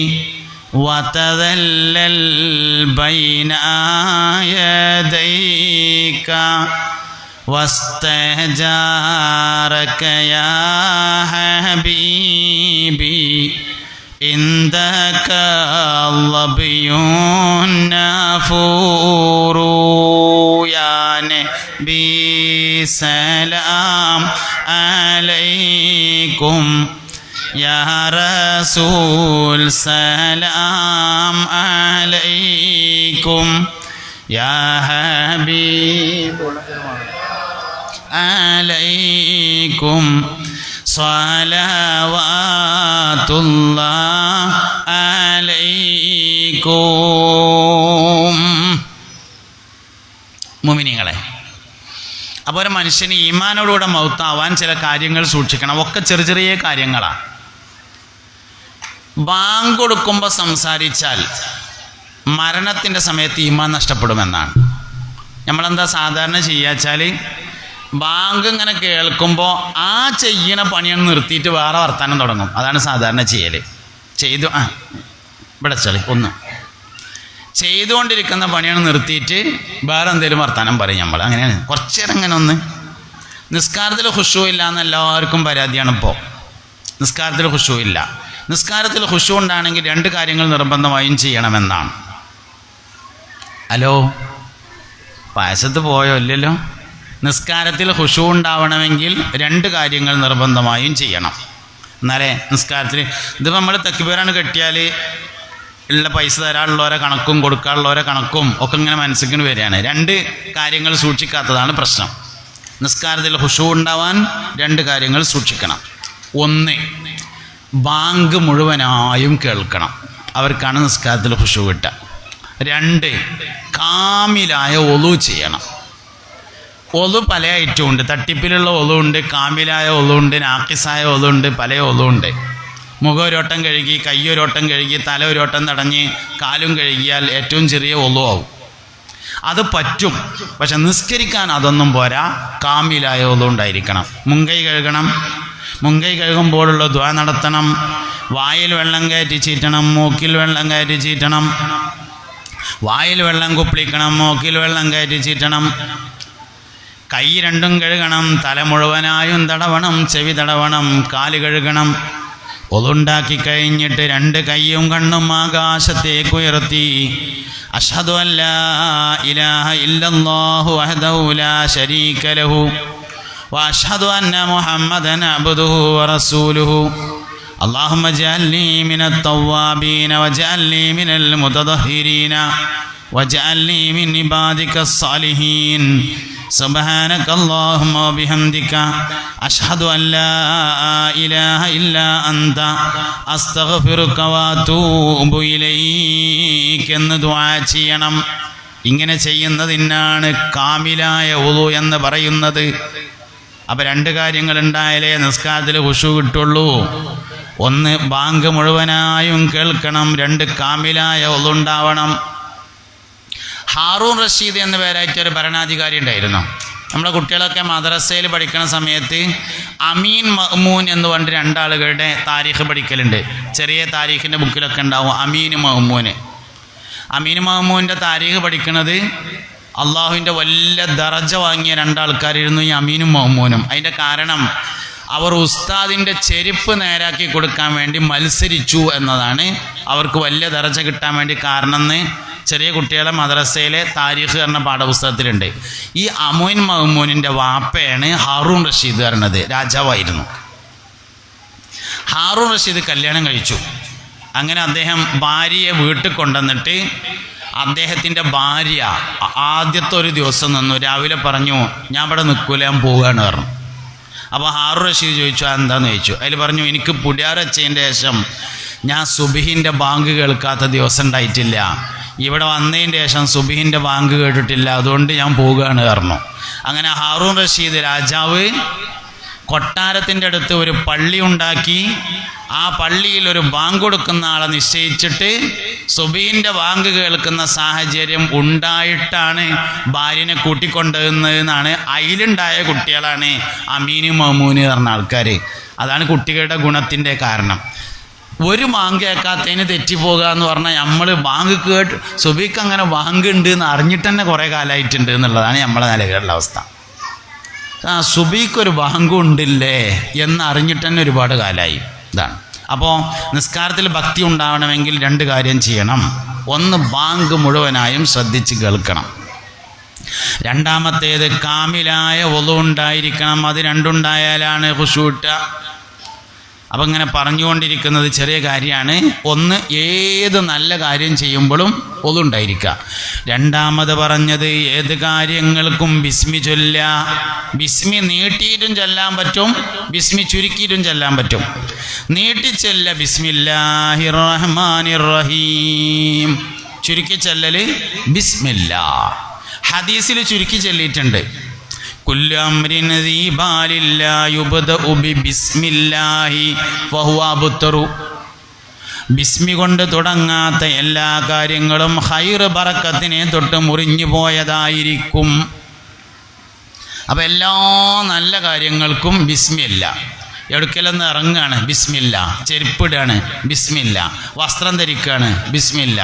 വതദല്ലൽ ബൈന യദൈക വസ്തജാരക യാ ഹബീബി ഇൻദക ലബിയുൻ നഫൂറു യാ നബി സലാം അലൈക്കും, യാ റസൂൽ സലാം അലൈക്കും, യാ ഹബീബ് അലൈക്കും, സ്വലവാതുല്ലാഹ് അലൈക്കും. മുഅ്മിനീങ്ങളെ, അപ്പോൾ ഒരു മനുഷ്യന് ഈമാനോടുകൂടെ മൗത്താവാൻ ചില കാര്യങ്ങൾ സൂക്ഷിക്കണം. ഒക്കെ ചെറിയ ചെറിയ കാര്യങ്ങളാണ്. ബാങ്ക് കൊടുക്കുമ്പോൾ സംസാരിച്ചാൽ മരണത്തിൻ്റെ സമയത്ത് ഈമാൻ നഷ്ടപ്പെടുമെന്നാണ്. നമ്മളെന്താ സാധാരണ ചെയ്യാച്ചാൽ ബാങ്ക് ഇങ്ങനെ കേൾക്കുമ്പോൾ ആ ചെയ്യണ പണിയാണ് നിർത്തിയിട്ട് വേറെ വർത്താനം തുടങ്ങും. അതാണ് സാധാരണ ചെയ്യൽ. ഇവിടെ ചളി ചെയ്തുകൊണ്ടിരിക്കുന്ന പണിയാണ് നിർത്തിയിട്ട് വേറെ എന്തെങ്കിലും വർത്താനം പറയും നമ്മൾ. അങ്ങനെയാണ്. കുറച്ച് നേരം അങ്ങനെ നിസ്കാരത്തിൽ ഖുശൂ ഇല്ല എന്ന് എല്ലാവർക്കും പരാതിയാണ്. ഇപ്പോൾ നിസ്കാരത്തിൽ ഖുശൂ ഇല്ല. നിസ്കാരത്തിൽ ഖുശൂ ഉണ്ടാണെങ്കിൽ 2 കാര്യങ്ങൾ നിർബന്ധമായും ചെയ്യണമെന്നാണ്. ഹലോ, പായസത്ത് പോയോ? ഇല്ലല്ലോ. നിസ്കാരത്തിൽ ഖുശൂ ഉണ്ടാവണമെങ്കിൽ 2 കാര്യങ്ങൾ നിർബന്ധമായും ചെയ്യണം. എന്നാലേ നിസ്കാരത്തിൽ ഇതിപ്പോൾ നമ്മൾ തക്ബീറാണ് കെട്ടിയാൽ ഉള്ള പൈസ തരാനുള്ളവരെ കണക്കും കൊടുക്കാനുള്ളവരെ കണക്കും ഒക്കെ ഇങ്ങനെ മനസ്സിന് വരികയാണ്. രണ്ട് കാര്യങ്ങൾ സൂക്ഷിക്കാത്തതാണ് പ്രശ്നം. നിസ്കാരത്തിൽ ഖുശൂ ഉണ്ടാവാൻ രണ്ട് കാര്യങ്ങൾ സൂക്ഷിക്കണം. ഒന്ന്, ബാങ്ക് മുഴുവനായും കേൾക്കണം, അവർക്കാണ് നിസ്കാരത്തിൽ ഖുശൂ കിട്ടുക. രണ്ട്, കാമിലായ ഒളു ചെയ്യണം. ഒളു പല ഐറ്റവും ഉണ്ട്. തട്ടിപ്പിലുള്ള ഒളുണ്ട്, കാമിലായ ഒളുണ്ട്, നാക്കിസായ ഒളുണ്ട്, പല ഒളുണ്ട്. മുഖം ഒരോട്ടം കഴുകി, കൈ ഒരോട്ടം കഴുകി, തല ഒരോട്ടം തടഞ്ഞ് കാലും കഴുകിയാൽ ഏറ്റവും ചെറിയ ഒളു ആവും. അത് പറ്റും. പക്ഷെ നിസ്കരിക്കാൻ അതൊന്നും പോരാ, കാമിലായ ഒളു ഉണ്ടായിരിക്കണം. മുൻകൈ കഴുകണം. മുൻകൈ കഴുകുമ്പോഴുള്ള ദുആ നടത്തണം. വായിൽ വെള്ളം കയറ്റി ചീറ്റണം, മൂക്കിൽ വെള്ളം കയറ്റി ചീറ്റണം. വായിൽ വെള്ളം കുപ്പിളിക്കണം, മൂക്കിൽ വെള്ളം കയറ്റി ചീറ്റണം. കൈ രണ്ടും കഴുകണം, തല മുഴുവനായും തടവണം, ചെവി തടവണം, കാല് കഴുകണം. ഒളുണ്ടാക്കി കഴിഞ്ഞിട്ട് രണ്ട് കൈയും കണ്ണും ആകാശത്തേക്ക് ഉയർത്തി അഷ്ഹദു അല്ലാ ഇലാഹ ഇല്ലല്ലാഹു വഹ്ദഹു ലാ ശരീക ലഹു വഅഷ്ഹദു അന്ന മുഹമ്മദൻ അബ്ദുഹു വറസൂലുഹു അല്ലാഹുമ്മ ജഅൽനി മിനത് തവ്വാബീന വജഅൽനി മിനൽ മുതദഹിരീന വജഅൽനി മിൻ ഇബാദികസ് സാലിഹീൻ സുബ്ഹാനക അല്ലാഹുമ്മ വബിഹംദിക അഷ്ഹദു അല്ലാ ഇലാഹ ഇല്ലാ അൻത അസ്തഗ്ഫിറുക വഅതൂബു ഇലൈക എന്ന് ദുആ ചെയ്യണം. ഇങ്ങനെ ചെയ്യുന്നതിനാണ് കാമിലായ വുളു എന്ന് പറയുന്നത്. അപ്പോൾ രണ്ട് കാര്യങ്ങൾ ഉണ്ടായാലേ നിസ്കാരത്തിൽ ഖുശൂ കിട്ടുള്ളൂ. ഒന്ന്, ബാങ്ക് മുഴുവനായും കേൾക്കണം. രണ്ട്, കാമിലായ വുളു ഉണ്ടാവണം. ഹാറൂൺ റഷീദ് എന്ന പേരായിട്ടൊരു ഭരണാധികാരി ഉണ്ടായിരുന്നു. നമ്മുടെ കുട്ടികളൊക്കെ മദ്രസയിൽ പഠിക്കുന്ന സമയത്ത് അമീൻ മഅ്മൂൻ എന്ന് പറഞ്ഞിട്ട് രണ്ടാളുകളുടെ താരീഖ് പഠിക്കലുണ്ട്. ചെറിയ താരീഖിൻ്റെ ബുക്കിലൊക്കെ ഉണ്ടാവും അമീൻ മഅ്മൂന്. അമീൻ മഅ്മൂൻ്റെ താരീഖ് പഠിക്കുന്നത് അള്ളാഹുവിൻ്റെ വലിയ ദറജ വാങ്ങിയ രണ്ടാൾക്കാരായിരുന്നു ഈ അമീനും മഅ്മൂനും. അതിൻ്റെ കാരണം അവർ ഉസ്താദിൻ്റെ ചെരുപ്പ് നേരാക്കി കൊടുക്കാൻ വേണ്ടി മത്സരിച്ചു എന്നതാണ് അവർക്ക് വലിയ ദറജ കിട്ടാൻ വേണ്ടി കാരണം എന്ന് ചെറിയ കുട്ടികളെ മദ്രസയിലെ താരീഖ് എന്ന പാഠപുസ്തകത്തിലുണ്ട്. ഈ അമീൻ മഅ്മൂനിൻ്റെ വാപ്പയാണ് ഹാറൂൺ റഷീദ് പറഞ്ഞത്. രാജാവായിരുന്നു. ഹാറൂൺ റഷീദ് കല്യാണം കഴിച്ചു. അങ്ങനെ അദ്ദേഹം ഭാര്യയെ വീട്ടിൽ കൊണ്ടുവന്നിട്ട് അദ്ദേഹത്തിൻ്റെ ഭാര്യ ആദ്യത്തെ ഒരു ദിവസം നിന്നു. രാവിലെ പറഞ്ഞു, ഞാൻ ഇവിടെ നിൽക്കൂല, ഞാൻ പോവുകയാണ് പറഞ്ഞു. അപ്പോൾ ഹാറൂൺ റഷീദ് ചോദിച്ചു, എന്താണെന്ന് ചോദിച്ചു. അതിൽ പറഞ്ഞു, എനിക്ക് പുടിയാറച്ചതിൻ്റെ ശേഷം ഞാൻ സുബഹിൻ്റെ ബാങ്ക് കേൾക്കാത്ത ദിവസം ഉണ്ടായിട്ടില്ല. ഇവിടെ വന്നതിൻ്റെ ശേഷം സുബഹിൻ്റെ ബാങ്ക് കേട്ടിട്ടില്ല, അതുകൊണ്ട് ഞാൻ പോവുകയാണ് പറഞ്ഞു. അങ്ങനെ ഹാറൂൺ റഷീദ് രാജാവ് കൊട്ടാരത്തിൻ്റെ അടുത്ത് ഒരു പള്ളി ഉണ്ടാക്കി. ആ പള്ളിയിൽ ഒരു ബാങ്ക് കൊടുക്കുന്ന ആളെ നിശ്ചയിച്ചിട്ട് സുബഹിൻ്റെ ബാങ്ക് കേൾക്കുന്ന സാഹചര്യം ഉണ്ടായിട്ടാണ് ഭാര്യനെ കൂട്ടിക്കൊണ്ടുവന്നതെന്നാണ്. അതിലുണ്ടായ കുട്ടികളാണ് അമീനും മഅ്മൂന് പറഞ്ഞ ആൾക്കാർ. അതാണ് കുട്ടികളുടെ ഗുണത്തിൻ്റെ കാരണം. ഒരു ബാങ്ക് കേൾക്കാത്തതിന് തെറ്റിപ്പോകുക എന്ന് പറഞ്ഞാൽ നമ്മൾ ബാങ്ക് കേട്ട് സുബഹിക്ക് അങ്ങനെ ബാങ്ക് ഉണ്ട് എന്ന് അറിഞ്ഞിട്ട് തന്നെ കുറേ കാലമായിട്ടുണ്ട് എന്നുള്ളതാണ് നമ്മളെ നിലവിലുള്ള അവസ്ഥ. സുബഹിക്കൊരു ബാങ്ക് ഉണ്ടില്ലേ എന്ന് അറിഞ്ഞിട്ട് തന്നെ ഒരുപാട് കാലമായി. ഇതാണ്. അപ്പോൾ നിസ്കാരത്തിൽ ഭക്തി ഉണ്ടാവണമെങ്കിൽ രണ്ട് കാര്യം ചെയ്യണം. ഒന്ന്, ബാങ്ക് മുഴുവനായും ശ്രദ്ധിച്ച് കേൾക്കണം. രണ്ടാമത്തേത്, കാമിലായ വുളു ഉണ്ടായിരിക്കണം. അത് രണ്ടുണ്ടായാലാണ് ഖുശൂ കിട്ടുക. അപ്പം ഇങ്ങനെ പറഞ്ഞുകൊണ്ടിരിക്കുന്നത് ചെറിയ കാര്യമാണ്. ഒന്ന്, ഏത് നല്ല കാര്യം ചെയ്യുമ്പോഴും വുളു ഉണ്ടായിരിക്കുക. രണ്ടാമത് പറഞ്ഞത്, ഏത് കാര്യങ്ങൾക്കും ബിസ്മി ചൊല്ല. ബിസ്മി നീട്ടിയിട്ടും ചൊല്ലാൻ പറ്റും, ബിസ്മി ചുരുക്കിയിട്ടും ചൊല്ലാൻ പറ്റും. നീട്ടിച്ചൊല്ല ബിസ്മില്ലാഹിർ റഹ്മാനിർ റഹീം, ചുരുക്കി ചൊല്ലൽ ബിസ്മില്ലാ. ഹദീസിൽ ചുരുക്കി ചൊല്ലിയിട്ടുണ്ട്. കുല്ലു അംരിൻ ദീ ബാലിൻ ലാ യുബ്ദഉ ബിസ്മില്ലാഹി ഫഹുവ അബ്തറു. ബിസ്മി കൊണ്ട് തുടങ്ങാത്ത എല്ലാ കാര്യങ്ങളും ഖൈർ ബറക്കത്തിനെ തൊട്ട് മുറിഞ്ഞു പോയതായിരിക്കും. അപ്പോൾ എല്ലാ നല്ല കാര്യങ്ങൾക്കും ബിസ്മില്ല. എടുക്കലൊന്ന് ഇറങ്ങുകയാണ് ബിസ്മില്ല, ചെരുപ്പിടുകയാണ് ബിസ്മില്ല, വസ്ത്രം ധരിക്കുകയാണ് ബിസ്മില്ല,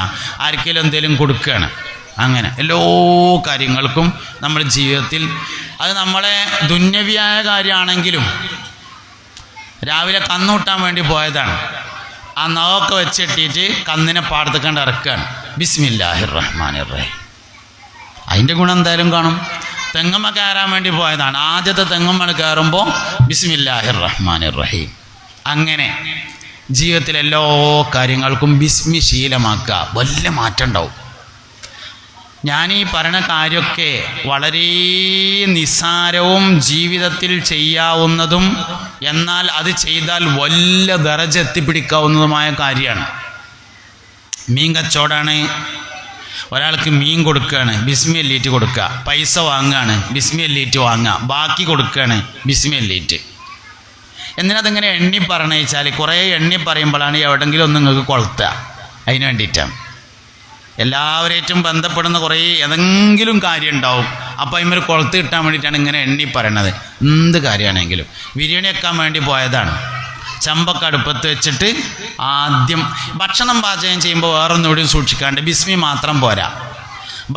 ആർക്കെങ്കിലും എന്തെങ്കിലും കൊടുക്കുകയാണ്. അങ്ങനെ എല്ലാ കാര്യങ്ങൾക്കും നമ്മുടെ ജീവിതത്തിൽ, അത് നമ്മളെ ദുന്യവിയായ കാര്യമാണെങ്കിലും, രാവിലെ കന്നൂട്ടാൻ വേണ്ടി പോയതാണ്, ആ നഖമൊക്കെ വെച്ചിട്ടിട്ട് കന്നിനെ പാടത്ത് കണ്ട് ഇറക്കുകയാണ് ബിസ്മില്ലാഹിർ റഹ്മാനിർ റഹീം. അതിൻ്റെ ഗുണം എന്തായാലും കാണും. തെങ്ങമ്മ കയറാൻ വേണ്ടി പോയതാണ്, ആദ്യത്തെ തെങ്ങമ്മ കയറുമ്പോൾ ബിസ്മില്ലാഹിർ റഹ്മാനിർ റഹീം. അങ്ങനെ ജീവിതത്തിലെ എല്ലാ കാര്യങ്ങൾക്കും ബിസ്മി ശീലമാക്കുക, വലിയ മാറ്റം ഉണ്ടാവും. ഞാനീ പറയുന്ന കാര്യമൊക്കെ വളരെ നിസ്സാരവും ജീവിതത്തിൽ ചെയ്യാവുന്നതും എന്നാൽ അത് ചെയ്താൽ വലിയ ദറജ എത്തിപ്പിടിക്കാവുന്നതുമായ കാര്യമാണ്. മീൻ കച്ചവടമാണ്, ഒരാൾക്ക് മീൻ കൊടുക്കുകയാണ്, ബിസ്മി എല്ലീറ്റ് കൊടുക്കുക. പൈസ വാങ്ങുകയാണ്, ബിസ്മി എല്ലീറ്റ് വാങ്ങുക. ബാക്കി കൊടുക്കുകയാണ്, ബിസ്മി എല്ലീറ്റ്. എന്തിനതിങ്ങനെ എണ്ണി പറഞ്ഞു വെച്ചാൽ കുറേ എണ്ണി പറയുമ്പോഴാണ് എവിടെയെങ്കിലും ഒന്ന് നിങ്ങൾക്ക് കൊളുത്തുക. അതിന് വേണ്ടിയിട്ടാണ്. എല്ലാവരേറ്റും ബന്ധപ്പെടുന്ന കുറേ ഏതെങ്കിലും കാര്യം ഉണ്ടാവും. അപ്പോൾ അതിന്മേൽ കൊളുത്ത് കിട്ടാൻ വേണ്ടിയിട്ടാണ് ഇങ്ങനെ എണ്ണി പറയണത്. എന്ത് കാര്യമാണെങ്കിലും. ബിരിയാണി വെക്കാൻ വേണ്ടി പോയതാണ്. ചമ്പൊക്കെ അടുപ്പത്ത് വെച്ചിട്ട് ആദ്യം ഭക്ഷണം പാചകം ചെയ്യുമ്പോൾ വേറൊന്നുകൂടി സൂക്ഷിക്കാണ്ട് ബിസ്മി മാത്രം പോരാ.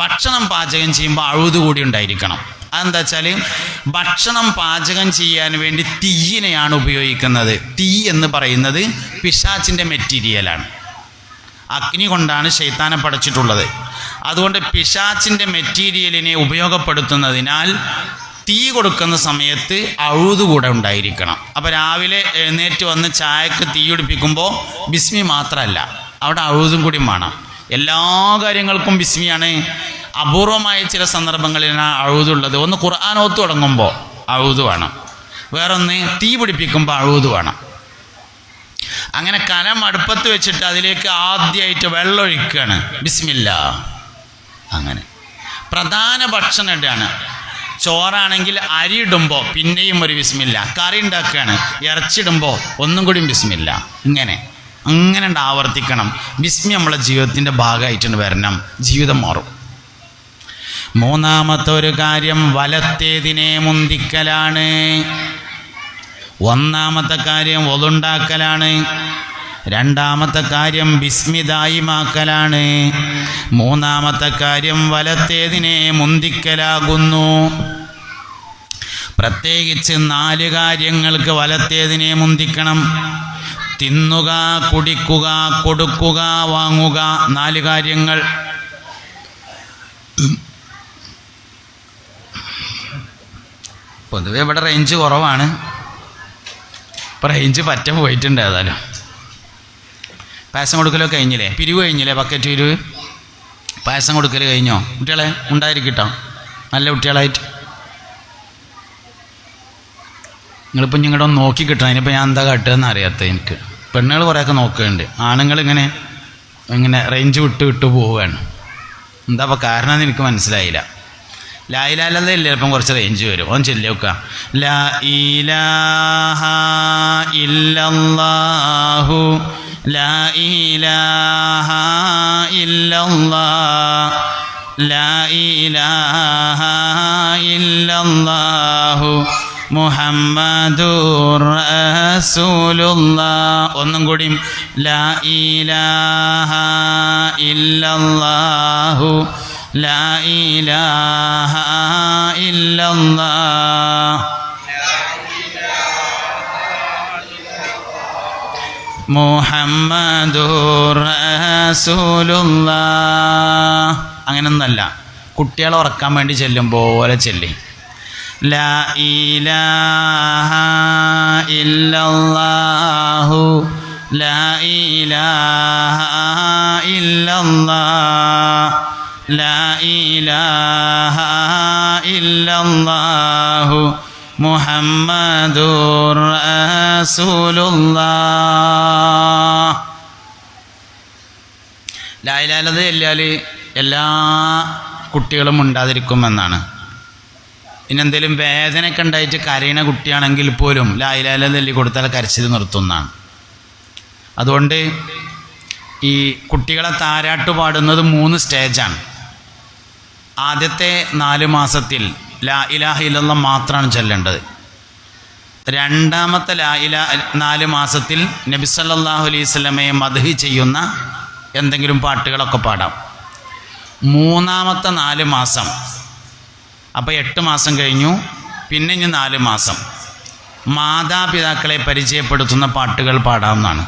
ഭക്ഷണം പാചകം ചെയ്യുമ്പോൾ അഴുത് കൂടി ഉണ്ടായിരിക്കണം. അതെന്താ വെച്ചാൽ ഭക്ഷണം പാചകം ചെയ്യാൻ വേണ്ടി തീയിനെയാണ് ഉപയോഗിക്കുന്നത്. തീ എന്ന് പറയുന്നത് പിശാചിൻ്റെ മെറ്റീരിയലാണ്. അഗ്നി കൊണ്ടാണ് ശൈത്താനെ പടച്ചിട്ടുള്ളത്. അതുകൊണ്ട് പിശാചിൻ്റെ മെറ്റീരിയലിനെ ഉപയോഗപ്പെടുത്തുന്നതിനാൽ തീ കൊടുക്കുന്ന സമയത്ത് അഴുതുകൂടെ ഉണ്ടായിരിക്കണം. അപ്പോൾ രാവിലെ എഴുന്നേറ്റ് വന്ന് ചായക്ക് തീ പിടിപ്പിക്കുമ്പോൾ ബിസ്മി മാത്രമല്ല, അവിടെ അഴുതും കൂടി വേണം. എല്ലാ കാര്യങ്ങൾക്കും ബിസ്മിയാണ്. അപൂർവമായ ചില സന്ദർഭങ്ങളിലാണ് അഴുതുള്ളത്. ഒന്ന് ഖുർആൻ ഓത്ത് തുടങ്ങുമ്പോൾ അഴുത് വേണം, വേറൊന്ന് തീ പിടിപ്പിക്കുമ്പോൾ അഴുത് വേണം. അങ്ങനെ കലം അടുപ്പത്ത് വെച്ചിട്ട് അതിലേക്ക് ആദ്യമായിട്ട് വെള്ളം ഒഴിക്കുകയാണ്, ബിസ്മില്ലാ. അങ്ങനെ പ്രധാന ഭക്ഷണം ഇടുകയാണ്. ചോറാണെങ്കിൽ അരി ഇടുമ്പോൾ പിന്നെയും ഒരു ബിസ്മില്ല. കറി ഉണ്ടാക്കുകയാണ്, ഇറച്ചിടുമ്പോൾ ഒന്നും കൂടിയും ബിസ്മില്ല. ഇങ്ങനെ ആവർത്തിക്കണം. ബിസ്മി നമ്മളെ ജീവിതത്തിൻ്റെ ഭാഗമായിട്ടുണ്ട് വരണം, ജീവിതം മാറും. മൂന്നാമത്തെ ഒരു കാര്യം വലത്തേതിനെ മുന്തിക്കലാണ്. ഒന്നാമത്തെ കാര്യം ഒതുണ്ടാക്കലാണ്. രണ്ടാമത്തെ കാര്യം ബിസ്മിദായിമാക്കലാണ്. മൂന്നാമത്തെ കാര്യം വലത്തേതിനെ മുന്തിക്കലാകുന്നു. പ്രത്യേകിച്ച് 4 കാര്യങ്ങൾക്ക് വലത്തേതിനെ മുന്തിക്കണം. തിന്നുക, കുടിക്കുക, കൊടുക്കുക, വാങ്ങുക. 4 കാര്യങ്ങൾ. പൊതുവെ ഇവിടെ റേഞ്ച് കുറവാണ്. ഇപ്പം റേഞ്ച് പറ്റ പോയിട്ടുണ്ട്. ഏതായാലും പായസം കൊടുക്കലൊക്കെ കഴിഞ്ഞില്ലേ? പിരിവ് കഴിഞ്ഞില്ലേ? ബക്കറ്റ് പിരിവ്, പായസം കൊടുക്കൽ കഴിഞ്ഞോ? കുട്ടികളെ ഉണ്ടായിരിക്കട്ടോ, നല്ല കുട്ടികളായിട്ട്. നിങ്ങളിപ്പോൾ നിങ്ങളുടെ ഒന്ന് നോക്കി കിട്ടണം. അതിനിപ്പോൾ ഞാൻ എന്താ കാട്ടുകയെന്ന് അറിയാത്ത എനിക്ക്. പെണ്ണുകൾ കുറേയൊക്കെ നോക്കുന്നുണ്ട്, ആണുങ്ങൾ ഇങ്ങനെ റേഞ്ച് വിട്ട് പോവുകയാണ്. എന്താ അപ്പോൾ കാരണം എന്ന് എനിക്ക് മനസ്സിലായില്ല. ലാ ഇലാഹ ഇല്ലല്ലാഹ് ചിലപ്പം കുറച്ച് റേഞ്ച് വരും. ഓൻ ചൊല്ലി വെക്കുക, ലാ ഇലാഹ ഇല്ലല്ലാഹു ലാ ഇലാഹ ഇല്ലല്ലാഹ് ലാ ഇലാഹ ഇല്ലല്ലാഹു മുഹമ്മദുർ റസൂലുള്ളാഹ്. ഒന്നും കൂടി, ലാ ഇലാഹ ഇല്ലല്ലാഹു ലാ ഇലാഹ ഇല്ലല്ലാഹ് മുഹമ്മദുർ റസൂലുള്ളാഹ്. അങ്ങനൊന്നല്ല, കുട്ടികളെ ഉറക്കാൻ വേണ്ടി ചെല്ലും പോലെ ചെല്ലി. ലാ ഇലാഹ ഇല്ലല്ലാഹു ലാ ഇലാഹ ഇല്ലല്ലാഹ് ലാ ഇലാഹ ഇല്ലല്ലാഹു മുഹമ്മദുർ റസൂലുള്ളാഹ്. ലാ ഇലാഹ ഇല്ലല്ലാഹ് ചൊല്ലിയാൽ എല്ലാ കുട്ടികളും ഉണ്ടാതിരിക്കുമെന്നാണ്. പിന്നെന്തെങ്കിലും വേദനയൊക്കെ ഉണ്ടായിട്ട് കരയണ കുട്ടിയാണെങ്കിൽ പോലും ലാ ഇലാഹ ഇല്ലല്ലാഹ് ചൊല്ലി കൊടുത്താൽ കരച്ചിൽ നിർത്തുന്നതാണ്. അതുകൊണ്ട് ഈ കുട്ടികളെ താരാട്ട് പാടുന്നത് 3 സ്റ്റേജാണ്. ആദ്യത്തെ 4 മാസത്തിൽ ലാ ഇലാഹ ഇല്ലല്ലാഹ് മാത്രമാണ് ചൊല്ലേണ്ടത്. രണ്ടാമത്തെ 4 മാസത്തിൽ നബി സല്ലല്ലാഹു അലൈഹി വസല്ലമയെ മദ്ഹ് ചെയ്യുന്ന എന്തെങ്കിലും പാട്ടുകളൊക്കെ പാടാം. മൂന്നാമത്തെ 4 മാസം, അപ്പോൾ 8 മാസം കഴിഞ്ഞു. പിന്നെ ഇനി 4 മാസം മാതാപിതാക്കളെ പരിചയപ്പെടുത്തുന്ന പാട്ടുകൾ പാടാവുന്നതാണ്.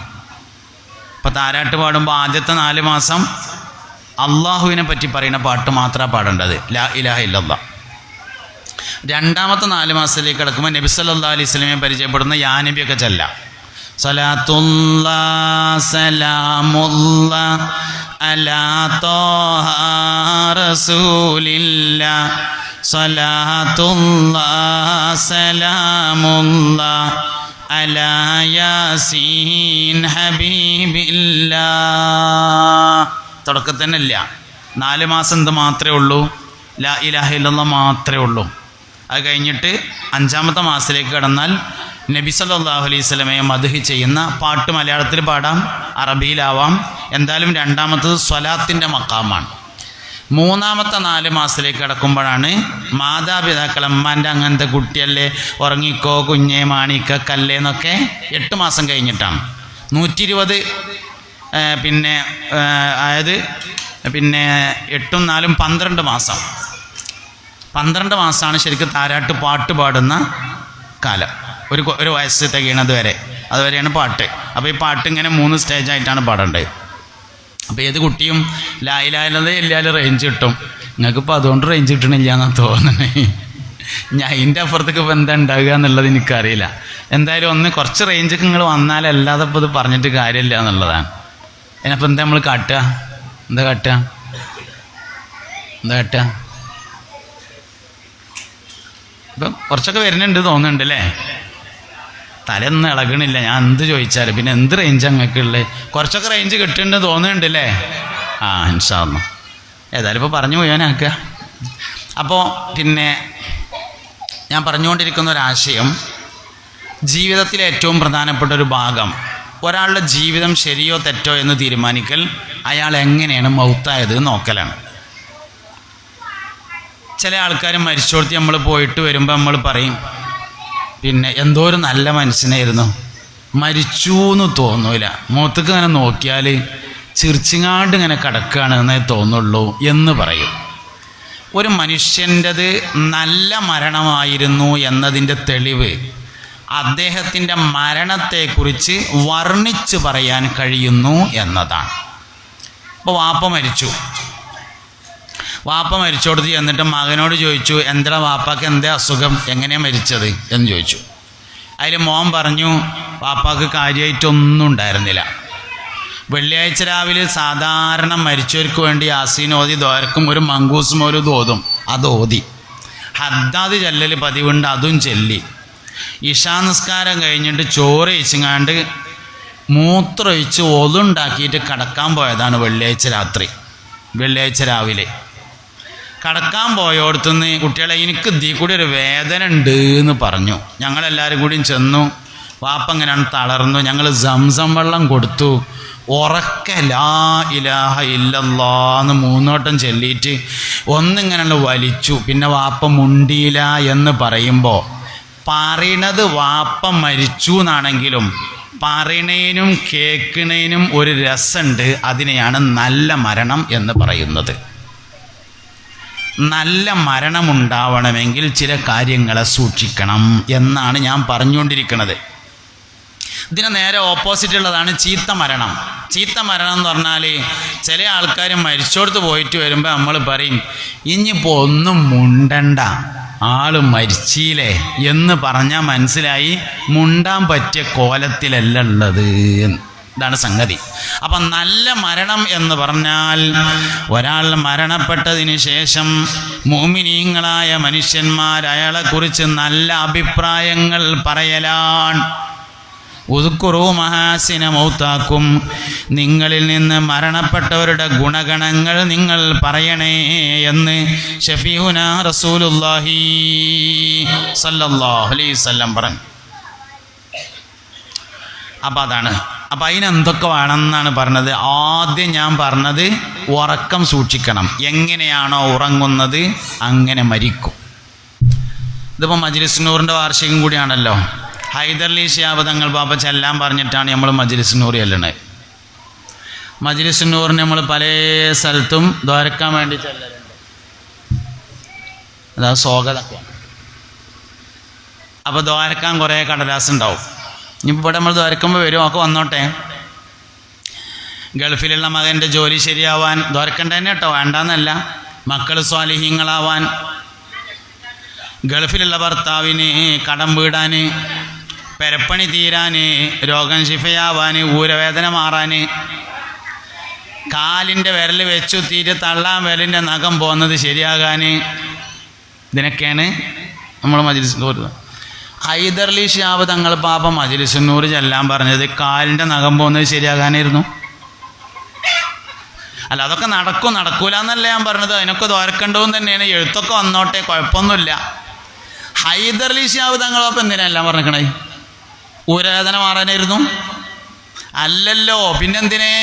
ഇപ്പോൾ താരാട്ട് പാടുമ്പോൾ ആദ്യത്തെ 4 മാസം അള്ളാഹുവിനെ പറ്റി പറയുന്ന പാട്ട് മാത്രമാണ് പാടേണ്ടത്, ലാ ഇലാഹ ഇല്ലല്ലാഹ്. രണ്ടാമത്തെ 4 മാസത്തിലേക്ക് കിടക്കുമ്പോൾ നബി സല്ലല്ലാഹു അലൈഹി വസല്ലമയെ പരിചയപ്പെടുന്ന യാ നബിയൊക്കെ ചെല്ലാം. സ്വലാത്തുല്ലാഹ് സലാമുല്ലാഹ് അലാ ത്വാഹ റസൂലില്ലാഹ് സ്വലാത്തുല്ലാഹ് സലാമുല്ലാഹ് അലാ യാസീൻ ഹബീബില്ലാഹ്. തുടക്കത്തിൽ തന്നെ ഇല്ല, 4 മാസം എന്ത് മാത്രമേ ഉള്ളൂ, ലാ ഇലാഹ ഇല്ലല്ലാഹ് മാത്രമേ ഉള്ളൂ. അത് കഴിഞ്ഞിട്ട് 5-ാമത്തെ മാസത്തിലേക്ക് കടന്നാൽ നബി സല്ലല്ലാഹു അലൈഹി വസല്ലമയെ മദ്ഹ് ചെയ്യുന്ന പാട്ട് മലയാളത്തിൽ പാടാം, അറബിയിലാവാം. എന്തായാലും 2-ാമത്തത് സ്വലാത്തിൻ്റെ മക്കാമാണ്. 3-ാമത്തെ 4 മാസത്തിലേക്ക് കടക്കുമ്പോഴാണ് മാതാപിതാക്കൾ അമ്മാൻ്റെ അങ്ങനത്തെ കുട്ടിയല്ലേ, ഉറങ്ങിക്കോ കുഞ്ഞേ മാണിക്ക കല്ലേ എന്നൊക്കെ 8 മാസം കഴിഞ്ഞിട്ടാണ്. 120 പിന്നെ അതായത് പിന്നെ 8ഉം 4ഉം 12 മാസം. 12 മാസമാണ് ശരിക്കും താരാട്ട് പാട്ട് പാടുന്ന കാലം. ഒരു വയസ്സ് തികയണത് വരെ, അതുവരെയാണ് പാട്ട്. അപ്പോൾ ഈ പാട്ട് ഇങ്ങനെ 3 സ്റ്റേജായിട്ടാണ് പാടേണ്ടത്. അപ്പോൾ ഏത് കുട്ടിയും ലാ ഇലാഹ ഇല്ലല്ലാഹ് എല്ലാവരും റേഞ്ച് കിട്ടും. നിങ്ങൾക്കിപ്പോൾ അതുകൊണ്ട് റേഞ്ച് കിട്ടണില്ല എന്നാണ് തോന്നുന്നത്. ഞാൻ ഇതിൻ്റെ അപ്പുറത്തേക്ക് ഇപ്പോൾ എന്താ ഉണ്ടാകുക എന്നുള്ളത് എനിക്കറിയില്ല. എന്തായാലും കുറച്ച് റേഞ്ചൊക്കെ നിങ്ങൾ വന്നാലല്ലാതെ ഇപ്പോൾ ഇത് പറഞ്ഞിട്ട് കാര്യമില്ല എന്നുള്ളതാണ്. അതിനപ്പോൾ എന്താ നമ്മൾ കാട്ടുക? എന്താ കാട്ടുക? ഇപ്പം കുറച്ചൊക്കെ വരുന്നുണ്ട് തോന്നുന്നുണ്ട് അല്ലേ? തലയൊന്നും ഇളകണില്ല ഞാൻ എന്ത് ചോദിച്ചാലും. പിന്നെ എന്ത് റേഞ്ച് അങ്ങക്ക് ഉള്ളത്? കുറച്ചൊക്കെ റേഞ്ച് കിട്ടുന്നുണ്ട് തോന്നുന്നുണ്ട് അല്ലേ? ഇൻഷാ അല്ലാഹ്. ഏതായാലും ഇപ്പോൾ പറഞ്ഞു പോയാനാക്കുക. അപ്പോൾ പിന്നെ ഞാൻ പറഞ്ഞുകൊണ്ടിരിക്കുന്ന ഒരാശയം, ജീവിതത്തിലെ ഏറ്റവും പ്രധാനപ്പെട്ട ഒരു ഭാഗം ഒരാളുടെ ജീവിതം ശരിയോ തെറ്റോ എന്ന് തീരുമാനിക്കൽ അയാൾ എങ്ങനെയാണ് മൗത്തായത് നോക്കലാണ്. ചില ആൾക്കാർ മരിച്ചോടത്ത് നമ്മൾ പോയിട്ട് വരുമ്പോൾ നമ്മൾ പറയും, പിന്നെ എന്തോ ഒരു നല്ല മനുഷ്യനായിരുന്നു, മരിച്ചു എന്ന് തോന്നൂല, മുഖത്തേക്ക് ഇങ്ങനെ നോക്കിയാൽ ചിരിച്ചിങ്ങാണ്ട് ഇങ്ങനെ കിടക്കുകയാണ് എന്നേ തോന്നുള്ളൂ എന്ന് പറയും. ഒരു മനുഷ്യൻ്റെത് നല്ല മരണമായിരുന്നു എന്നതിൻ്റെ തെളിവ് അദ്ദേഹത്തിൻ്റെ മരണത്തെക്കുറിച്ച് വർണ്ണിച്ച് പറയാൻ കഴിയുന്നു എന്നതാണ്. അപ്പോൾ വാപ്പ മരിച്ചോടത്ത് ചെന്നിട്ട് മകനോട് ചോദിച്ചു, എന്താ വാപ്പാക്ക് എന്താ അസുഖം, എങ്ങനെയാണ് മരിച്ചത് എന്ന് ചോദിച്ചു. അതിൽ മോൻ പറഞ്ഞു, വാപ്പാക്ക് കാര്യമായിട്ടൊന്നും ഉണ്ടായിരുന്നില്ല. വെള്ളിയാഴ്ച രാവിലെ സാധാരണ മരിച്ചവർക്ക് വേണ്ടി യാസീൻ ഓതി ദ്വാരക്കും ഒരു മങ്കൂസും ഒരു തോതും, അത് ഓതി. ഹദ്ദാദ് ചെല്ലൽ പതിവുണ്ട്, അതും ചെല്ലി. ഇശാ നിസ്കാരം കഴിഞ്ഞിട്ട് ചോറ് കഴിച്ചങ്ങാണ്ട് മൂത്രമൊഴിച്ച് ഒതുണ്ടാക്കിയിട്ട് കിടക്കാൻ പോയതാണ് വെള്ളിയാഴ്ച രാവിലെ. കടക്കാൻ പോയോടത്തുനിന്ന് കുട്ടികളെ എനിക്ക് ഇതിൽ കൂടി ഒരു വേദന ഉണ്ട് എന്ന് പറഞ്ഞു. ഞങ്ങളെല്ലാവരും കൂടിയും ചെന്നു. വാപ്പ ഇങ്ങനെയാണ് തളർന്നു. ഞങ്ങൾ സംസം വെള്ളം കൊടുത്തു. ഉറക്കെ ലാ ഇലാഹ ഇല്ലല്ലാഹ് എന്ന് 3 വട്ടം ചൊല്ലിയിട്ട് ഒന്നിങ്ങനെ വലിച്ചു. പിന്നെ വാപ്പ മുണ്ടിയില്ല എന്ന് പറയുമ്പോൾ പറയണത് വാപ്പ മരിച്ചു എന്നാണെങ്കിലും പറയണേനും കേൾക്കണേനും ഒരു രസമുണ്ട്. അതിനെയാണ് നല്ല മരണം എന്ന് പറയുന്നത്. നല്ല മരണമുണ്ടാവണമെങ്കിൽ ചില കാര്യങ്ങളെ സൂക്ഷിക്കണം എന്നാണ് ഞാൻ പറഞ്ഞുകൊണ്ടിരിക്കുന്നത്. ഇതിന് നേരെ ഓപ്പോസിറ്റ് ഉള്ളതാണ് ചീത്ത മരണം. ചീത്ത മരണം എന്ന് പറഞ്ഞാൽ ചില ആൾക്കാർ മരിച്ചോടത്ത് പോയിട്ട് വരുമ്പോൾ നമ്മൾ പറയും, ഇനിയിപ്പോൾ ഒന്നും മുണ്ടണ്ട, ആള് മരിച്ചില്ലേ എന്ന് പറഞ്ഞാൽ മനസ്സിലായി മുണ്ടാൻ പറ്റിയ കോലത്തിലല്ല ഉള്ളത്. ഇതാണ് സംഗതി. അപ്പം നല്ല മരണം എന്ന് പറഞ്ഞാൽ ഒരാൾ മരണപ്പെട്ടതിന് ശേഷം മുഅ്മിനീങ്ങളായ മനുഷ്യന്മാർ അയാളെക്കുറിച്ച് നല്ല അഭിപ്രായങ്ങൾ പറയലാണ്. ഉദ്കുറൂ മഹാസിന മൗതാക്കും, നിങ്ങളിൽ നിന്ന് മരണപ്പെട്ടവരുടെ ഗുണഗണങ്ങൾ നിങ്ങൾ പറയണേ എന്ന് ഷഫീഉനാ റസൂലുള്ളാഹി സല്ലല്ലാഹു അലൈഹി വസല്ലം പറഞ്ഞു. അപ്പം അതാണ്. അപ്പം അതിനെന്തൊക്കെ വേണമെന്നാണ് പറഞ്ഞത്. ആദ്യം ഞാൻ പറഞ്ഞത് ഉറക്കം സൂക്ഷിക്കണം. എങ്ങനെയാണോ ഉറങ്ങുന്നത് അങ്ങനെ മരിക്കും. ഇതിപ്പോൾ മജ്ലിസ് നൂറിൻ്റെ വാർഷികം കൂടിയാണല്ലോ. ഹൈദർലി ശിഹാബ് തങ്ങൾ ബാബ ചെല്ലാൻ പറഞ്ഞിട്ടാണ് നമ്മൾ മജ്ലിസ് നൂർ ചെല്ലണത്. മജ്ലിസ് നൂറിന് നമ്മൾ പല സ്ഥലത്തും ദ്വാരക്കാൻ വേണ്ടി ചെല്ലലുണ്ട്. അതാ സ്വാഗതം. അപ്പോൾ ദ്വാരക്കാൻ കുറേ കടലാസ് ഉണ്ടാവും. ഇനിയിപ്പോൾ ഇവിടെ നമ്മൾ ദ്വാരക്കുമ്പോൾ വരും, ഒക്കെ വന്നോട്ടെ. ഗൾഫിലുള്ള മകൻ്റെ ജോലി ശരിയാവാൻ ദ്വാരക്കണ്ട തന്നെ കേട്ടോ, വേണ്ടാന്നല്ല. മക്കൾ സ്വാലിഹീങ്ങളാവാൻ, ഗൾഫിലുള്ള ഭർത്താവിന് കടം വീടാൻ, പെരപ്പണി തീരാൻ, രോഗം ശിഫയാവാൻ, ഊരവേദന മാറാൻ, കാലിൻ്റെ വിരൽ വെച്ചു തീരെ തള്ളാൻ വിരലിൻ്റെ നഖം പോകുന്നത് ശരിയാകാൻ, ഇതിനൊക്കെയാണ് നമ്മൾ മജ്‌ലിസ് നൂറ്. ഹൈദർലി ശിഹാബ് തങ്ങൾ പാപ മജ്‌ലിസ് നൂറ് ചെല്ലാൻ പറഞ്ഞത് കാലിൻ്റെ നഖം പോകുന്നത് ശരിയാകാനായിരുന്നു. അല്ല, അതൊക്കെ നടക്കൂല എന്നല്ല ഞാൻ പറഞ്ഞത്. അതിനൊക്കെ ദോരക്കണ്ടതെന്ന് തന്നെയാണ്. എഴുത്തൊക്കെ വന്നോട്ടെ, കുഴപ്പമൊന്നുമില്ല. ഹൈദർലി ശിഹാബ് തങ്ങളപ്പം എന്തിനെല്ലാം പറഞ്ഞേക്കണേ? ഊരവേദന മാറാനായിരുന്നു? അല്ലല്ലോ, പിന്നെന്തിനെ?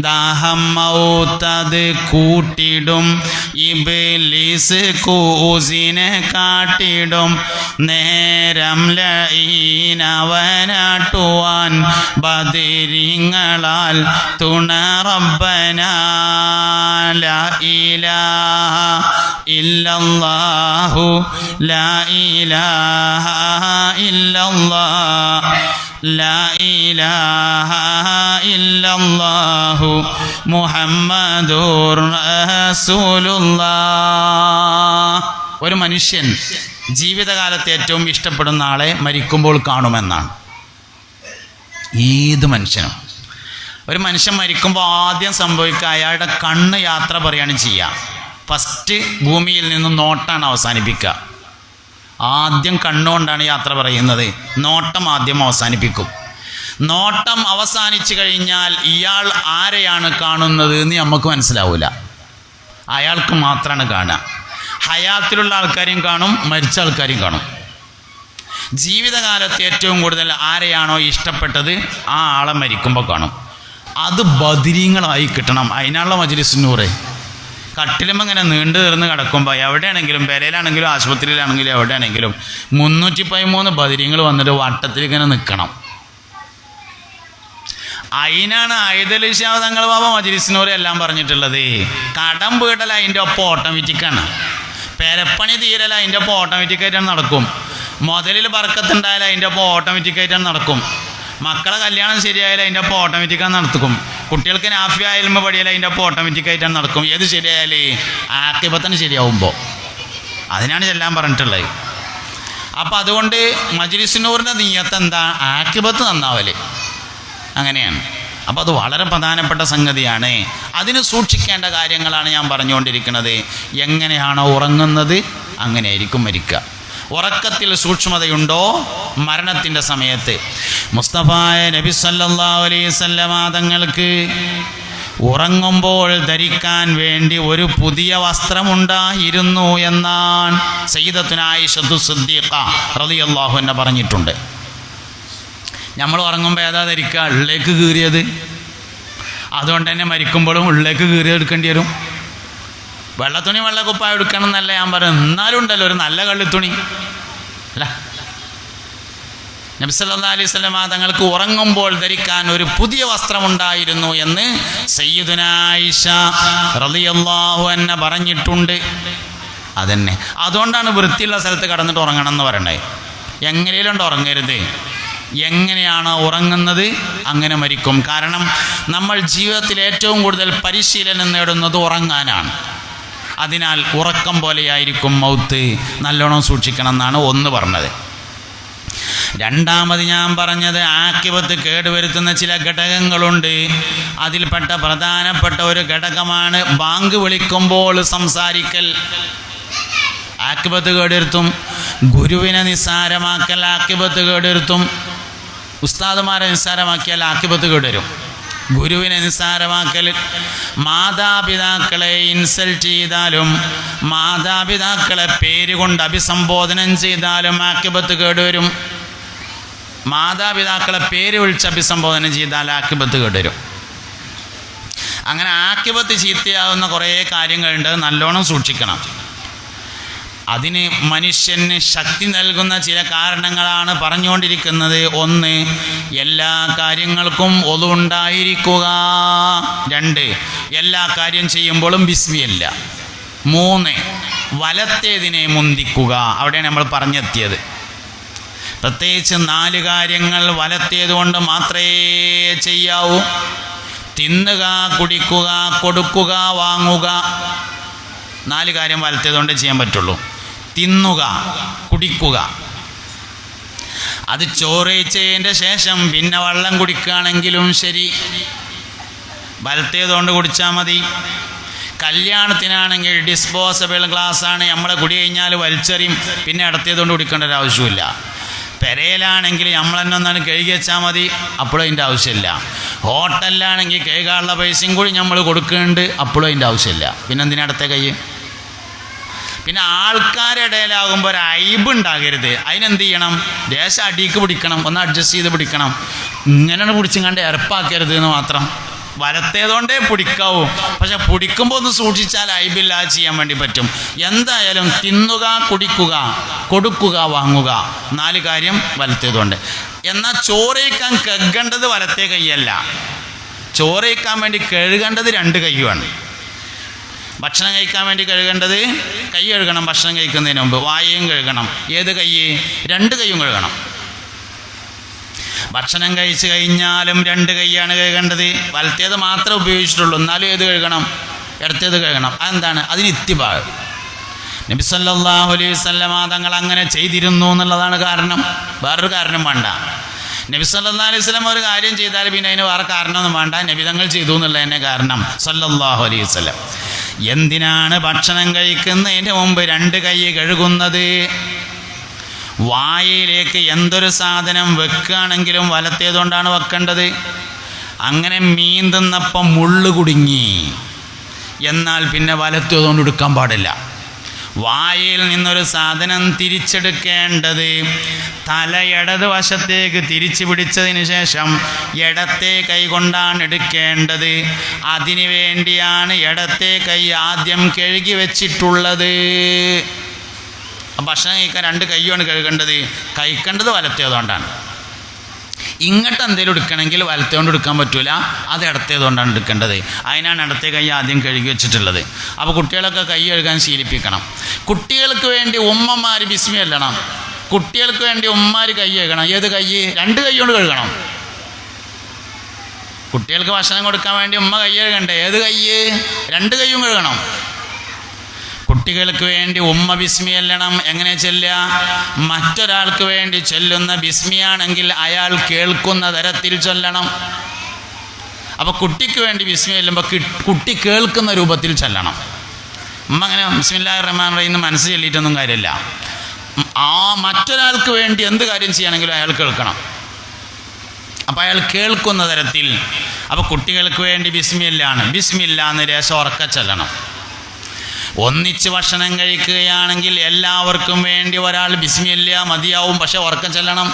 ദാഹം മൗത്തത് കൂട്ടിടും, ഇബ്ലീസ് കൂസിനെ കാട്ടിടും, നേരം ലഈനവനാട്ടുവാൻ ബദരിങ്ങളാൽ തുണ റബ്ബനാ. ലാ ഇലാഹ ഇല്ലല്ലാഹു ലാ ഇലാഹ ഇല്ലല്ലാഹ് ലാ ഇലാഹ ഇല്ലല്ലാഹു മുഹമ്മദുർ റസൂലുള്ളാഹ്. ഒരു മനുഷ്യൻ ജീവിതകാലത്ത് ഏറ്റവും ഇഷ്ടപ്പെടുന്ന ആളെ മരിക്കുമ്പോൾ കാണുമെന്നാണ്. ഏത് മനുഷ്യനും ഒരു മനുഷ്യൻ മരിക്കുമ്പോൾ ആദ്യം സംഭവിക്കുക അയാളുടെ കണ്ണ് യാത്ര പറയാണ് ചെയ്യുക. ഫസ്റ്റ് ഭൂമിയിൽ നിന്നും നോട്ടാണ് അവസാനിപ്പിക്കുക. ആദ്യം കണ്ണുകൊണ്ടാണ് യാത്ര പറയുന്നത്. നോട്ടം ആദ്യം അവസാനിപ്പിക്കും. നോട്ടം അവസാനിച്ചു കഴിഞ്ഞാൽ ഇയാൾ ആരെയാണ് കാണുന്നത് എന്ന് നമുക്ക് മനസ്സിലാവില്ല. അയാൾക്ക് മാത്രമാണ് കാണുക. ഹയാത്തിലുള്ള ആൾക്കാരെയും കാണും, മരിച്ച ആൾക്കാരെയും കാണും. ജീവിതകാലത്ത് ഏറ്റവും കൂടുതൽ ആരെയാണോ ഇഷ്ടപ്പെട്ടത് ആ ആളെ മരിക്കുമ്പോൾ കാണും. അത് ബദരീങ്ങളായി കിട്ടണം. അതിനുള്ള മജ്‌ലിസ് നൂറ്. കട്ടിലും ഇങ്ങനെ നീണ്ടു തീർന്ന് കിടക്കുമ്പോൾ എവിടെയാണെങ്കിലും, പെരയിലാണെങ്കിലും ആശുപത്രിയിലാണെങ്കിലും എവിടെയാണെങ്കിലും 313 ബദരീങ്ങൾ വന്നിട്ട് വട്ടത്തിൽ ഇങ്ങനെ നിൽക്കണം. അതിനാണ് ഹൈദർലി ശിഹാബ് തങ്ങൾ ബാബ മജ്‌ലിസ് നൂറ് എല്ലാം പറഞ്ഞിട്ടുള്ളത്. കടം വീടൽ അതിൻ്റെ ഒപ്പം ഓട്ടോമാറ്റിക്കാണ്. പെരപ്പണി തീരൽ അതിൻ്റെ ഒപ്പം ഓട്ടോമാറ്റിക്കായിട്ടാണ് നടക്കും. മുതലിൽ ബർക്കത്തുണ്ടായാലും അതിൻ്റെ ഒപ്പം ഓട്ടോമാറ്റിക്കായിട്ടാണ് നടക്കും. മക്കളെ കല്യാണം ശരിയായാലും അതിൻ്റെ ഒപ്പം ഓട്ടോമാറ്റിക്കാണ് നടക്കും. കുട്ടികൾക്ക് നാഫി ആയാലും പടിയാലും അതിൻ്റെ ഒപ്പം ഓട്ടോമാറ്റിക്കായിട്ടാണ് നടക്കും. ഏത് ശരിയായാലേ? ആക്കിബത്തിന് ശരിയാവുമ്പോൾ. അതിനാണ് ചെല്ലാൻ പറഞ്ഞിട്ടുള്ളത്. അപ്പം അതുകൊണ്ട് മജ്‌ലിസ് നൂറിൻ്റെ നിയ്യത്ത് എന്താ? ആക്കിബത്ത് നന്നാവല്. അങ്ങനെയാണ്. അപ്പോൾ അത് വളരെ പ്രധാനപ്പെട്ട സംഗതിയാണ്. അതിന് സൂക്ഷിക്കേണ്ട കാര്യങ്ങളാണ് ഞാൻ പറഞ്ഞുകൊണ്ടിരിക്കുന്നത്. എങ്ങനെയാണോ ഉറങ്ങുന്നത് അങ്ങനെയായിരിക്കും മരിക്കുക. ഉറക്കത്തിൽ സൂക്ഷ്മതയുണ്ടോ? മരണത്തിൻ്റെ സമയത്ത് മുസ്തഫായ നബി സല്ലല്ലാഹു അലൈഹി വസല്ലമ തങ്ങൾക്ക് ഉറങ്ങുമ്പോൾ ധരിക്കാൻ വേണ്ടി ഒരു പുതിയ വസ്ത്രമുണ്ടായിരുന്നു എന്നാണ് സയ്യിദത്തുന ആയിഷത്തു സിദ്ദീഖ റളിയല്ലാഹു അൻഹ പറഞ്ഞിട്ടുണ്ട്. നമ്മൾ ഉറങ്ങുമ്പോൾ ഏതാ ധരിക്കുക? ഉള്ളിലേക്ക് കീറിയത്. അതുകൊണ്ട് തന്നെ മരിക്കുമ്പോഴും ഉള്ളിലേക്ക് കീറി എടുക്കേണ്ടി വരും. വെള്ളത്തുണി വെള്ളക്കുപ്പായ എടുക്കണം എന്നല്ല ഞാൻ പറയുന്നത്. എന്നാലും ഉണ്ടല്ലോ ഒരു നല്ല കള്ളിത്തുണി അല്ല. നബി സല്ലല്ലാഹു അലൈഹി വസല്ലമ തങ്ങൾക്ക് ഉറങ്ങുമ്പോൾ ധരിക്കാൻ ഒരു പുതിയ വസ്ത്രമുണ്ടായിരുന്നു എന്ന് സയ്യിദുന ആയിഷ റളിയല്ലാഹു അൻഹ പറഞ്ഞിട്ടുണ്ട്. അതന്നെ, അതുകൊണ്ടാണ് വൃത്തിയുള്ള സ്ഥലത്ത് കടന്നിട്ട് ഉറങ്ങണം എന്ന് പറയണേ. എങ്ങനെയുണ്ട് ഉറങ്ങരുത്. എങ്ങനെയാണ് ഉറങ്ങുന്നത് അങ്ങനെ മരിക്കും. കാരണം നമ്മൾ ജീവിതത്തിൽ ഏറ്റവും കൂടുതൽ പരിശീലനം നേടുന്നത് ഉറങ്ങാനാണ്. അതിനാൽ ഉറക്കം പോലെയായിരിക്കും മൗത്ത്. നല്ലോണം സൂക്ഷിക്കണം എന്നാണ് ഒന്ന് പറഞ്ഞത്. രണ്ടാമത് ഞാൻ പറഞ്ഞത് ആക്കിബത്ത് കേടുവരുത്തുന്ന ചില ഘടകങ്ങളുണ്ട്. അതിൽപ്പെട്ട പ്രധാനപ്പെട്ട ഒരു ഘടകമാണ് ബാങ്ക് വിളിക്കുമ്പോൾ സംസാരിക്കൽ. ആക്കിബത്ത് കേടുവരുത്തും. ഗുരുവിനെ നിസ്സാരമാക്കൽ ആക്കിബത്ത് കേടുവരുത്തും. ഉസ്താദുമാരെ നിസ്സാരമാക്കിയാൽ ആക്കിബത്ത് കേടുവരും. ഗുരുവിനെ നിസ്സാരമാക്കൽ, മാതാപിതാക്കളെ ഇൻസൾട്ട് ചെയ്താലും മാതാപിതാക്കളെ പേരുകൊണ്ട് അഭിസംബോധനം ചെയ്താലും ആക്കിബത്ത് കേടുവരും. മാതാപിതാക്കളെ പേര് വിളിച്ച് അഭിസംബോധന ചെയ്താൽ ആക്കിബത്ത് കേടുവരും. അങ്ങനെ ആക്കിബത്ത് ചീത്തയാവുന്ന കുറേ കാര്യങ്ങളുണ്ട്. നല്ലോണം സൂക്ഷിക്കണം. അതിന് മനുഷ്യന് ശക്തി നൽകുന്ന ചില കാരണങ്ങളാണ് പറഞ്ഞുകൊണ്ടിരിക്കുന്നത്. ഒന്ന്, എല്ലാ കാര്യങ്ങൾക്കും ഒളു ഉണ്ടായിരിക്കുക. രണ്ട്, എല്ലാ കാര്യം ചെയ്യുമ്പോഴും ബിസ്മില്ല. മൂന്ന്, വലത്തേതിനെ മുന്തിക്കുക. അവിടെയാണ് നമ്മൾ പറഞ്ഞെത്തിയത്. പ്രത്യേകിച്ച് 4 കാര്യങ്ങൾ വലത്തേതുകൊണ്ട് മാത്രമേ ചെയ്യാവൂ. തിന്നുക, കുടിക്കുക, കൊടുക്കുക, വാങ്ങുക. 4 കാര്യം വലത്തേതുകൊണ്ട് ചെയ്യാൻ പറ്റുള്ളൂ. തിന്നുക, കുടിക്കുക. അത് ചോറ് കഴിച്ചതിൻ്റെ ശേഷം പിന്നെ വെള്ളം കുടിക്കുകയാണെങ്കിലും ശരി വലത്തേതുകൊണ്ട് കുടിച്ചാൽ മതി. കല്യാണത്തിനാണെങ്കിൽ ഡിസ്പോസബിൾ ഗ്ലാസ്സാണ്, നമ്മളെ കുടി കഴിഞ്ഞാൽ വലിച്ചെറിയും, പിന്നെ ഇടത്തേതുകൊണ്ട് കുടിക്കേണ്ട ഒരു ആവശ്യമില്ല. പെരയിലാണെങ്കിൽ നമ്മൾ തന്നെ ഒന്നാണ് കഴുകി വെച്ചാൽ മതി, അപ്പോഴും അതിൻ്റെ ആവശ്യമില്ല. ഹോട്ടലിലാണെങ്കിൽ കഴുകാനുള്ള പൈസയും കൂടി നമ്മൾ കൊടുക്കുന്നുണ്ട്, അപ്പോഴും അതിൻ്റെ ആവശ്യമില്ല. പിന്നെ എന്തിനാ ഇടത്തെ കൈ? പിന്നെ ആൾക്കാരുടെ ഇടയിലാകുമ്പോൾ ഒരു ഐബ് ഉണ്ടാകരുത്. അതിനെന്ത് ചെയ്യണം? ദേശം അടിക്ക് പിടിക്കണം, ഒന്ന് അഡ്ജസ്റ്റ് ചെയ്ത് പിടിക്കണം. ഇങ്ങനെയാണ് പിടിച്ചും കണ്ട് ഇറപ്പാക്കരുത് എന്ന് മാത്രം. വലത്തേതുകൊണ്ടേ പിടിക്കാവൂ, പക്ഷെ പിടിക്കുമ്പോൾ ഒന്ന് സൂക്ഷിച്ചാൽ ഐബില്ലാതെ ചെയ്യാൻ വേണ്ടി പറ്റും. എന്തായാലും തിന്നുക, കുടിക്കുക, കൊടുക്കുക, വാങ്ങുക, 4 കാര്യം വലത്തേതുകൊണ്ട്. എന്നാൽ ചോറയിക്കാൻ കഴുകേണ്ടത് വലത്തേ കൈയല്ല, ചോറയിക്കാൻ വേണ്ടി കഴുകേണ്ടത് 2 കൈയുമാണ്. ഭക്ഷണം കഴിക്കാൻ വേണ്ടി കഴുകേണ്ടത് കൈ കഴുകണം, ഭക്ഷണം കഴിക്കുന്നതിന് മുമ്പ് വായയും കഴുകണം. ഏത് കൈ? 2 കൈയും കഴുകണം. ഭക്ഷണം കഴിച്ച് കഴിഞ്ഞാലും 2 കൈയാണ് കഴുകേണ്ടത്. വലത്തേത് മാത്രമേ ഉപയോഗിച്ചിട്ടുള്ളൂ, എന്നാലും ഏത് കഴുകണം? ഇടത്തേത് കഴുകണം. അതെന്താണ്? അതിന് ഇത്തിബാ. നബി സല്ലല്ലാഹു അലൈഹി വസല്ലമ തങ്ങൾ അങ്ങനെ ചെയ്തിരുന്നു എന്നുള്ളതാണ് കാരണം, വേറൊരു കാരണം വേണ്ട. നബി സല്ലല്ലാഹു അലൈഹി വസല്ലം ഒരു കാര്യം ചെയ്താൽ പിന്നെ അതിന് വേറെ കാരണമൊന്നും വേണ്ട, നബി തങ്ങൾ ചെയ്തു എന്നുള്ളതന്നെ കാരണം സല്ലല്ലാഹു അലൈഹി വസല്ലം. എന്തിനാണ് ഭക്ഷണം കഴിക്കുന്നതിന് മുമ്പ് 2 കൈ കഴുകുന്നത്? വായയിലേക്ക് എന്തൊരു സാധനം വെക്കുകയാണെങ്കിലും വലത്തേതുകൊണ്ടാണ് വെക്കേണ്ടത്. അങ്ങനെ മീൻ തിന്നപ്പം മുള്ളു കുടുങ്ങി, എന്നാൽ പിന്നെ വലത്തേതുകൊണ്ട് എടുക്കാൻ പാടില്ല. വായയിൽ നിന്നൊരു സാധനം തിരിച്ചെടുക്കേണ്ടത് തല ഇടത് വശത്തേക്ക് തിരിച്ചു പിടിച്ചതിന് ശേഷം ഇടത്തെ കൈ കൊണ്ടാണ് എടുക്കേണ്ടത്. അതിനു വേണ്ടിയാണ് ഇടത്തെ കൈ ആദ്യം കഴുകി വെച്ചിട്ടുള്ളത്. ഭക്ഷണം കഴിക്കാൻ 2 കൈയാണ് കഴുകേണ്ടത്, കഴിക്കേണ്ടത് വലത്തേതുകൊണ്ടാണ്. ഇങ്ങോട്ട് എന്തെങ്കിലും എടുക്കണമെങ്കിൽ വലത്തേതുകൊണ്ട് എടുക്കാൻ പറ്റൂല, അത് ഇടത്തേതുകൊണ്ടാണ് എടുക്കേണ്ടത്. അതിനാണ് ഇടത്തെ കൈ ആദ്യം കഴുകി വെച്ചിട്ടുള്ളത്. അപ്പോൾ കുട്ടികളൊക്കെ കൈ കഴുകാൻ ശീലിപ്പിക്കണം. കുട്ടികൾക്ക് വേണ്ടി ഉമ്മമാർ ബിസ്മി ചൊല്ലണം, കുട്ടികൾക്ക് വേണ്ടി ഉമ്മമാർ കൈ കഴുകണം. ഏത് കൈ? 2 കൈ കൊണ്ട് കഴുകണം. കുട്ടികൾക്ക് ഭക്ഷണം കൊടുക്കാൻ വേണ്ടി ഉമ്മ കൈ കഴുകണ്ടേ? ഏത് കൈ? 2 കൈയും കഴുകണം. കുട്ടികൾക്ക് വേണ്ടി ഉമ്മ ബിസ്മി ചൊല്ലണം. എങ്ങനെ ചൊല്ലുക? മറ്റൊരാൾക്ക് വേണ്ടി ചൊല്ലുന്ന ബിസ്മിയാണെങ്കിൽ അയാൾ കേൾക്കുന്ന തരത്തിൽ ചൊല്ലണം. അപ്പോൾ കുട്ടിക്ക് വേണ്ടി ബിസ്മി ചൊല്ലുമ്പോൾ കുട്ടി കേൾക്കുന്ന രൂപത്തിൽ ചൊല്ലണം. ഉമ്മ അങ്ങനെ ബിസ്മില്ലാഹിർ റഹ്മാനിർ റഹീം മനസ്സ് ചൊല്ലിയിട്ടൊന്നും കാര്യമില്ല. ആ മറ്റൊരാൾക്ക് വേണ്ടി എന്ത് കാര്യം ചെയ്യണമെങ്കിലും അയാൾ കേൾക്കണം. അപ്പോൾ അയാൾ കേൾക്കുന്ന തരത്തിൽ. അപ്പോൾ കുട്ടികൾക്ക് വേണ്ടി ബിസ്മില്ലാണ്, ബിസ്മില്ലാന്ന് രേശം ഉറക്ക ചൊല്ലണം. ഒന്നിച്ച് ഭക്ഷണം കഴിക്കുകയാണെങ്കിൽ എല്ലാവർക്കും വേണ്ടി ഒരാൾ ബിസ്മില്ല മതിയാവും, പക്ഷെ ഉറക്കം ചെല്ലണം.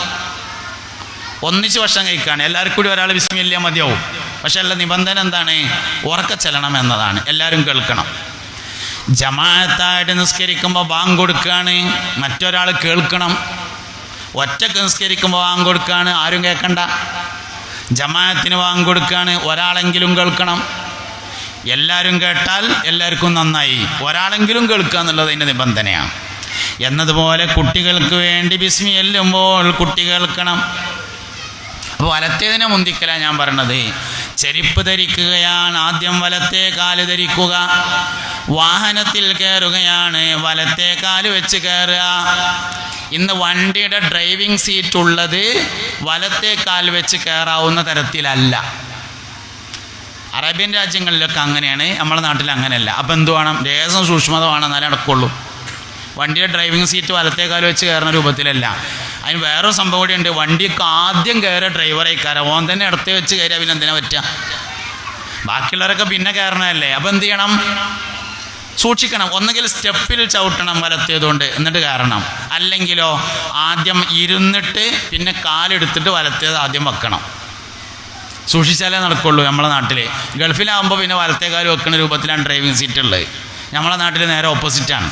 ഒന്നിച്ച് ഭക്ഷണം കഴിക്കുകയാണ്, എല്ലാവർക്കും കൂടി ഒരാൾ ബിസ്മില്ല മതിയാവും, പക്ഷെ എല്ലാ നിബന്ധന എന്താണ്? ഉറക്കം ചെല്ലണം എന്നതാണ്. എല്ലാവരും കേൾക്കണം. ജമാഅത്തായിട്ട് നിസ്കരിക്കുമ്പോൾ ബാങ്ക് കൊടുക്കുകയാണ്, മറ്റൊരാൾ കേൾക്കണം. ഒറ്റക്ക് നിസ്കരിക്കുമ്പോൾ ബാങ്ക് കൊടുക്കുകയാണ്, ആരും കേൾക്കണ്ട. ജമാഅത്തിന് ബാങ്ക് കൊടുക്കുകയാണ്, ഒരാളെങ്കിലും കേൾക്കണം. എല്ലാവരും കേട്ടാൽ എല്ലാവർക്കും നന്നായി, ഒരാളെങ്കിലും കേൾക്കുക എന്നുള്ളത് അതിൻ്റെ നിബന്ധനയാണ്. എന്നതുപോലെ കുട്ടികൾക്ക് വേണ്ടി ബിസ്മി ചൊല്ലുമ്പോൾ കുട്ടി കേൾക്കണം. അപ്പോൾ വലത്തേതിനെ മുന്തിക്കലാണ് ഞാൻ പറഞ്ഞത്. ചെരുപ്പ് ധരിക്കുകയാണ്, ആദ്യം വലത്തേ കാല് ധരിക്കുക. വാഹനത്തിൽ കയറുകയാണ്, വലത്തേ കാല് വെച്ച് കയറുക. ഇന്ന് വണ്ടിയുടെ ഡ്രൈവിംഗ് സീറ്റ് ഉള്ളത് വലത്തേ കാല് വെച്ച് കയറാവുന്ന തരത്തിലല്ല. അറേബ്യൻ രാജ്യങ്ങളിലൊക്കെ അങ്ങനെയാണ്, നമ്മുടെ നാട്ടിൽ അങ്ങനെയല്ല. അപ്പോൾ എന്ത് വേണം? ലേശം സൂക്ഷ്മത വേണം, എന്നാലേ നടക്കുള്ളൂ. വണ്ടിയുടെ ഡ്രൈവിംഗ് സീറ്റ് വലത്തേക്കാലം വെച്ച് കയറുന്ന രൂപത്തിലല്ല. അതിന് വേറൊരു സംഭവം കൂടി ഉണ്ട്. വണ്ടിയൊക്കെ ആദ്യം കയറുക ഡ്രൈവറെ കയറാം, ഓൻ തന്നെ ഇടത്തെ വെച്ച് കയറിയാൽ പിന്നെ എന്തിനാ പറ്റുക? ബാക്കിയുള്ളവരൊക്കെ പിന്നെ കയറണമല്ലേ. അപ്പോൾ എന്ത് ചെയ്യണം? സൂക്ഷിക്കണം. ഒന്നുകിൽ സ്റ്റെപ്പിൽ ചവിട്ടണം വലത്തേതുകൊണ്ട്, എന്നിട്ട് കയറണം. അല്ലെങ്കിലോ ആദ്യം ഇരുന്നിട്ട് പിന്നെ കാലെടുത്തിട്ട് വലത്തേത് ആദ്യം വെക്കണം. സൂക്ഷിച്ചാലേ നടക്കുള്ളൂ. നമ്മളെ നാട്ടിൽ, ഗൾഫിലാകുമ്പോൾ പിന്നെ വലത്തേക്കാല് വെക്കുന്ന രൂപത്തിലാണ് ഡ്രൈവിംഗ് സീറ്റ് ഉള്ളത്. നമ്മളെ നാട്ടിൽ നേരെ ഓപ്പോസിറ്റാണ്.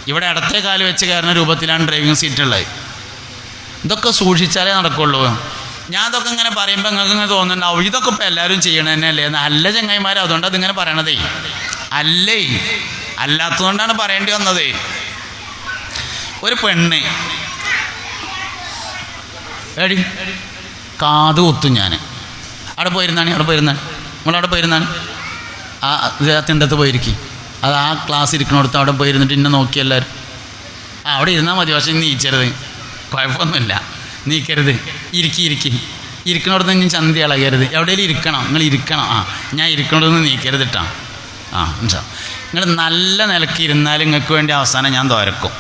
ഇവിടെ ഇടത്തെ കാല് വെച്ച് കയറുന്ന രൂപത്തിലാണ് ഡ്രൈവിംഗ് സീറ്റ് ഉള്ളത്. ഇതൊക്കെ സൂക്ഷിച്ചാലേ നടക്കുള്ളൂ. ഞാൻ അതൊക്കെ ഇങ്ങനെ പറയുമ്പോൾ നിങ്ങൾക്ക് ഇങ്ങനെ തോന്നുന്നുണ്ടാവും ഇതൊക്കെ ഇപ്പോൾ എല്ലാവരും ചെയ്യണത് തന്നെയല്ലേ. നല്ല ചങ്ങായിമാർ, അതുകൊണ്ട് അതിങ്ങനെ പറയണതേ അല്ലേ, അല്ലാത്തതുകൊണ്ടാണ് പറയേണ്ടി വന്നത്. ഒരു പെണ്ണ് എടി കാത് കുത്തും, ഞാൻ അവിടെ പോയിരുന്നാണ്, നമ്മളവിടെ പോയിരുന്നാണ്. ആ തിണ്ടത്ത് പോയിരിക്കും, അത് ആ ക്ലാസ് ഇരിക്കണോടത്ത് അവിടെ പോയിരുന്നിട്ട് ഇന്നെ നോക്കി എല്ലാവരും. അവിടെ ഇരുന്നാൽ മതി, പക്ഷെ ഇന്ന് ഈച്ചരുത്, കുഴപ്പമൊന്നുമില്ല. നീക്കരുത്. ഇരിക്കണോടത്ത് ഞാൻ ചന്തി ഇളകരുത്. എവിടെയെങ്കിലും ഇരിക്കണം, നിങ്ങൾ ഇരിക്കണം. ഞാൻ ഇരിക്കണോടൊന്ന് നീക്കരുത് കേട്ടോ. നിങ്ങൾ നല്ല നിലക്ക് ഇരുന്നാൽ നിങ്ങൾക്ക് വേണ്ടി അവസാനം ഞാൻ തോരക്കും.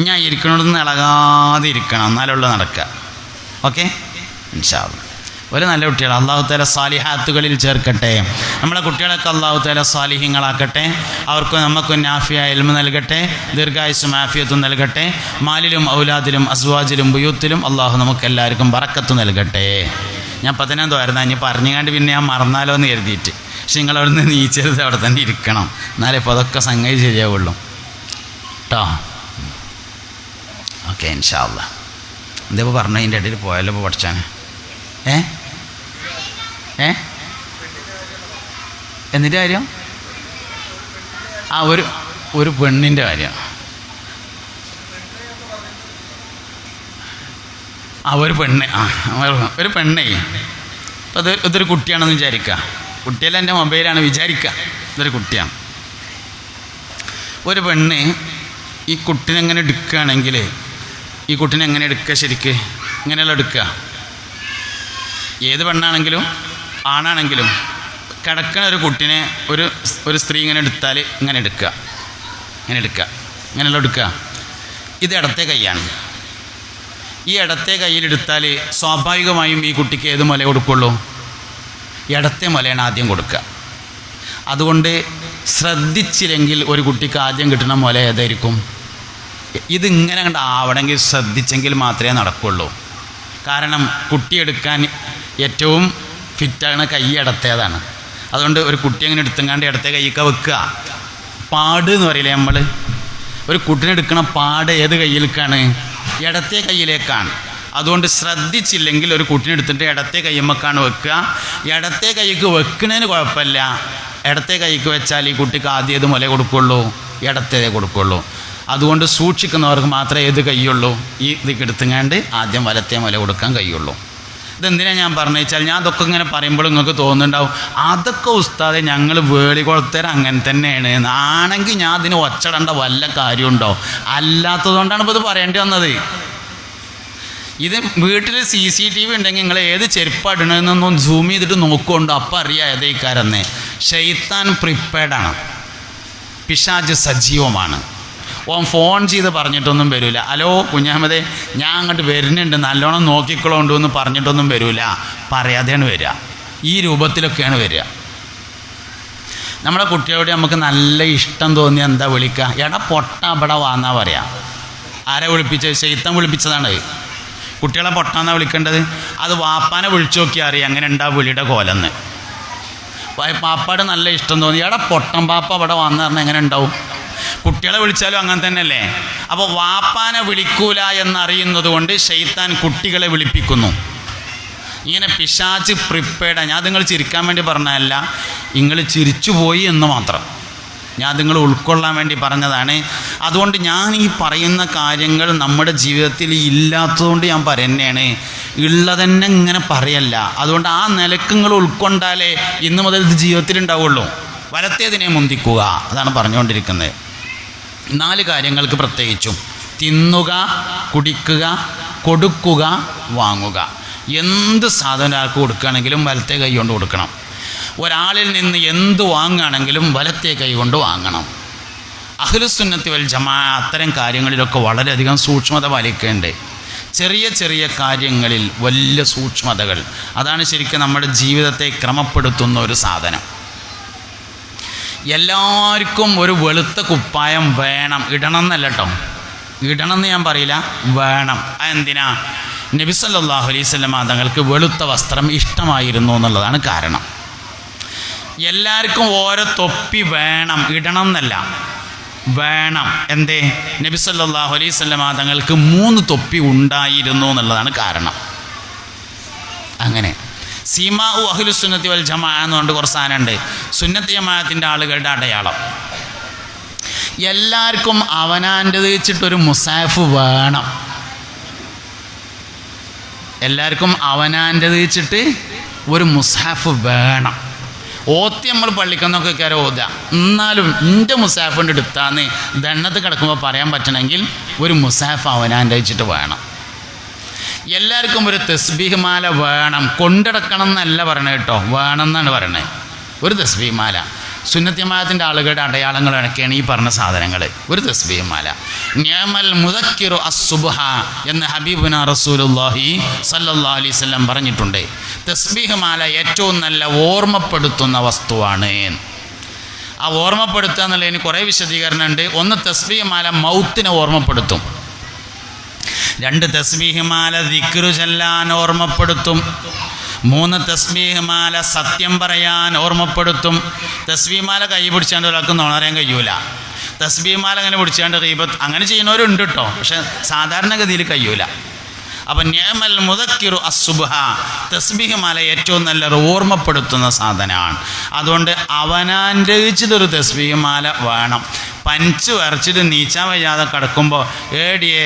ഞാൻ ഇരിക്കണോടൊന്ന് ഇളകാതെ ഇരിക്കണം, എന്നാലുള്ള നടക്കുക. ഓക്കെ, ഇൻഷാ അല്ലാഹ്. ഒരു നല്ല കുട്ടികൾ അല്ലാഹു തആല സാലിഹാത്തുകളിൽ ചേർക്കട്ടെ. നമ്മളെ കുട്ടികളൊക്കെ അല്ലാഹു തആല സാലിഹ്യങ്ങളാക്കട്ടെ. അവർക്ക് നമുക്കും നാഫിയായ ഇൽമ നൽകട്ടെ, ദീർഘായുസ്സും ആഫിയത്തും നൽകട്ടെ. മാലിലും ഔലാദിലും അസ്വാജിലും ബുയൂത്തിലും അല്ലാഹു നമുക്ക് എല്ലാവർക്കും ബറക്കത്ത് നൽകട്ടെ. ഞാൻ 15 തോരുന്ന ഇനി പറഞ്ഞുകൊണ്ട് പിന്നെ ഞാൻ മറന്നാലോ എന്ന് കരുതിയിട്ട്. പക്ഷെ നിങ്ങൾ അവിടെ നിന്ന് നീച്ചരുത്, അവിടെ തന്നെ ഇരിക്കണം, എന്നാലേ ഇപ്പോൾ അതൊക്കെ സംഗതി ശരിയാവുള്ളൂ കേട്ടോ. ഓക്കെ, ഇൻഷാ അല്ലാഹ്. എന്തേപ്പോൾ പറഞ്ഞു അതിൻ്റെ ഇടയിൽ പോയാലോ ഇപ്പോൾ പഠിച്ചാൻ? എന്നിട്ട് കാര്യം ഒരു പെണ്ണിൻ്റെ കാര്യം. ഒരു പെണ്ണേ അപ്പോൾ ഇതൊരു കുട്ടിയാണെന്ന് വിചാരിക്കുക. കുട്ടിയല്ല, എൻ്റെ മൊബൈലാണ് വിചാരിക്കുക. ഇതൊരു കുട്ടിയാണ്. ഒരു പെണ്ണ് ഈ കുട്ടിനെ എങ്ങനെ എടുക്കുകയാണെങ്കിൽ ഈ കുട്ടിനെ എങ്ങനെ എടുക്കുക? ശരിക്ക് ഇങ്ങനെയുള്ള എടുക്കുക. ഏത് പെണ്ണാണെങ്കിലും ആണാണെങ്കിലും കിടക്കണ ഒരു കുട്ടിനെ ഒരു സ്ത്രീ ഇങ്ങനെ എടുത്താൽ ഇങ്ങനെ എടുക്കുക, ഇങ്ങനെയുള്ള എടുക്കുക. ഇത് ഇടത്തെ കൈയാണ്. ഈ ഇടത്തെ കയ്യിലെടുത്താൽ സ്വാഭാവികമായും ഈ കുട്ടിക്ക് ഏത് മുല കൊടുക്കുള്ളൂ? ഇടത്തെ മുലയാണ് ആദ്യം കൊടുക്കുക. അതുകൊണ്ട് ശ്രദ്ധിച്ചില്ലെങ്കിൽ ഒരു കുട്ടിക്ക് ആദ്യം കിട്ടുന്ന മുല ഏതായിരിക്കും? ഇതിങ്ങനെ കണ്ട് ആവണമെങ്കിൽ ശ്രദ്ധിച്ചെങ്കിൽ മാത്രമേ നടക്കുള്ളൂ. കാരണം കുട്ടിയെടുക്കാൻ ഏറ്റവും ഫിറ്റാണ് കൈ ഇടത്തേതാണ്. അതുകൊണ്ട് ഒരു കുട്ടി അങ്ങനെ എടുത്തുങ്ങാണ്ട് ഇടത്തെ കൈയൊക്കെ വെക്കുക. പാട് എന്ന് പറയില്ലേ നമ്മൾ, ഒരു കുട്ടിനെ എടുക്കണ പാട് ഏത് കയ്യിലേക്കാണ്? ഇടത്തെ കയ്യിലേക്കാണ്. അതുകൊണ്ട് ശ്രദ്ധിച്ചില്ലെങ്കിൽ ഒരു കുട്ടിനെ എടുത്തിട്ട് ഇടത്തെ കയ്യമ്മക്കാണ് വെക്കുക. ഇടത്തെ കൈക്ക് വെക്കുന്നതിന് കുഴപ്പമില്ല. ഇടത്തെ കൈക്ക് വെച്ചാൽ ഈ കുട്ടിക്ക് ആദ്യം ഏത് മുല കൊടുക്കുള്ളൂ? ഇടത്തേതേ കൊടുക്കുള്ളൂ. അതുകൊണ്ട് സൂക്ഷിക്കുന്നവർക്ക് മാത്രമേ ഏത് കൈയുള്ളൂ? ഈ ഇതിക്ക് എടുത്തുങ്ങാണ്ട് ആദ്യം വലത്തെ മുല കൊടുക്കാൻ കഴിയുള്ളൂ. ഇതെന്തിനാണ് ഞാൻ പറഞ്ഞു വെച്ചാൽ, ഞാൻ അതൊക്കെ ഇങ്ങനെ പറയുമ്പോൾ നിങ്ങൾക്ക് തോന്നുന്നുണ്ടാവും അതൊക്കെ ഉസ്താദെ ഞങ്ങൾ വേളികുളത്തേരം അങ്ങനെ തന്നെയാണ് ആണെങ്കിൽ ഞാൻ അതിന് ഒച്ചടേണ്ട വല്ല കാര്യമുണ്ടോ? അല്ലാത്തതുകൊണ്ടാണ് ഇപ്പോൾ ഇത് പറയേണ്ടി വന്നത്. ഇത് വീട്ടിൽ CCTV ഉണ്ടെങ്കിൽ നിങ്ങൾ ഏത് ചെരുപ്പടണമെന്നൊന്നും സൂം ചെയ്തിട്ട് നോക്കുകൊണ്ടോ അപ്പം അറിയാം ഏതേക്കാരെന്ന്. ശൈത്താൻ പ്രിപ്പയർഡാണ്, പിശാച് സജീവമാണ്. ഓൻ ഫോൺ ചെയ്ത് പറഞ്ഞിട്ടൊന്നും വരില്ല. ഹലോ കുഞ്ഞാമതേ, ഞാൻ അങ്ങോട്ട് വരുന്നുണ്ട്, നല്ലോണം നോക്കിക്കളോണ്ടു എന്ന് പറഞ്ഞിട്ടൊന്നും വരില്ല. പറയാതെയാണ് വരിക. ഈ രൂപത്തിലൊക്കെയാണ് വരിക. നമ്മളെ കുട്ടികളോട് നമുക്ക് നല്ല ഇഷ്ടം തോന്നി എന്താ വിളിക്കുക? എടാ പൊട്ട ഇവിടെ വാന്നാ പറയാം. ആരെ വിളിപ്പിച്ചത്? ശൈത്താൻ വിളിപ്പിച്ചതാണ്. കുട്ടികളെ പൊട്ടാന്നാ വിളിക്കേണ്ടത്. അത് വാപ്പാനെ വിളിച്ചു നോക്കി അറിയാം അങ്ങനെ ഉണ്ടാവും വിളിയുടെ കോലെന്ന്. പാപ്പാട് നല്ല ഇഷ്ടം തോന്നി എടാ പൊട്ടൻ പാപ്പ ഇവിടെ വന്നു പറഞ്ഞാൽ എങ്ങനെ ഉണ്ടാവും? കുട്ടികളെ വിളിച്ചാലും അങ്ങനെ തന്നെയല്ലേ. അപ്പോൾ വാപ്പാനെ വിളിക്കൂല എന്നറിയുന്നത് കൊണ്ട് ശൈത്താൻ കുട്ടികളെ വിളിപ്പിക്കുന്നു. ഇങ്ങനെ പിശാച് പ്രിപ്പയർഡാണ്. ഞാൻ നിങ്ങൾ ചിരിക്കാൻ വേണ്ടി പറഞ്ഞതല്ല, നിങ്ങൾ ചിരിച്ചു പോയി എന്ന് മാത്രം. ഞാൻ നിങ്ങൾ ഉൾക്കൊള്ളാൻ വേണ്ടി പറഞ്ഞതാണ്. അതുകൊണ്ട് ഞാൻ ഈ പറയുന്ന കാര്യങ്ങൾ നമ്മുടെ ജീവിതത്തിൽ ഇല്ലാത്തതുകൊണ്ട് ഞാൻ പറയുന്നതാണ്. ഉള്ളതന്നെ ഇങ്ങനെ പറയല്ല. അതുകൊണ്ട് ആ നിലക്ക് നിങ്ങൾ ഉൾക്കൊണ്ടാലേ ഇന്ന് മുതൽ ഇത് ജീവിതത്തിലുണ്ടാവുള്ളൂ. വലത്തേതിനെ മുന്തിക്കുക, അതാണ് പറഞ്ഞുകൊണ്ടിരിക്കുന്നത്. 4 കാര്യങ്ങൾക്ക് പ്രത്യേകിച്ചും: തിന്നുക, കുടിക്കുക, കൊടുക്കുക, വാങ്ങുക. എന്ത് സാധനം ഒരാൾക്ക് കൊടുക്കുകയാണെങ്കിലും വലത്തെ കൈ കൊണ്ട് കൊടുക്കണം. ഒരാളിൽ നിന്ന് എന്ത് വാങ്ങുകയാണെങ്കിലും വലത്തെ കൈ കൊണ്ട് വാങ്ങണം. അഹ്ലുസുന്നത്തി വൽ ജമാഅ അത്തരം കാര്യങ്ങളിലൊക്കെ വളരെയധികം സൂക്ഷ്മത പാലിക്കേണ്ടത്. ചെറിയ ചെറിയ കാര്യങ്ങളിൽ വലിയ സൂക്ഷ്മതകൾ, അതാണ് ശരിക്കും നമ്മുടെ ജീവിതത്തെ ക്രമപ്പെടുത്തുന്ന ഒരു സാധനം. എല്ലാവർക്കും ഒരു വെളുത്ത കുപ്പായം വേണം, ഇടണം എന്നല്ല കേട്ടോ, ഇടണം എന്ന് ഞാൻ പറയില്ല, വേണം. അതെന്തിനാ? നബി സല്ലല്ലാഹു അലൈഹി വസല്ലം തങ്ങൾക്ക് വെളുത്ത വസ്ത്രം ഇഷ്ടമായിരുന്നു എന്നുള്ളതാണ് കാരണം. എല്ലാവർക്കും ഓരോ തൊപ്പി വേണം, ഇടണം എന്നല്ല, വേണം. എന്തേ? നബി സല്ലല്ലാഹു അലൈഹി വസല്ലം തങ്ങൾക്ക് 3 തൊപ്പി ഉണ്ടായിരുന്നു എന്നുള്ളതാണ് കാരണം. അങ്ങനെ സീമാഉ അഹ്ലുസുന്നത്തി വൽ ജമാഅ എന്നുകൊണ്ട് കുറച്ച് സാധനമുണ്ട്. സുന്നത്ത് ജമാഅത്തിൻ്റെ ആളുകളുടെ അടയാളം. എല്ലാവർക്കും അവനാൻ്റെത് വെച്ചിട്ടൊരു മുസാഫ് വേണം. എല്ലാവർക്കും അവനാൻ്റെത് വെച്ചിട്ട് ഒരു മുസാഫ് വേണം. ഓത്തി നമ്മൾ പള്ളിക്കുന്നൊക്കെ കയറി ഓതുക, എന്നാലും എൻ്റെ മുസാഫിൻ്റെ എടുത്താന്ന് ദണ്ണത്ത് കിടക്കുമ്പോൾ പറയാൻ പറ്റണമെങ്കിൽ ഒരു മുസാഫ് അവനാൻ്റെ വെച്ചിട്ട് വേണം. എല്ലാവർക്കും ഒരു തസ്ബീഹ് മാല വേണം. കൊണ്ടിടക്കണം എന്നല്ല പറയണത് കേട്ടോ, വേണം എന്നാണ് പറയണത്. ഒരു തസ്ബീഹ് മാല സുന്നത്ത് ജമാഅത്തിൻ്റെ ആളുകളുടെ അടയാളങ്ങളൊക്കെയാണ് ഈ പറഞ്ഞ സാധനങ്ങൾ. ഒരു തസ്ബീഹ് മാല. നിഅമൽ മുദക്കിറു അസ്സുബ്ഹ എന്ന് ഹബീബുനാ റസൂലുള്ളാഹി സല്ലല്ലാഹു അലൈഹി വസല്ലം പറഞ്ഞിട്ടുണ്ട്. തസ്ബീഹ് മാല ഏറ്റവും നല്ല ഓർമ്മപ്പെടുത്തുന്ന വസ്തുവാണ്. ആ ഓർമ്മപ്പെടുത്തുക എന്നുള്ളതിന് കുറേ വിശദീകരണം ഉണ്ട്. ഒന്ന്, തസ്ബീഹ് മാല മൗത്തിനെ ഓർമ്മപ്പെടുത്തും. 2, തസ്ബീഹ് മാല ദിക്റ് ചൊല്ലാൻ ഓർമ്മപ്പെടുത്തും. 3, തസ്ബീഹ് മാല സത്യം പറയാൻ ഓർമ്മപ്പെടുത്തും. തസ്ബീഹ് മാല കൈ പിടിച്ചാണ്ട് ഒരാൾക്ക് നുണറിയാൻ കഴിയൂല. തസ്ബീഹ് മാല അങ്ങനെ പിടിച്ചാണ്ട് ഗീബത്ത് അങ്ങനെ ചെയ്യുന്നവരുണ്ട് കേട്ടോ, പക്ഷെ സാധാരണഗതിയിൽ കഴിയൂല. അപ്പം നിഅമൽ മുദക്കിറു അസ്സുബ്ഹ, തസ്ബീഹ് മാല ഏറ്റവും നല്ല ഓർമ്മപ്പെടുത്തുന്ന സാധനമാണ്. അതുകൊണ്ട് അവനാൻ്റെ വെച്ചിട്ടൊരു തസ്ബീഹ് മാല വേണം. പനിച്ച് വരച്ചിട്ട് നീച്ചാൻ വയ്യാതെ കിടക്കുമ്പോൾ ഏടിയെ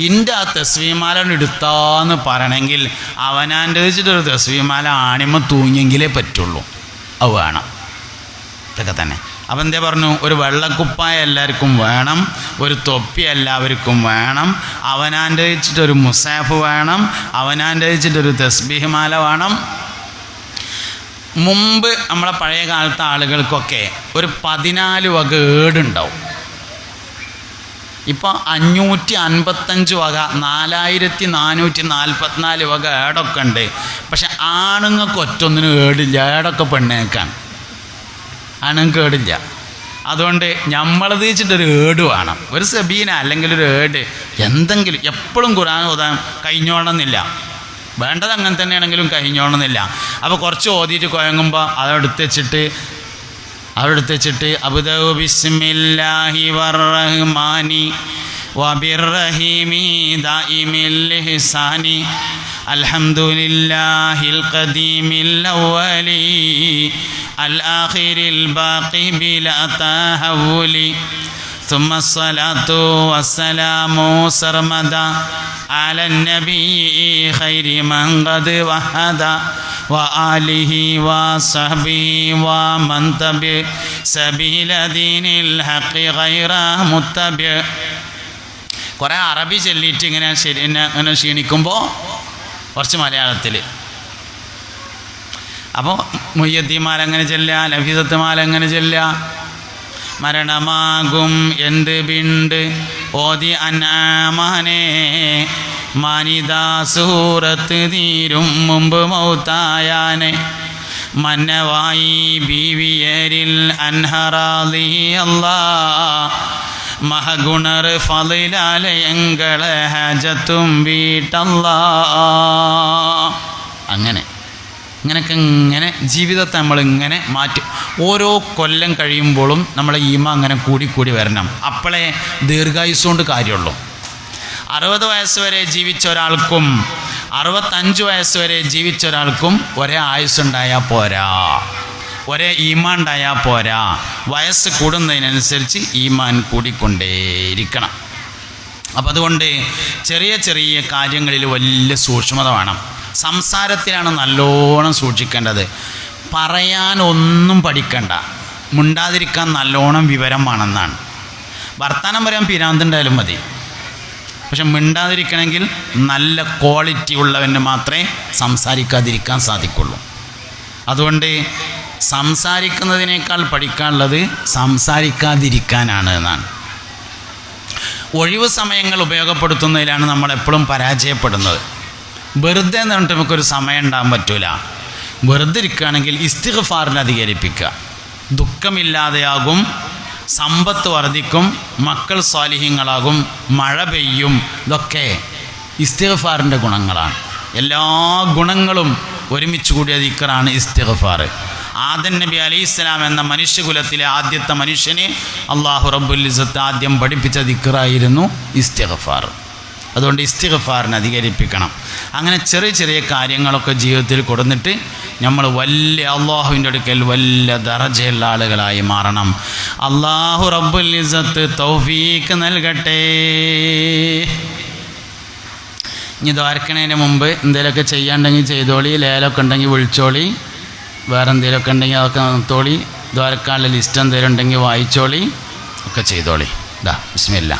ഇൻ്റെ ആ തസ്ബീഹ് മാല എടുത്താന്ന് പറയണമെങ്കിൽ അവനാൻ്റെ വെച്ചിട്ടൊരു തസ്ബീഹ് മാല ആണിമ തൂങ്ങിയെങ്കിലേ പറ്റുള്ളൂ. അത് വേണം. ഇതൊക്കെ തന്നെ. അപ്പം എന്തേ പറഞ്ഞു, ഒരു വെള്ളക്കുപ്പായ എല്ലാവർക്കും വേണം, ഒരു തൊപ്പി എല്ലാവർക്കും വേണം, അവനാൻ്റെ വെച്ചിട്ടൊരു മുസാഫ് വേണം, അവനാൻ്റെ വെച്ചിട്ടൊരു തസ്ബീഹ് മാല വേണം. മുമ്പ് നമ്മളെ പഴയ കാലത്തെ ആളുകൾക്കൊക്കെ ഒരു 14 വക ഏടുണ്ടാവും. ഇപ്പോൾ 555 വക 4444 വക ഏടൊക്കെ ഉണ്ട്. പക്ഷെ ആണുങ്ങൾക്ക് ഒറ്റൊന്നിനും ഏടില്ല. ഏടൊക്കെ പെണ്ണേക്കാണ്, ആണുങ്ങൾക്ക് ഏടില്ല. അതുകൊണ്ട് നമ്മളത് വെച്ചിട്ടൊരു ഏട് വേണം, ഒരു സബീന അല്ലെങ്കിൽ ഒരു ഏട് എന്തെങ്കിലും. എപ്പോഴും ഖുർആൻ ഓതാൻ കഴിഞ്ഞോണമെന്നില്ല, വേണ്ടത് അങ്ങനെ തന്നെയാണെങ്കിലും കഴിഞ്ഞോണമെന്നില്ല. അപ്പോൾ കുറച്ച് ഓതിയിട്ട് കുഴങ്ങുമ്പോൾ അതെടുത്ത് വെച്ചിട്ട് അബ്ദഉ ബിസ്മില്ലാഹി വറഹ്മാനി വബിർറഹീമി ദായിമിൽ ഇഹ്സാനി അൽഹംദുലില്ലാഹിൽ ഖദീമിൽ അവ്വലി അൽ ആഖിരിൽ ബാഖി ബിലാ തഹവ്വുലി ثم الصلاة والسلام سرمدا على النبي خير من قد وحدا وآله وصحبه ومن تبع سبيل دين الحق غير متبع. കുറേ അറബി ചൊല്ലിയിട്ട് ഇങ്ങനെ ഇങ്ങനെ ക്ഷീണിക്കുമ്പോൾ കുറച്ച് മലയാളത്തിൽ. അപ്പോൾ മുയ്യത്തിമാരെങ്ങനെ ചെല്ലുക, ലഫീസത്തുമാരെങ്ങനെ ചെല്ലുക. മരണമാകും എന്ത് ബിണ്ട് ഓതി അന്നാമാനെ മാനിതാ സൂറത്ത് തീരും മുമ്പ് മൗത്തായാനെ മന്നവായി ബീവിയരിൽ അൻഹറാദി അല്ലാ മഹഗുണർ ഫളിലാലെ എങ്കളെ ഹജത്തും വീട്ടല്ലാ. ഇങ്ങനെ ജീവിതത്തെ നമ്മളിങ്ങനെ മാറ്റും. ഓരോ കൊല്ലം കഴിയുമ്പോഴും നമ്മളെ ഈമ അങ്ങനെ കൂടി വരണം. അപ്പോഴേ ദീർഘായുസ്സുകൊണ്ട് കാര്യമുള്ളൂ. 60 വയസ്സ് വരെ ജീവിച്ച ഒരാൾക്കും 65 വയസ്സ് വരെ ജീവിച്ച ഒരാൾക്കും ഒരേ ആയുസ്സുണ്ടായാൽ പോരാ, ഒരേ ഈമാൻ ഉണ്ടായാൽ പോരാ. വയസ്സ് കൂടുന്നതിനനുസരിച്ച് ഈമാൻ കൂടിക്കൊണ്ടേയിരിക്കണം. അപ്പം അതുകൊണ്ട് ചെറിയ ചെറിയ കാര്യങ്ങളിൽ വലിയ സൂക്ഷ്മത വേണം. സംസാരത്തിലാണ് നല്ലോണം സൂക്ഷിക്കേണ്ടത്. പറയാനൊന്നും പഠിക്കണ്ട, മുണ്ടാതിരിക്കാൻ നല്ലോണം വിവരം വേണമെന്നാണ്. വർത്തമാനം പറയാൻ പിരാന്തുണ്ടായാലും മതി, പക്ഷെ മിണ്ടാതിരിക്കണമെങ്കിൽ നല്ല ക്വാളിറ്റി ഉള്ളവന് മാത്രമേ സംസാരിക്കാതിരിക്കാൻ സാധിക്കുള്ളൂ. അതുകൊണ്ട് സംസാരിക്കുന്നതിനേക്കാൾ പഠിക്കാനുള്ളത് സംസാരിക്കാതിരിക്കാനാണ് എന്നാണ്. ഒഴിവ് സമയങ്ങൾ ഉപയോഗപ്പെടുത്തുന്നതിലാണ് നമ്മളെപ്പോഴും പരാജയപ്പെടുന്നത്. വെറുതെ എന്ന് പറഞ്ഞിട്ട് നമുക്കൊരു സമയം ഉണ്ടാകാൻ പറ്റൂല. വെറുതെ ഇരിക്കുകയാണെങ്കിൽ ഇസ്തിഗ്ഫാറിൽ അധികരിപ്പിക്കുക. ദുഃഖമില്ലാതെയാകും, സമ്പത്ത് വർദ്ധിക്കും, മക്കൾ സ്വാലിഹീങ്ങളാകും, മഴ പെയ്യും. ഇതൊക്കെ ഇസ്തിഗ്ഫാറിൻ്റെ ഗുണങ്ങളാണ്. എല്ലാ ഗുണങ്ങളും ഒരുമിച്ച് കൂടിയ ദിക്റാണ് ഇസ്തിഗ്ഫാർ. ആദം നബി അലൈഹിസ്സലാം എന്ന മനുഷ്യകുലത്തിലെ ആദ്യത്തെ മനുഷ്യന് അല്ലാഹു റബ്ബുൽ ഇസ്സത്ത് ആദ്യം പഠിപ്പിച്ച ദിക്റായിരുന്നു ഇസ്തിഗ്ഫാർ. അതുകൊണ്ട് ഇസ്തിഗ്ഫാറിനെ അധികരിപ്പിക്കണം. അങ്ങനെ ചെറിയ ചെറിയ കാര്യങ്ങളൊക്കെ ജീവിതത്തിൽ കൊടുത്തിട്ട് നമ്മൾ വലിയ അള്ളാഹുവിൻ്റെ അടുക്കൽ വലിയ ദറജയുള്ള ആളുകളായി മാറണം. അല്ലാഹു റബ്ബുൽ ഇസ്സത്ത് തൗഫീഖ് നൽകട്ടെ. ഇനി ദ്വാരക്കണതിന് മുമ്പ് എന്തെങ്കിലുമൊക്കെ ചെയ്യാണ്ടെങ്കിൽ ചെയ്തോളി, ലേലമൊക്കെ ഉണ്ടെങ്കിൽ വിളിച്ചോളി, വേറെ എന്തെങ്കിലുമൊക്കെ ഉണ്ടെങ്കിൽ അതൊക്കെ നിർത്തോളി, ദ്വാരക്കാനുള്ള ലിസ്റ്റ് എന്തെങ്കിലും ഉണ്ടെങ്കിൽ വായിച്ചോളി, ഒക്കെ ചെയ്തോളി. ബിസ്മില്ലാ.